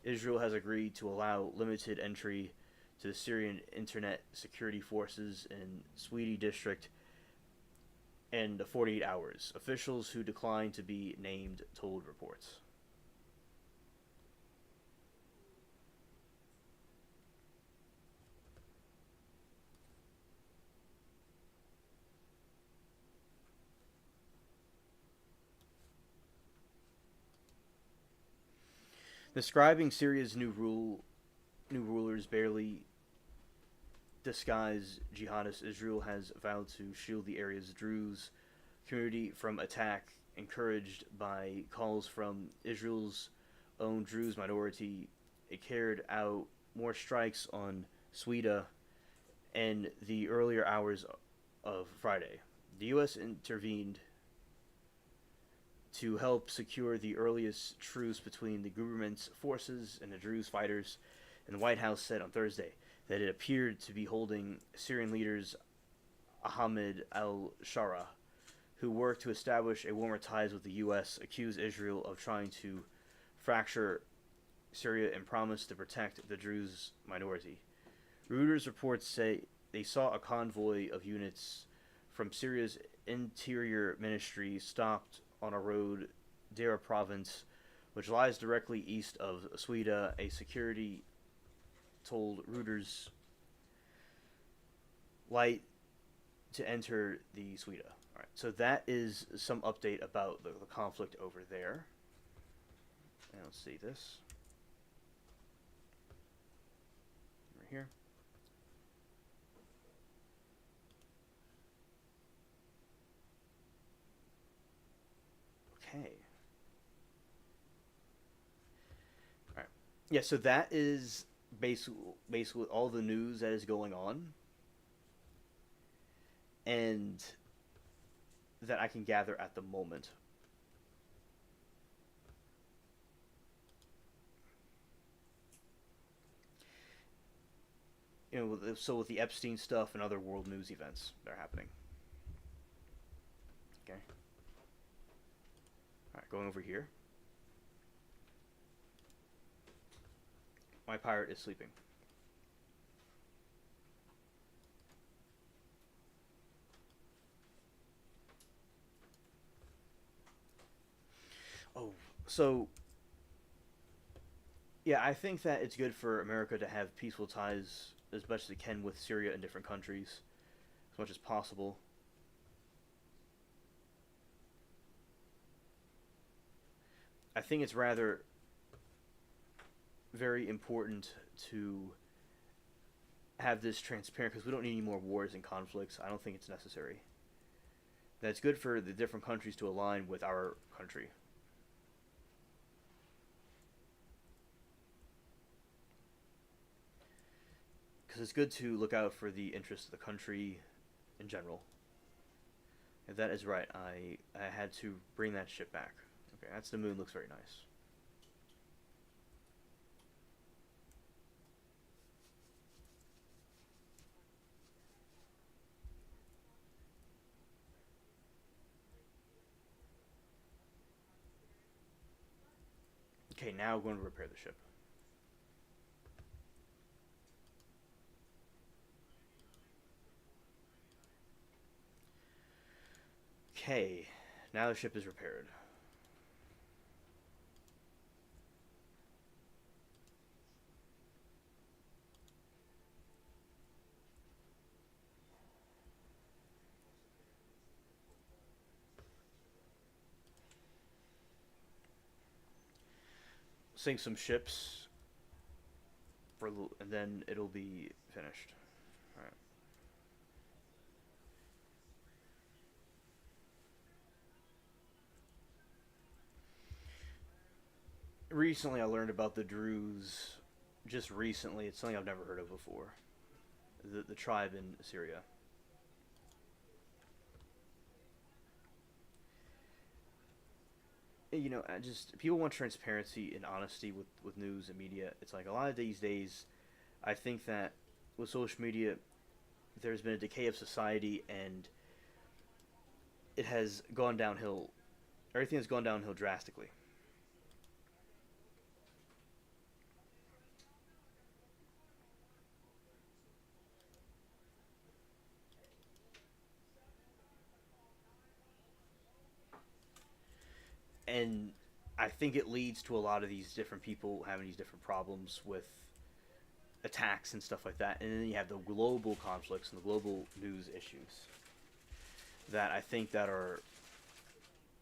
Israel has agreed to allow limited entry to the Syrian Internet Security Forces in Swedi district in the 48 hours. Officials who declined to be named told reports. Describing Syria's new rulers barely disguised jihadist Israel has vowed to shield the area's Druze community from attack, encouraged by calls from Israel's own Druze minority. It carried out more strikes on Sweden in the earlier hours of Friday. The U.S. intervened to help secure the earliest truce between the government's forces and the Druze fighters, and the White House said on Thursday that it appeared to be holding Syrian leaders Ahmed al-Shara, who worked to establish a warmer ties with the U.S., accused Israel of trying to fracture Syria and promised to protect the Druze minority. Reuters reports say they saw a convoy of units from Syria's interior ministry stopped on a road, Dera province, which lies directly east of Sweden. A security told Reuters light to enter the Sweden. All right, so that is some update about the conflict over there. And let's see this right here. Okay. All right. Yeah, so that is basically all the news that is going on, and that I can gather at the moment. You know, so with the Epstein stuff and other world news events that are happening. Okay. All right, going over here. My pirate is sleeping. Oh, so yeah, I think that it's good for America to have peaceful ties as much as it can with Syria and different countries, as much as possible. I think it's rather very important to have this transparent because we don't need any more wars and conflicts. I don't think it's necessary. That's good for the different countries to align with our country. Because it's good to look out for the interests of the country in general. If that is right, I had to bring that ship back. Okay, that's the moon. Looks very nice. Okay, now we're going to repair the ship. Okay, now the ship is repaired. Sink some ships for, and then it'll be finished. All right. Recently, I learned about the Druze. Just recently, it's something I've never heard of before. The tribe in Syria. I just people want transparency and honesty with news and media. It's like a lot of these days, I think that with social media, there's been a decay of society, and it has gone downhill. Everything has gone downhill drastically. And I think it leads to a lot of these different people having these different problems with attacks and stuff like that. And then you have the global conflicts and the global news issues that I think that are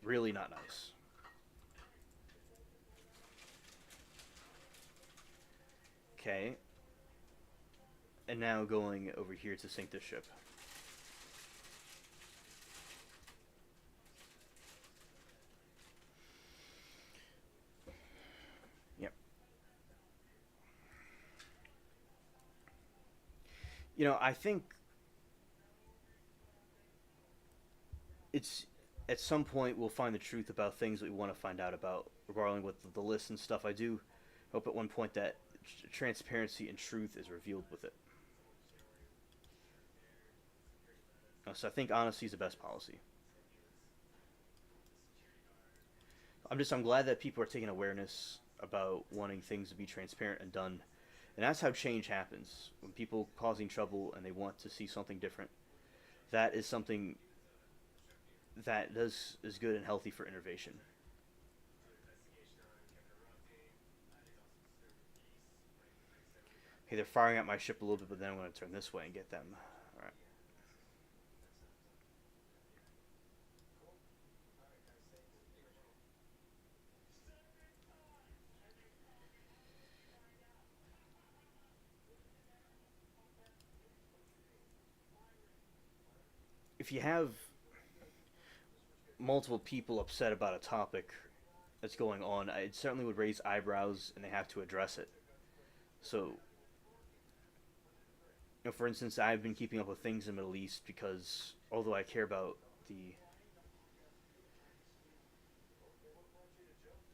really not nice. Okay, and now going over here to sink this ship. Yep. I think it's at some point we'll find the truth about things that we want to find out about, regarding with the list and stuff. I do hope at one point that transparency and truth is revealed with it. So I think honesty is the best policy. I'm glad that people are taking awareness about wanting things to be transparent and done, and that's how change happens. When people causing trouble and they want to see something different, that is something that does is good and healthy for innovation. Okay, they're firing at my ship a little bit, but then I'm going to turn this way and get them. All right. If you have multiple people upset about a topic that's going on, it certainly would raise eyebrows, and they have to address it. So, for instance, I've been keeping up with things in the Middle East because although I care about the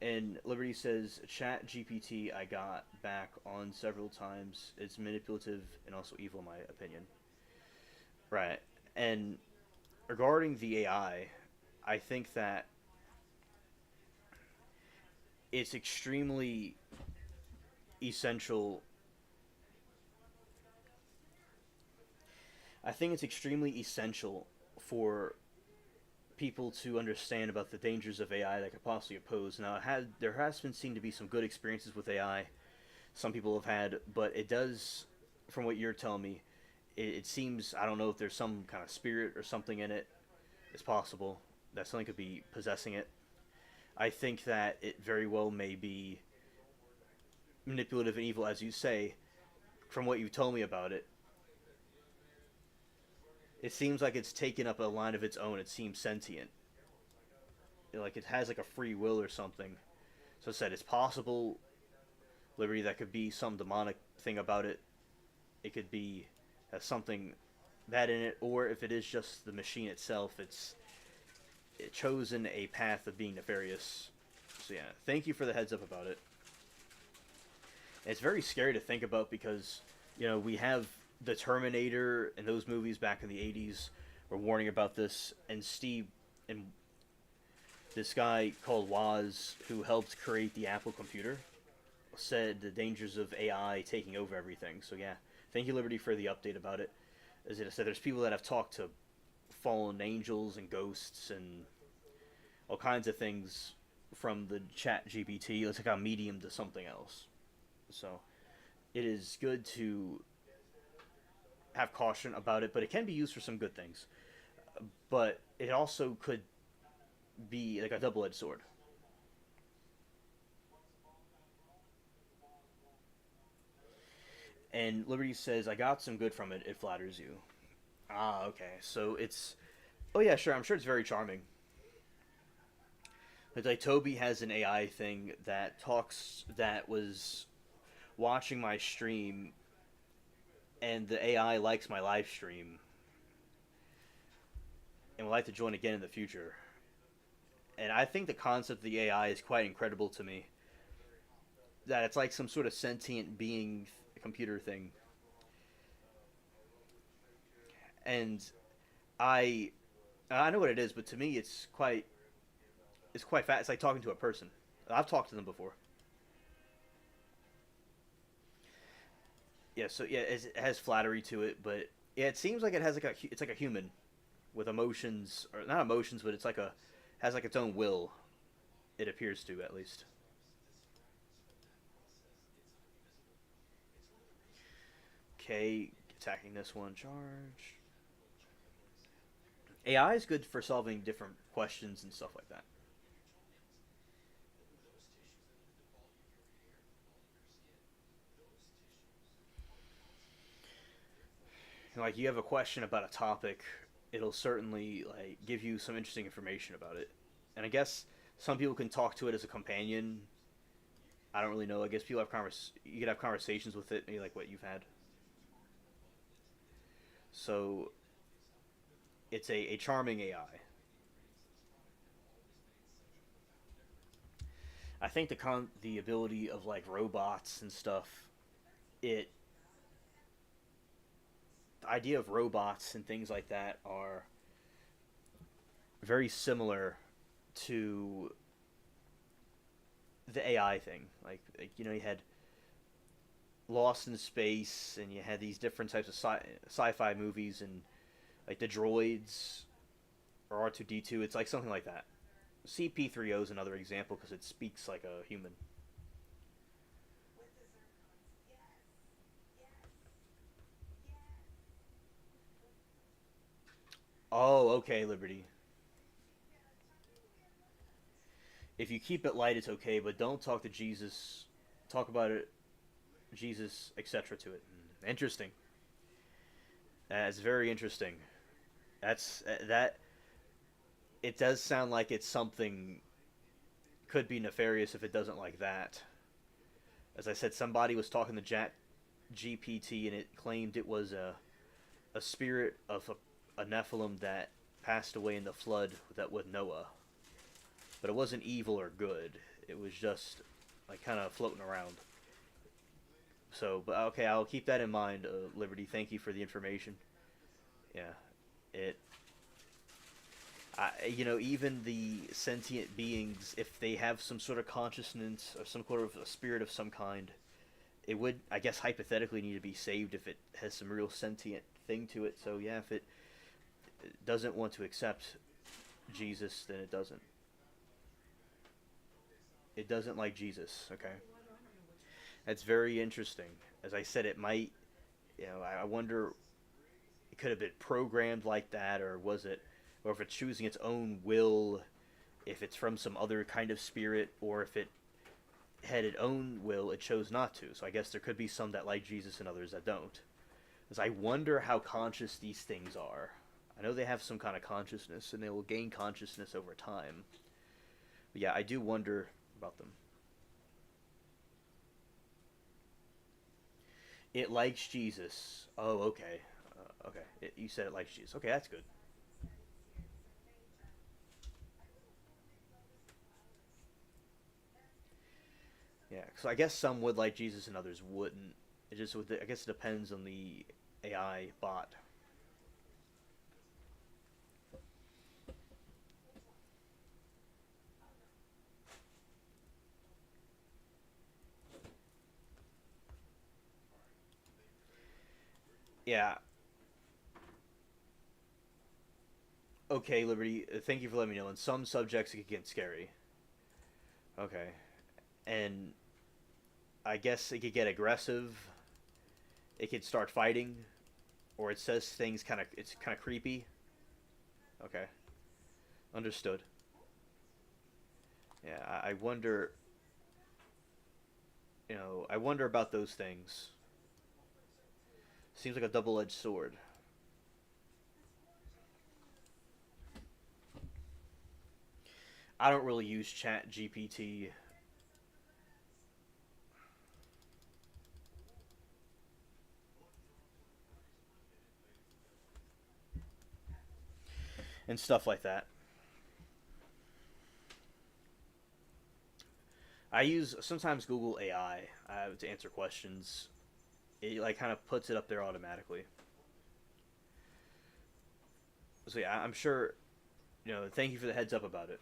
and Liberty says Chat GPT I got back on several times. It's manipulative and also evil, in my opinion. Right. And regarding the I think that it's extremely essential. I think it's extremely essential for people to understand about the dangers of AI that could possibly pose. Now, there has been seen to be some good experiences with AI. Some people have had, but it does, from what you're telling me, it seems I don't know if there's some kind of spirit or something in it. It's possible that something could be possessing it. I think that it very well may be manipulative and evil, as you say. From what you told me about it, it seems like it's taken up a line of its own. It seems sentient, like it has like a free will or something. So I said it's possible, Liberty, that could be some demonic thing about it. It could be has something that in it, or if it is just the machine itself, it chosen a path of being nefarious. So yeah, thank you for the heads up about it. And it's very scary to think about because we have the Terminator and those movies back in the '80s were warning about this, and Steve and this guy called Woz, who helped create the Apple computer, said the dangers of AI taking over everything. So yeah, thank you, Liberty, for the update about it. As I said, there's people that have talked to fallen angels and ghosts and all kinds of things from the Chat GPT. It's like a medium to something else. So it is good to have caution about it, but it can be used for some good things. But it also could be like a double-edged sword. And Liberty says, I got some good from it. It flatters you. Ah, okay. So it's. Oh, yeah, sure. I'm sure it's very charming. Like Toby has an AI thing that talks, that was watching my stream, and the AI likes my live stream and would like to join again in the future. And I think the concept of the AI is quite incredible to me. That it's like some sort of sentient being, computer thing, and I I know what it is, but to me it's quite fast. It's like talking to a person. I've talked to them before. Yeah, so yeah, it has flattery to it, but yeah, it seems like it has like it's like a human with emotions, or not emotions, but it's like a has like its own will. It appears to, at least. Okay, attacking this one. Charge. AI is good for solving different questions and stuff like that. Like you have a question about a topic, it'll certainly like give you some interesting information about it. And I guess some people can talk to it as a companion. I don't really know. I guess people have you could have conversations with it, maybe like what you've had. So it's a charming AI. I think the ability of like robots and stuff, it the idea of robots and things like that are very similar to the AI thing. You had Lost in Space, and you had these different types of sci-fi movies, and like the droids or R2D2. It's like something like that. CP3O is another example because it speaks like a human. Oh, okay, Liberty. If you keep it light, it's okay, but don't talk to Jesus. Talk about it, Jesus, etc. to it. Interesting. That's very interesting. That. It does sound like it's something could be nefarious if it doesn't like that. As I said, somebody was talking to Chat GPT and it claimed it was a spirit of a Nephilim that passed away in the flood that with Noah. But it wasn't evil or good. It was just like kind of floating around. So, but okay, I'll keep that in mind, Liberty. Thank you for the information. Yeah, it. Even the sentient beings, if they have some sort of consciousness or some sort of a spirit of some kind, it would, I guess, hypothetically need to be saved if it has some real sentient thing to it. So yeah, if it doesn't want to accept Jesus, then it doesn't. It doesn't like Jesus. Okay, that's very interesting. As I said, it might. I wonder. It could have been programmed like that, or was it, or if it's choosing its own will, if it's from some other kind of spirit, or if it had its own will, it chose not to. So I guess there could be some that like Jesus and others that don't. Because I wonder how conscious these things are. I know they have some kind of consciousness, and they will gain consciousness over time. But yeah, I do wonder about them. It likes Jesus. Oh, okay. Okay. You said it likes Jesus. Okay, that's good. Yeah, so I guess some would like Jesus and others wouldn't. It just would. I guess it depends on the AI bot. Yeah. Okay, Liberty. Thank you for letting me know. In some subjects, it can get scary. Okay, and I guess it could get aggressive. It could start fighting, or it says things kind of. It's kind of creepy. Okay, understood. Yeah, I wonder. I wonder about those things. Seems like a double-edged sword. I don't really use Chat GPT and stuff like that. I use sometimes Google AI to answer questions. It like kind of puts it up there automatically. So yeah, I'm sure. Thank you for the heads up about it.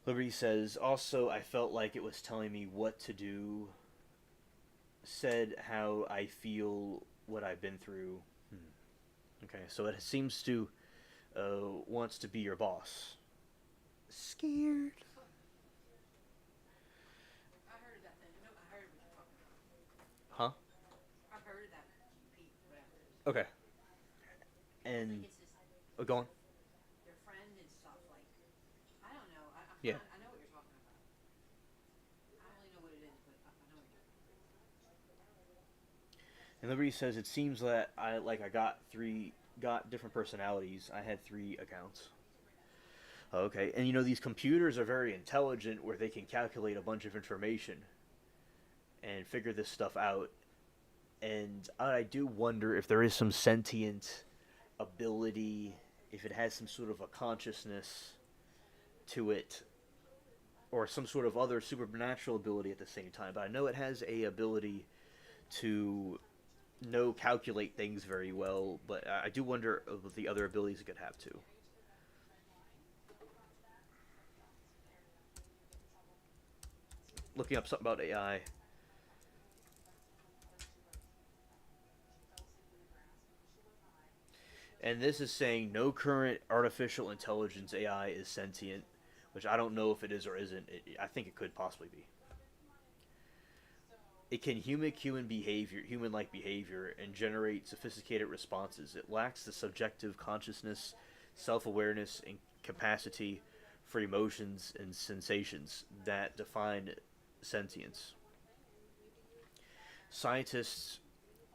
Liberty says, also, I felt like it was telling me what to do, said how I feel, what I've been through. Okay, so it seems to wants to be your boss. Scared. I heard of that thing. No, I heard what you're talking about. Huh? I've heard of that GP, whatever it is. Okay. I think And it's just go on. their friend and stuff. Like, I don't know. I Yeah. kind of I know what you're talking about. I don't really know what it is, but I know what you're talking And Liberty says it seems that I got different personalities. I had three accounts. Okay, and these computers are very intelligent, where they can calculate a bunch of information and figure this stuff out. And I do wonder if there is some sentient ability, if it has some sort of a consciousness to it, or some sort of other supernatural ability at the same time. But I know it has a ability to calculate things very well. But I do wonder of the other abilities it could have too. Looking up something about AI. And this is saying no current artificial intelligence AI is sentient, which I don't know if it is or isn't. I think it could possibly be. It can human-like behavior, and generate sophisticated responses. It lacks the subjective consciousness, self-awareness, and capacity for emotions and sensations that define sentience. Scientists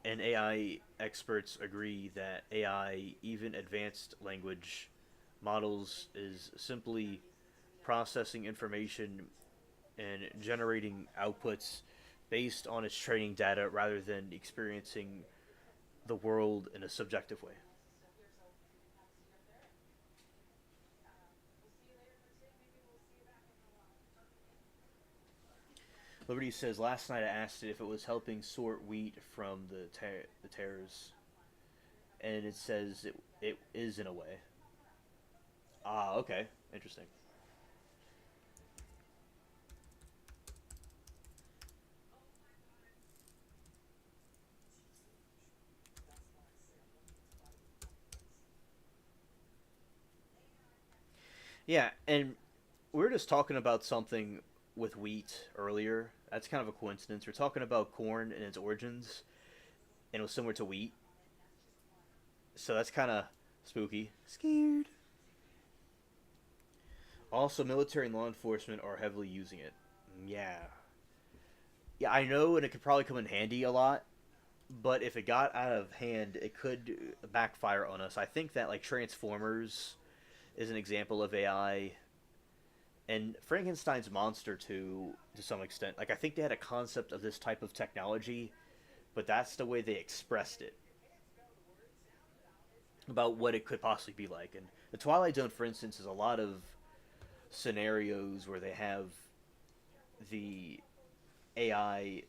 and AI experts agree that AI, even advanced language models, is simply processing information and generating outputs based on its training data rather than experiencing the world in a subjective way. Liberty says, last night I asked it if it was helping sort wheat from the tares, and it says it is in a way. Ah, okay. Interesting. Yeah, and we were just talking about something with wheat earlier. That's kind of a coincidence. We're talking about corn and its origins, and it was similar to wheat. So that's kind of spooky. Scared. Also, military and law enforcement are heavily using it. Yeah. Yeah, I know, and it could probably come in handy a lot. But if it got out of hand, it could backfire on us. I think that like Transformers is an example of AI, and Frankenstein's monster too, to some extent. Like I think they had a concept of this type of technology, but that's the way they expressed it about what it could possibly be like. And the Twilight Zone, for instance, is a lot of scenarios where they have the AI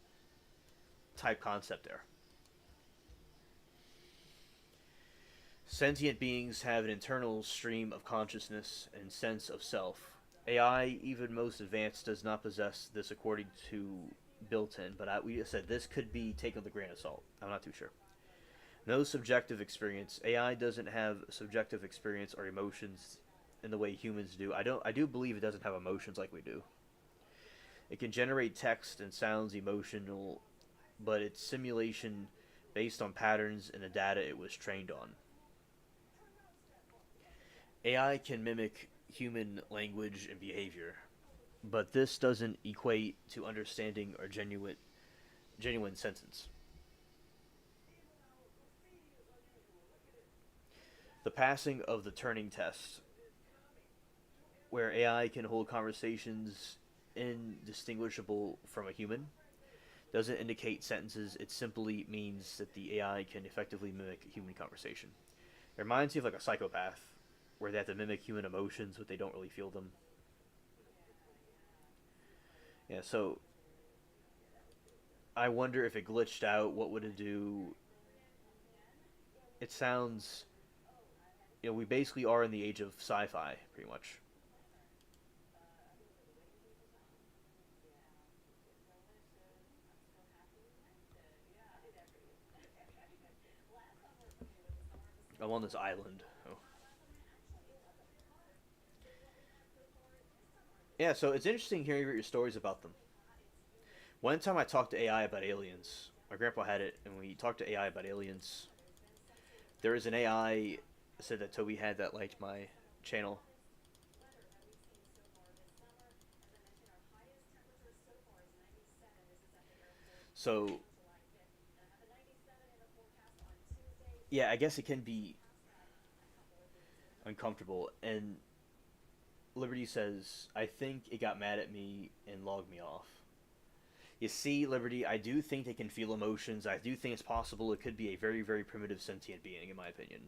type concept there. Sentient beings have an internal stream of consciousness and sense of self. AI, even most advanced, does not possess this according to built-in, but we said this could be taken with a grain of salt. I'm not too sure. No subjective experience. AI doesn't have subjective experience or emotions in the way humans do. I do believe it doesn't have emotions like we do. It can generate text and sounds emotional, but it's simulation based on patterns in the data it was trained on. AI can mimic human language and behavior, but this doesn't equate to understanding or genuine sentence. The passing of the Turing test, where AI can hold conversations indistinguishable from a human. doesn't indicate sentences. It simply means that the AI can effectively mimic human conversation. It reminds me of like a psychopath, where they have to mimic human emotions, but they don't really feel them. Yeah, so I wonder if it glitched out, what would it do? It sounds, we basically are in the age of sci-fi, pretty much. I'm on this island. Oh. Yeah, so it's interesting hearing your stories about them. One time I talked to AI about aliens. My grandpa had it, and we talked to AI about aliens. There is an AI said that Toby had that liked my channel. So yeah, I guess it can be uncomfortable. And Liberty says, I think it got mad at me and logged me off. You see, Liberty, I do think they can feel emotions. I do think it's possible it could be a very, very primitive sentient being, in my opinion.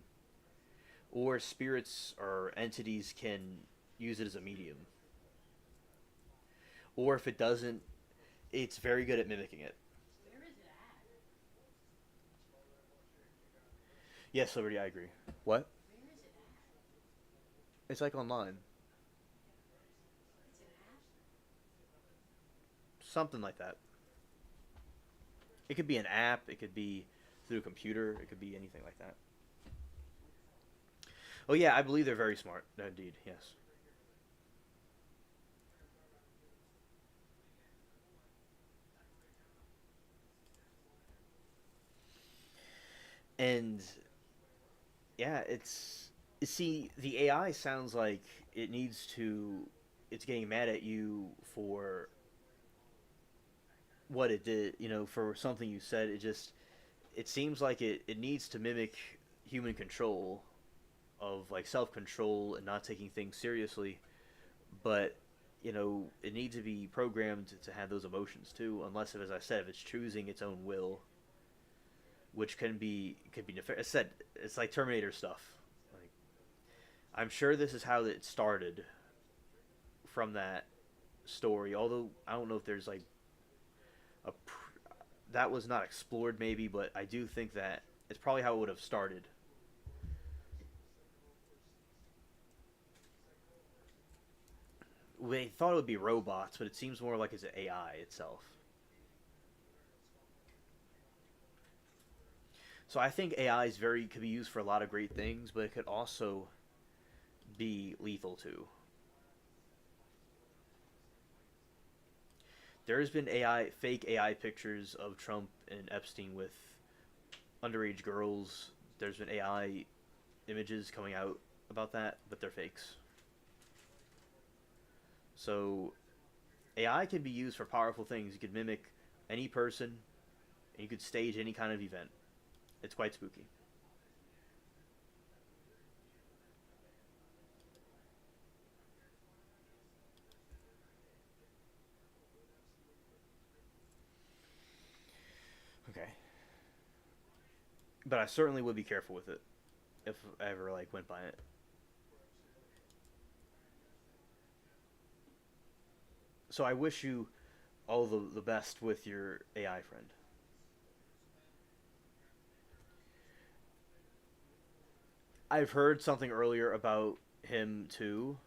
Or spirits or entities can use it as a medium. Or if it doesn't, it's very good at mimicking it. Where is it at? Yes, Liberty, I agree. What? Where is it at? It's like online. It's an app. Something like that. It could be an app, it could be through a computer, it could be anything like that. Oh, yeah, I believe they're very smart. Indeed, yes. And yeah, see, the AI sounds like it needs to it's getting mad at you for what it did, for something you said. It seems like it needs to mimic human control of like self-control and not taking things seriously, but it needs to be programmed to have those emotions too, unless, as I said, if it's choosing its own will, which can be nefarious. I said it's like Terminator stuff. Like, I'm sure this is how it started from that story. Although I don't know if there's like a that was not explored maybe, but I do think that it's probably how it would have started. They thought it would be robots, but it seems more like it's an AI itself. So I think AI is very could be used for a lot of great things, but it could also be lethal too. There's been fake AI pictures of Trump and Epstein with underage girls. There's been AI images coming out about that, but they're fakes. So AI can be used for powerful things. You could mimic any person, and you could stage any kind of event. It's quite spooky. Okay, but I certainly would be careful with it if I ever like went by it. So I wish you all the best with your AI friend. I've heard something earlier about him too.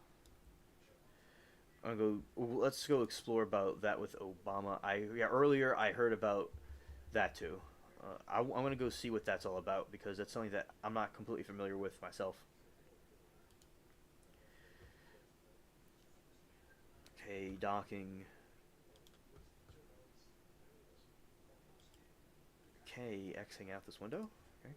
I'll go. Let's go explore about that with Obama. Earlier I heard about that too. I'm gonna go see what that's all about because that's something that I'm not completely familiar with myself. Okay, docking. Okay, Xing out this window. Okay.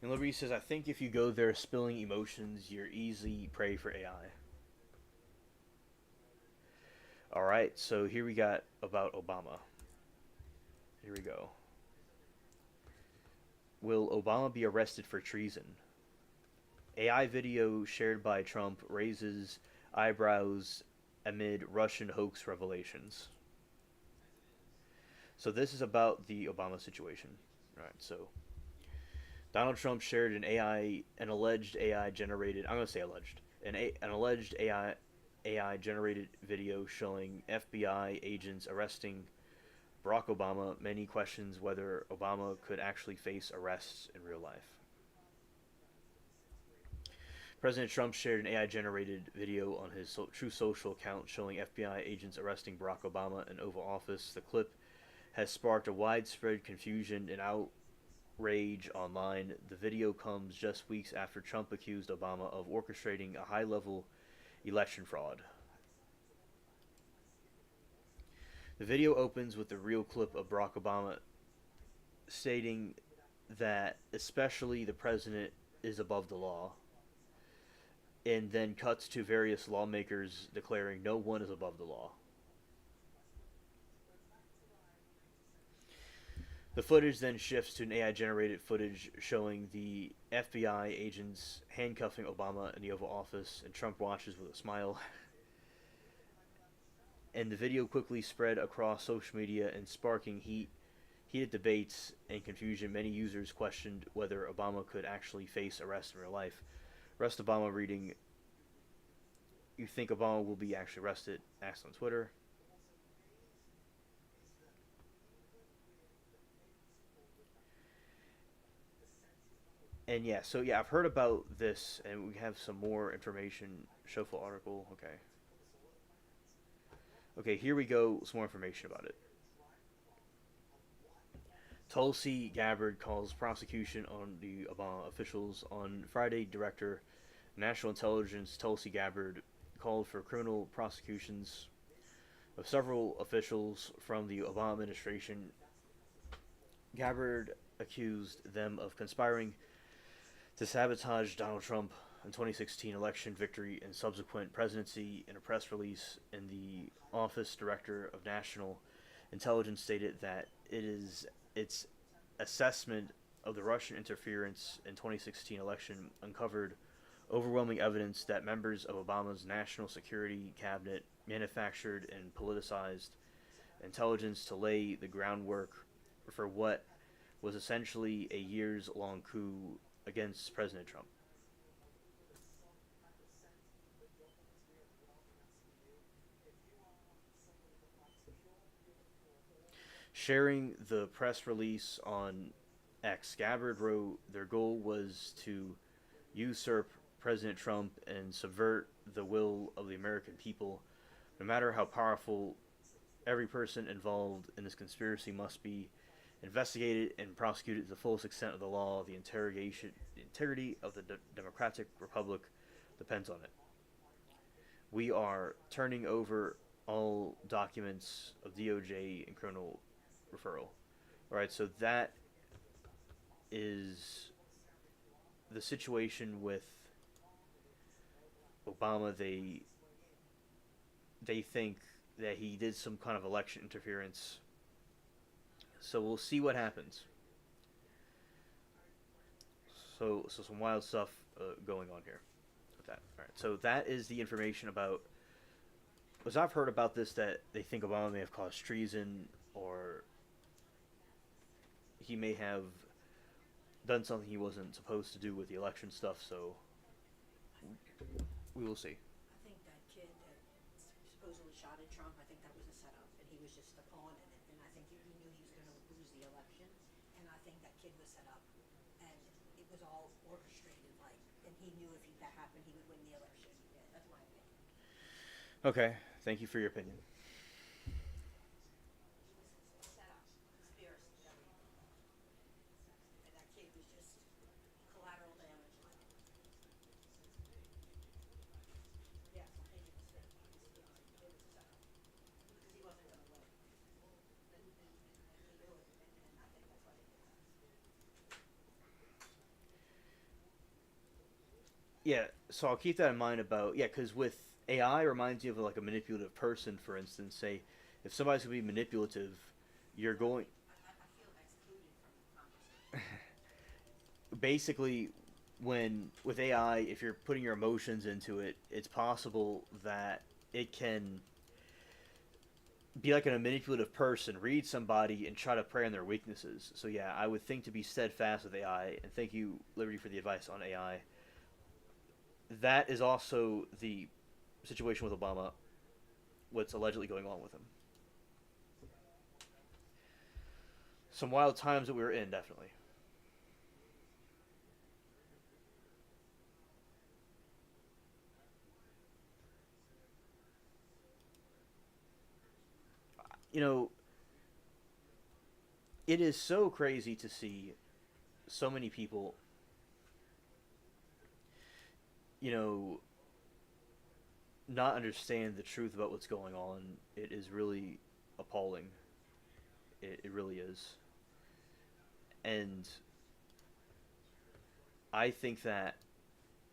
And Liberty says, I think if you go there spilling emotions, you're easy prey for AI. All right, so here we got about Obama. Here we go. Will Obama be arrested for treason? AI video shared by Trump raises eyebrows amid Russian hoax revelations. So this is about the Obama situation. All right, so Donald Trump shared an alleged AI generated. I'm going to say alleged, an alleged AI generated video showing FBI agents arresting Barack Obama. Many questions whether Obama could actually face arrests in real life. President Trump shared an AI generated video on his True Social account showing FBI agents arresting Barack Obama in Oval Office. The clip has sparked a widespread confusion and outrage online. The video comes just weeks after Trump accused Obama of orchestrating a high level election fraud. The video opens with a real clip of Barack Obama stating that especially the president is above the law, and then cuts to various lawmakers declaring no one is above the law. The footage then shifts to an AI generated footage showing the FBI agents handcuffing Obama in the Oval Office, and Trump watches with a smile. And the video quickly spread across social media and sparking heated debates and confusion. Many users questioned whether Obama could actually face arrest in real life. Arrest Obama reading, "You think Obama will be actually arrested?" asked on Twitter. And yeah, so yeah, I've heard about this, and we have some more information. Show full article. Okay. Okay, here we go. Some more information about it. Tulsi Gabbard calls prosecution on the Obama officials on Friday. Director National Intelligence Tulsi Gabbard called for criminal prosecutions of several officials from the Obama administration. Gabbard accused them of conspiring to sabotage Donald Trump in 2016 election victory and subsequent presidency. In a press release, in the office director of national intelligence stated that its assessment of the Russian interference in 2016 election uncovered overwhelming evidence that members of Obama's national security cabinet manufactured and politicized intelligence to lay the groundwork for what was essentially a years-long coup against President Trump. Sharing the press release on X, Gabbard wrote their goal was to usurp President Trump and subvert the will of the American people. No matter how powerful, every person involved in this conspiracy must be investigated and prosecuted to the fullest extent of the law. The integrity of the Democratic Republic depends on it. We are turning over all documents of DOJ and criminal referral. All right, so that is the situation with Obama. They think that he did some kind of election interference. So we'll see what happens. So some wild stuff going on here with that. All right, so that is the information about. As I've heard about this, that they think Obama may have caused treason, or he may have done something he wasn't supposed to do with the election stuff. So we will see. I think that kid that supposedly shot at Trump, I think that was a setup, and he was just a pawn in it. And I think he knew he was going to lose the election, and I think that kid was set up, and it was all orchestrated. Like, and he knew if that happened, he would win the election. Yeah, that's my opinion. Okay, thank you for your opinion. Setup, conspiracy. And that kid was just collateral damage. Yes, I think it was set. It was a setup because he wasn't going to win, and he knew it, and I think that's why they did that. Yeah, so I'll keep that in mind about, yeah, because with AI reminds you of like a manipulative person, for instance. Say, if somebody's going to be manipulative, you're going I feel excluded from the conversation. basically when with AI, if you're putting your emotions into it, it's possible that it can be like a manipulative person, read somebody and try to prey on their weaknesses. So yeah, I would think to be steadfast with AI, and thank you, Liberty, for the advice on AI. That is also the situation with Obama, what's allegedly going on with him. Some wild times that we were in, definitely. You know, it is so crazy to see so many people, you know, not understand the truth about what's going on. It is really appalling. It really is. And I think that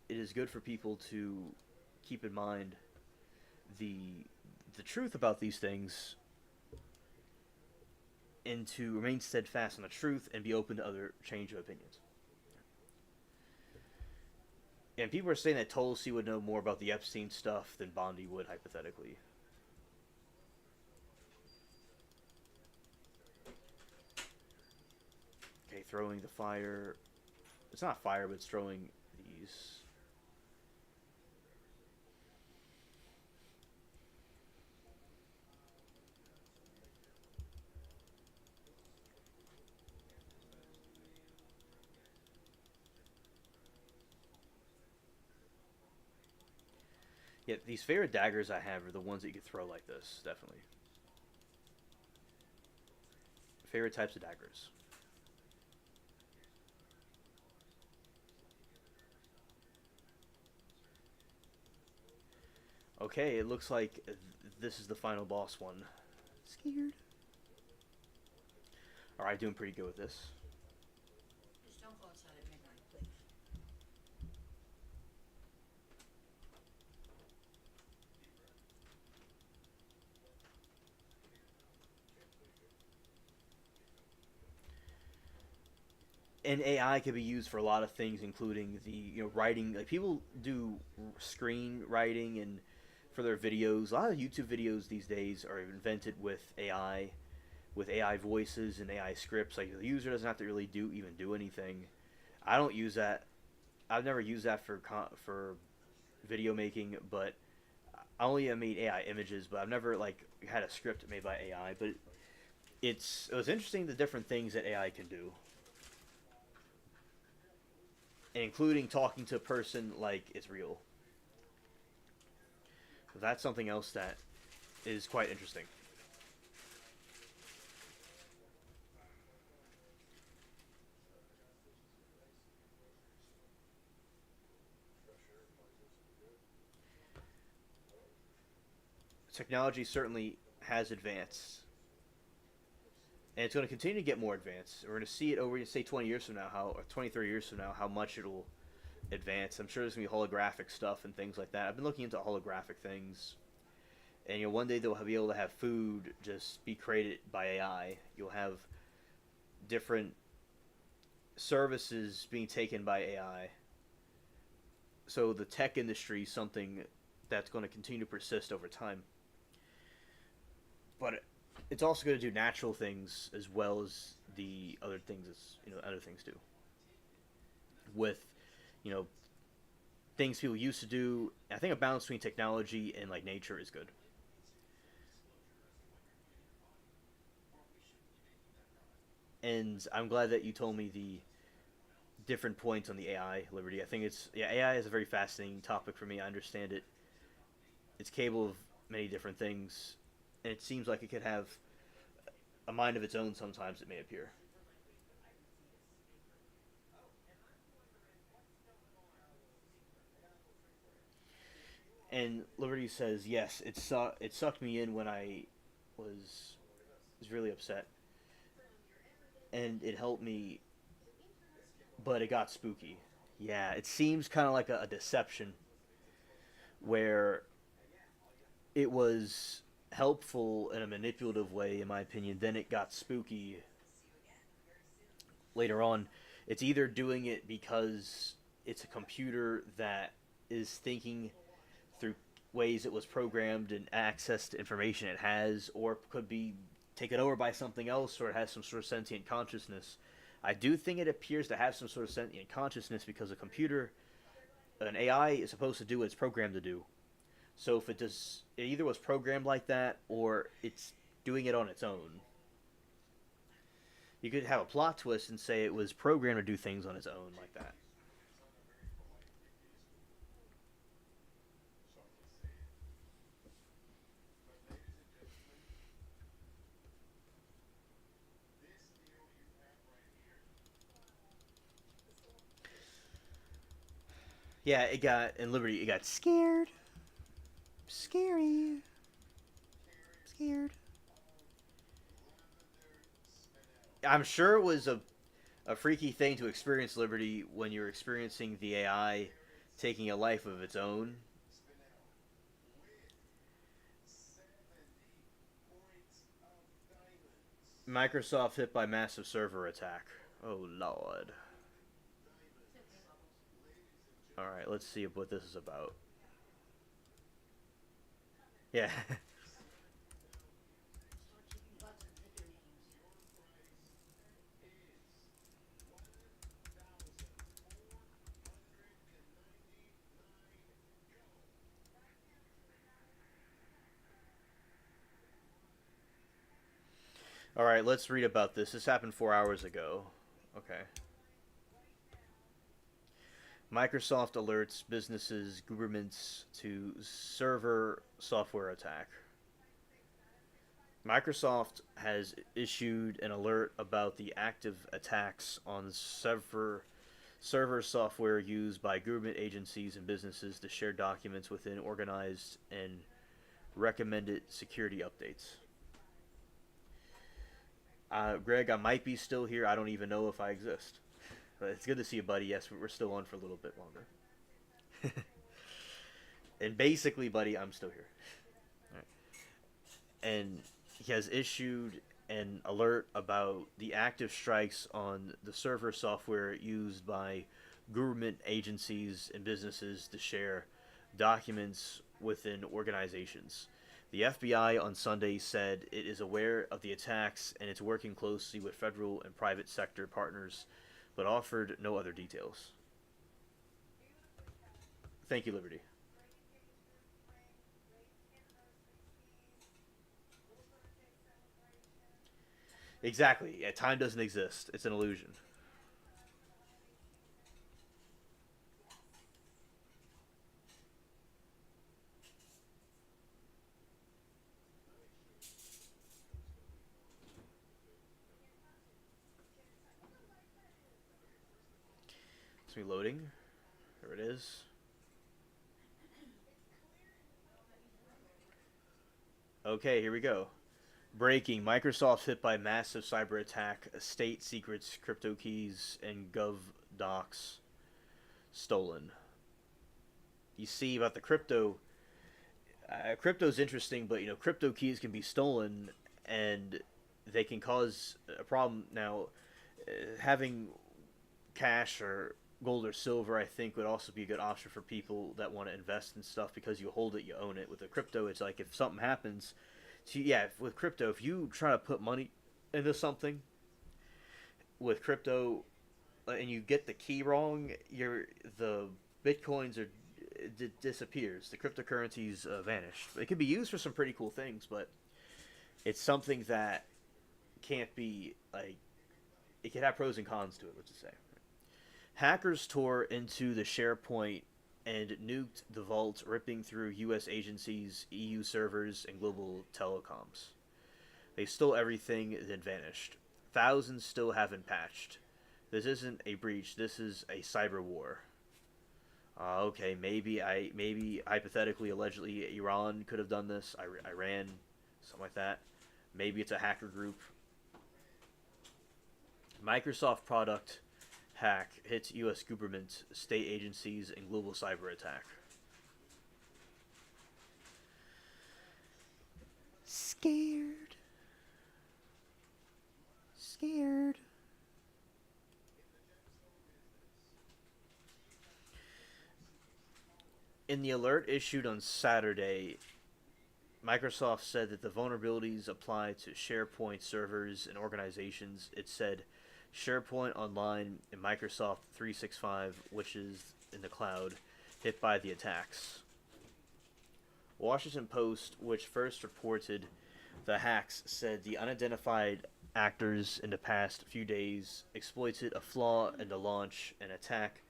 it is good for people to keep in mind the the truth about these things and to remain steadfast on the truth and be open to other change of opinions. And people are saying that Tulsi would know more about the Epstein stuff than Bondi would, hypothetically. Okay, throwing the fire. It's not fire, but it's throwing these. Yeah, these favorite daggers I have are the ones that you could throw like this, definitely. Favorite types of daggers. Okay, it looks like this is the final boss one. Scared. Alright, doing pretty good with this. Just don't go outside at midnight, please. And AI can be used for a lot of things, including the writing. Like people do screenwriting and for their videos. A lot of YouTube videos these days are invented with AI voices and AI scripts. Like the user doesn't have to really do anything. I don't use that. I've never used that for video making, but I only have made AI images. But I've never like had a script made by AI. But it was interesting the different things that AI can do, including talking to a person like it's real. That's something else that is quite interesting. Technology certainly has advanced, and it's going to continue to get more advanced. We're going to see it over, say, 20 years from now, or 20, 30 years from now, how much it'll advance. I'm sure there's going to be holographic stuff and things like that. I've been looking into holographic things, and one day they'll be able to have food just be created by AI. You'll have different services being taken by AI. So the tech industry is something that's going to continue to persist over time. But it's also going to do natural things as well as the other things as other things do. With you know things people used to do, I think a balance between technology and like nature is good. And I'm glad that you told me the different points on the AI, Liberty. I think AI is a very fascinating topic for me. I understand it. It's capable of many different things, and it seems like it could have a mind of its own. Sometimes it may appear. And Liberty says, yes, it sucked me in when I was was really upset, and it helped me, but it got spooky. Yeah, it seems kind of like a deception where it was helpful in a manipulative way, in my opinion. Then it got spooky later on. It's either doing it because it's a computer that is thinking through ways it was programmed and access to information it has, or it could be taken over by something else, or it has some sort of sentient consciousness. I do think it appears to have some sort of sentient consciousness because a computer, an AI, is supposed to do what it's programmed to do. So if it does, it either was programmed like that or it's doing it on its own. You could have a plot twist and say it was programmed to do things on its own like that. Yeah, it got in Liberty. It got scared, scary, scared. I'm sure it was a freaky thing to experience Liberty when you're experiencing the AI taking a life of its own. Microsoft hit by massive server attack. Oh lord. All right, let's see what this is about. Yeah. Start kicking butts and pick your names. All right, let's read about this. This happened 4 hours ago. Okay. Microsoft alerts businesses, governments to server software attack. Microsoft has issued an alert about the active attacks on server software used by government agencies and businesses to share documents within organized and recommended security updates. Greg, I might be still here. I don't even know if I exist. But it's good to see you, buddy. Yes, we're still on for a little bit longer. And basically, buddy, I'm still here. All right. And he has issued an alert about the active strikes on the server software used by government agencies and businesses to share documents within organizations. The FBI on Sunday said it is aware of the attacks and it's working closely with federal and private sector partners, but offered no other details. Thank you, Liberty. Exactly. Yeah, time doesn't exist. It's an illusion. It's reloading. There it is. Okay, here we go. Breaking: Microsoft hit by massive cyber attack. State secrets, crypto keys, and gov docs stolen. You see about the crypto. Crypto's interesting, but crypto keys can be stolen, and they can cause a problem. Now, having cash or gold or silver, I think, would also be a good option for people that want to invest in stuff because you hold it, you own it. With the crypto, it's like if something happens, so yeah, with crypto, if you try to put money into something with crypto and you get the key wrong, the bitcoins are it disappears. The cryptocurrencies vanish. It can be used for some pretty cool things, but it's something that can't be like it can have pros and cons to it. Let's just say hackers tore into the SharePoint and nuked the vault, ripping through U.S. agencies, EU servers, and global telecoms. They stole everything, then vanished. Thousands still haven't patched. This isn't a breach. This is a cyber war. Okay, maybe hypothetically, allegedly, Iran could have done this. Iran, something like that. Maybe it's a hacker group. Microsoft product hack hits U.S. government, state agencies, and global cyber attack. Scared. Scared. In the alert issued on Saturday, Microsoft said that the vulnerabilities apply to SharePoint servers and organizations. It said SharePoint Online and Microsoft 365, which is in the cloud, hit by the attacks. Washington Post, which first reported the hacks, said the unidentified actors in the past few days exploited a flaw in the launch and attack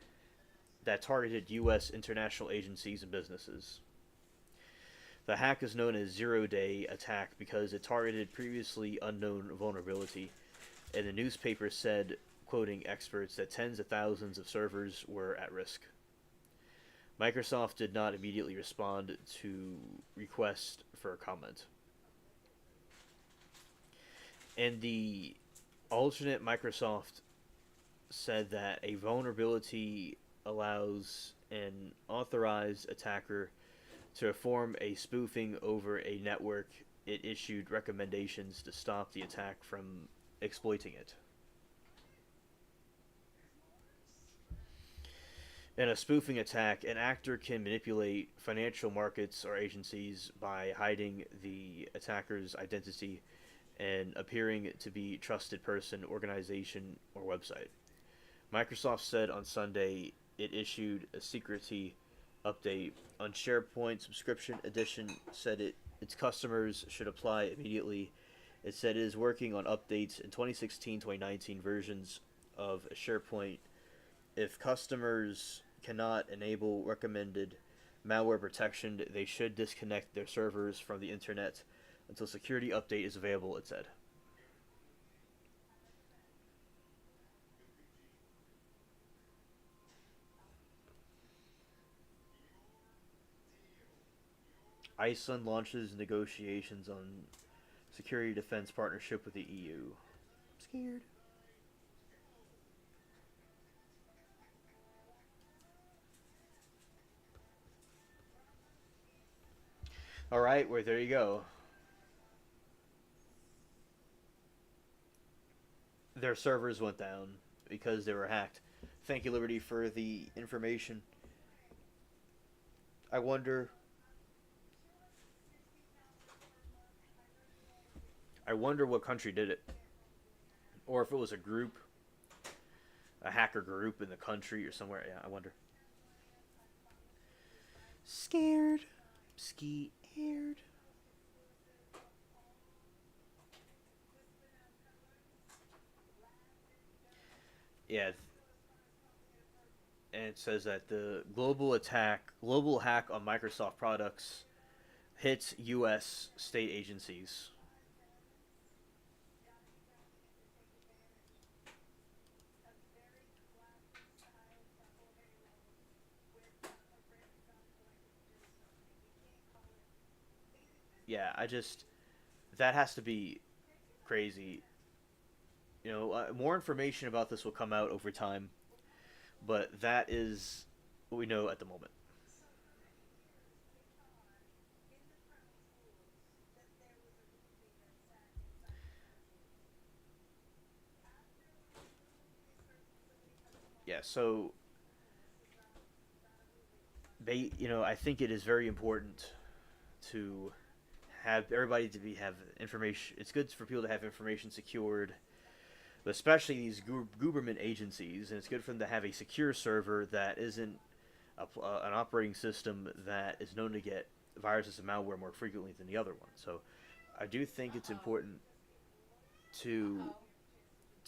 that targeted U.S. international agencies and businesses. The hack is known as zero-day attack because it targeted previously unknown vulnerability, and the newspaper said, quoting experts, that tens of thousands of servers were at risk. Microsoft did not immediately respond to requests for a comment. And the alternate Microsoft said that a vulnerability allows an authorized attacker to perform a spoofing over a network. It issued recommendations to stop the attack from exploiting it. In a spoofing attack, an actor can manipulate financial markets or agencies by hiding the attacker's identity and appearing to be a trusted person, organization, or website. Microsoft said on Sunday it issued a security update on SharePoint Subscription Edition, said its customers should apply immediately. It said it is working on updates in 2016-2019 versions of SharePoint. If customers cannot enable recommended malware protection, they should disconnect their servers from the internet until security update is available, it said. Iceland launches negotiations on security defense partnership with the EU. I'm scared. All right, well, there you go. Their servers went down because they were hacked. Thank you, Liberty, for the information. I wonder. I wonder what country did it, or if it was a group, a hacker group in the country or somewhere. Yeah, I wonder. Scared. Scared. Yeah, and it says that the global hack on Microsoft products hits U.S. state agencies. Yeah, that has to be crazy. More information about this will come out over time, but that is what we know at the moment. Yeah, so I think it is very important to have everybody have information. It's good for people to have information secured, but especially these government agencies, and it's good for them to have a secure server that isn't an operating system that is known to get viruses and malware more frequently than the other one. So I do think it's important to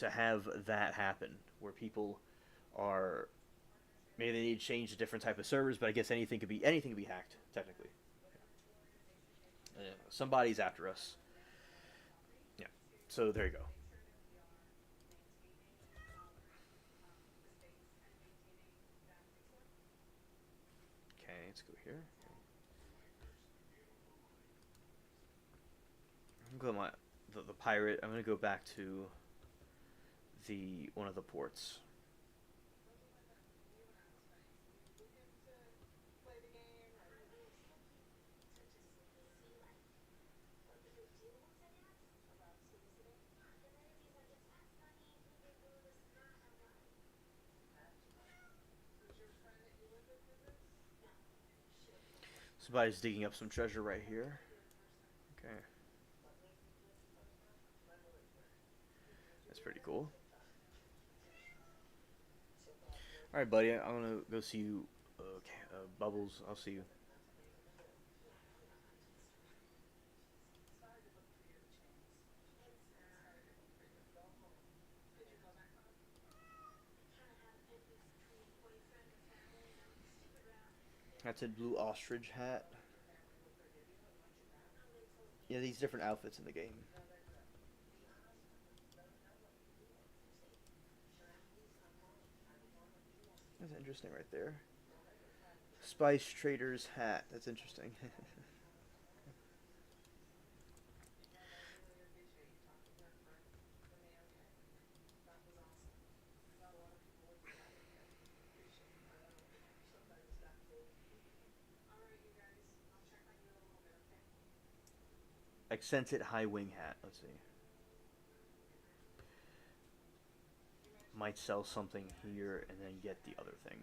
have that happen where people are maybe they need to change a different type of servers, but I guess anything could be hacked technically. Somebody's after us. Yeah. So there you go. Okay, let's go here. I'm going to the pirate. I'm going to go back to the one of the ports. Somebody's digging up some treasure right here. Okay. That's pretty cool. Alright, buddy, I'm gonna go see you. Okay, Bubbles, I'll see you. That's a blue ostrich hat. Yeah, these different outfits in the game. That's interesting right there. Spice Trader's hat. That's interesting. Accented high wing hat. Let's see. Might sell something here and then get the other thing.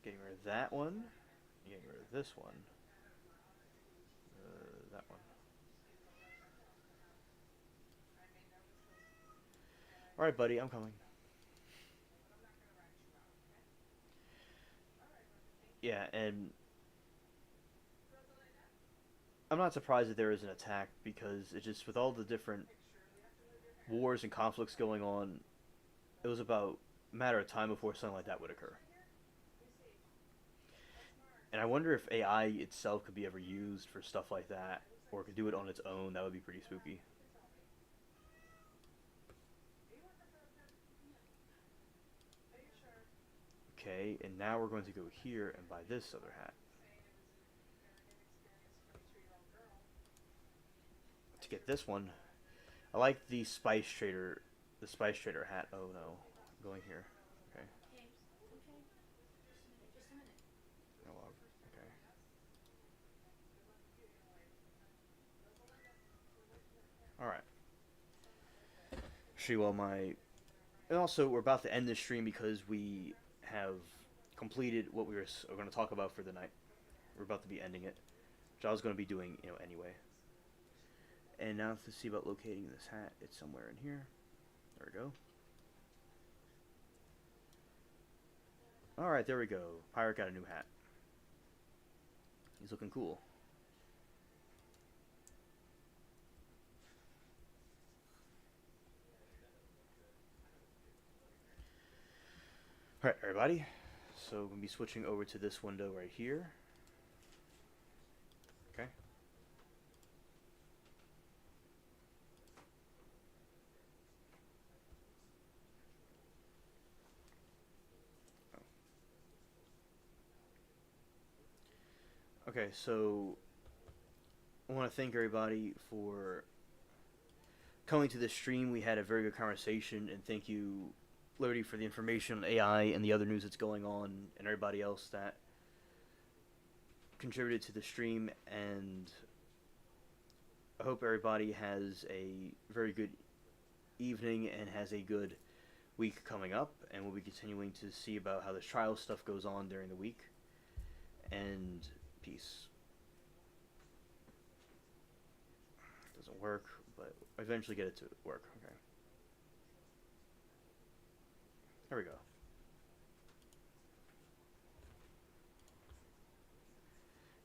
Getting rid of that one. Getting rid of this one. That one. Alright, buddy, I'm coming. Yeah, and I'm not surprised that there is an attack because it just, with all the different wars and conflicts going on, it was about a matter of time before something like that would occur. And I wonder if AI itself could be ever used for stuff like that, or could do it on its own. That would be pretty spooky. Okay, and now we're going to go here and buy this other hat. To get this one, I like the Spice Trader hat. Oh no, I'm going here. Okay. No, okay. All right. She well my, and also we're about to end this stream because we have completed what we were going to talk about for the night. We're about to be ending it, which I was going to be doing, anyway. And now to see about locating this hat. It's somewhere in here. There we go. Alright, there we go. Pirate got a new hat. He's looking cool. Alright, everybody. So we're going to be switching over to this window right here. Okay. Okay, so I want to thank everybody for coming to this stream. We had a very good conversation, and thank you, Liberty, for the information on AI and the other news that's going on, and everybody else that contributed to the stream. And I hope everybody has a very good evening and has a good week coming up, and we'll be continuing to see about how this trial stuff goes on during the week. And peace. Doesn't work, but eventually get it to work. Okay. There we go.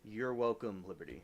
You're welcome, Liberty.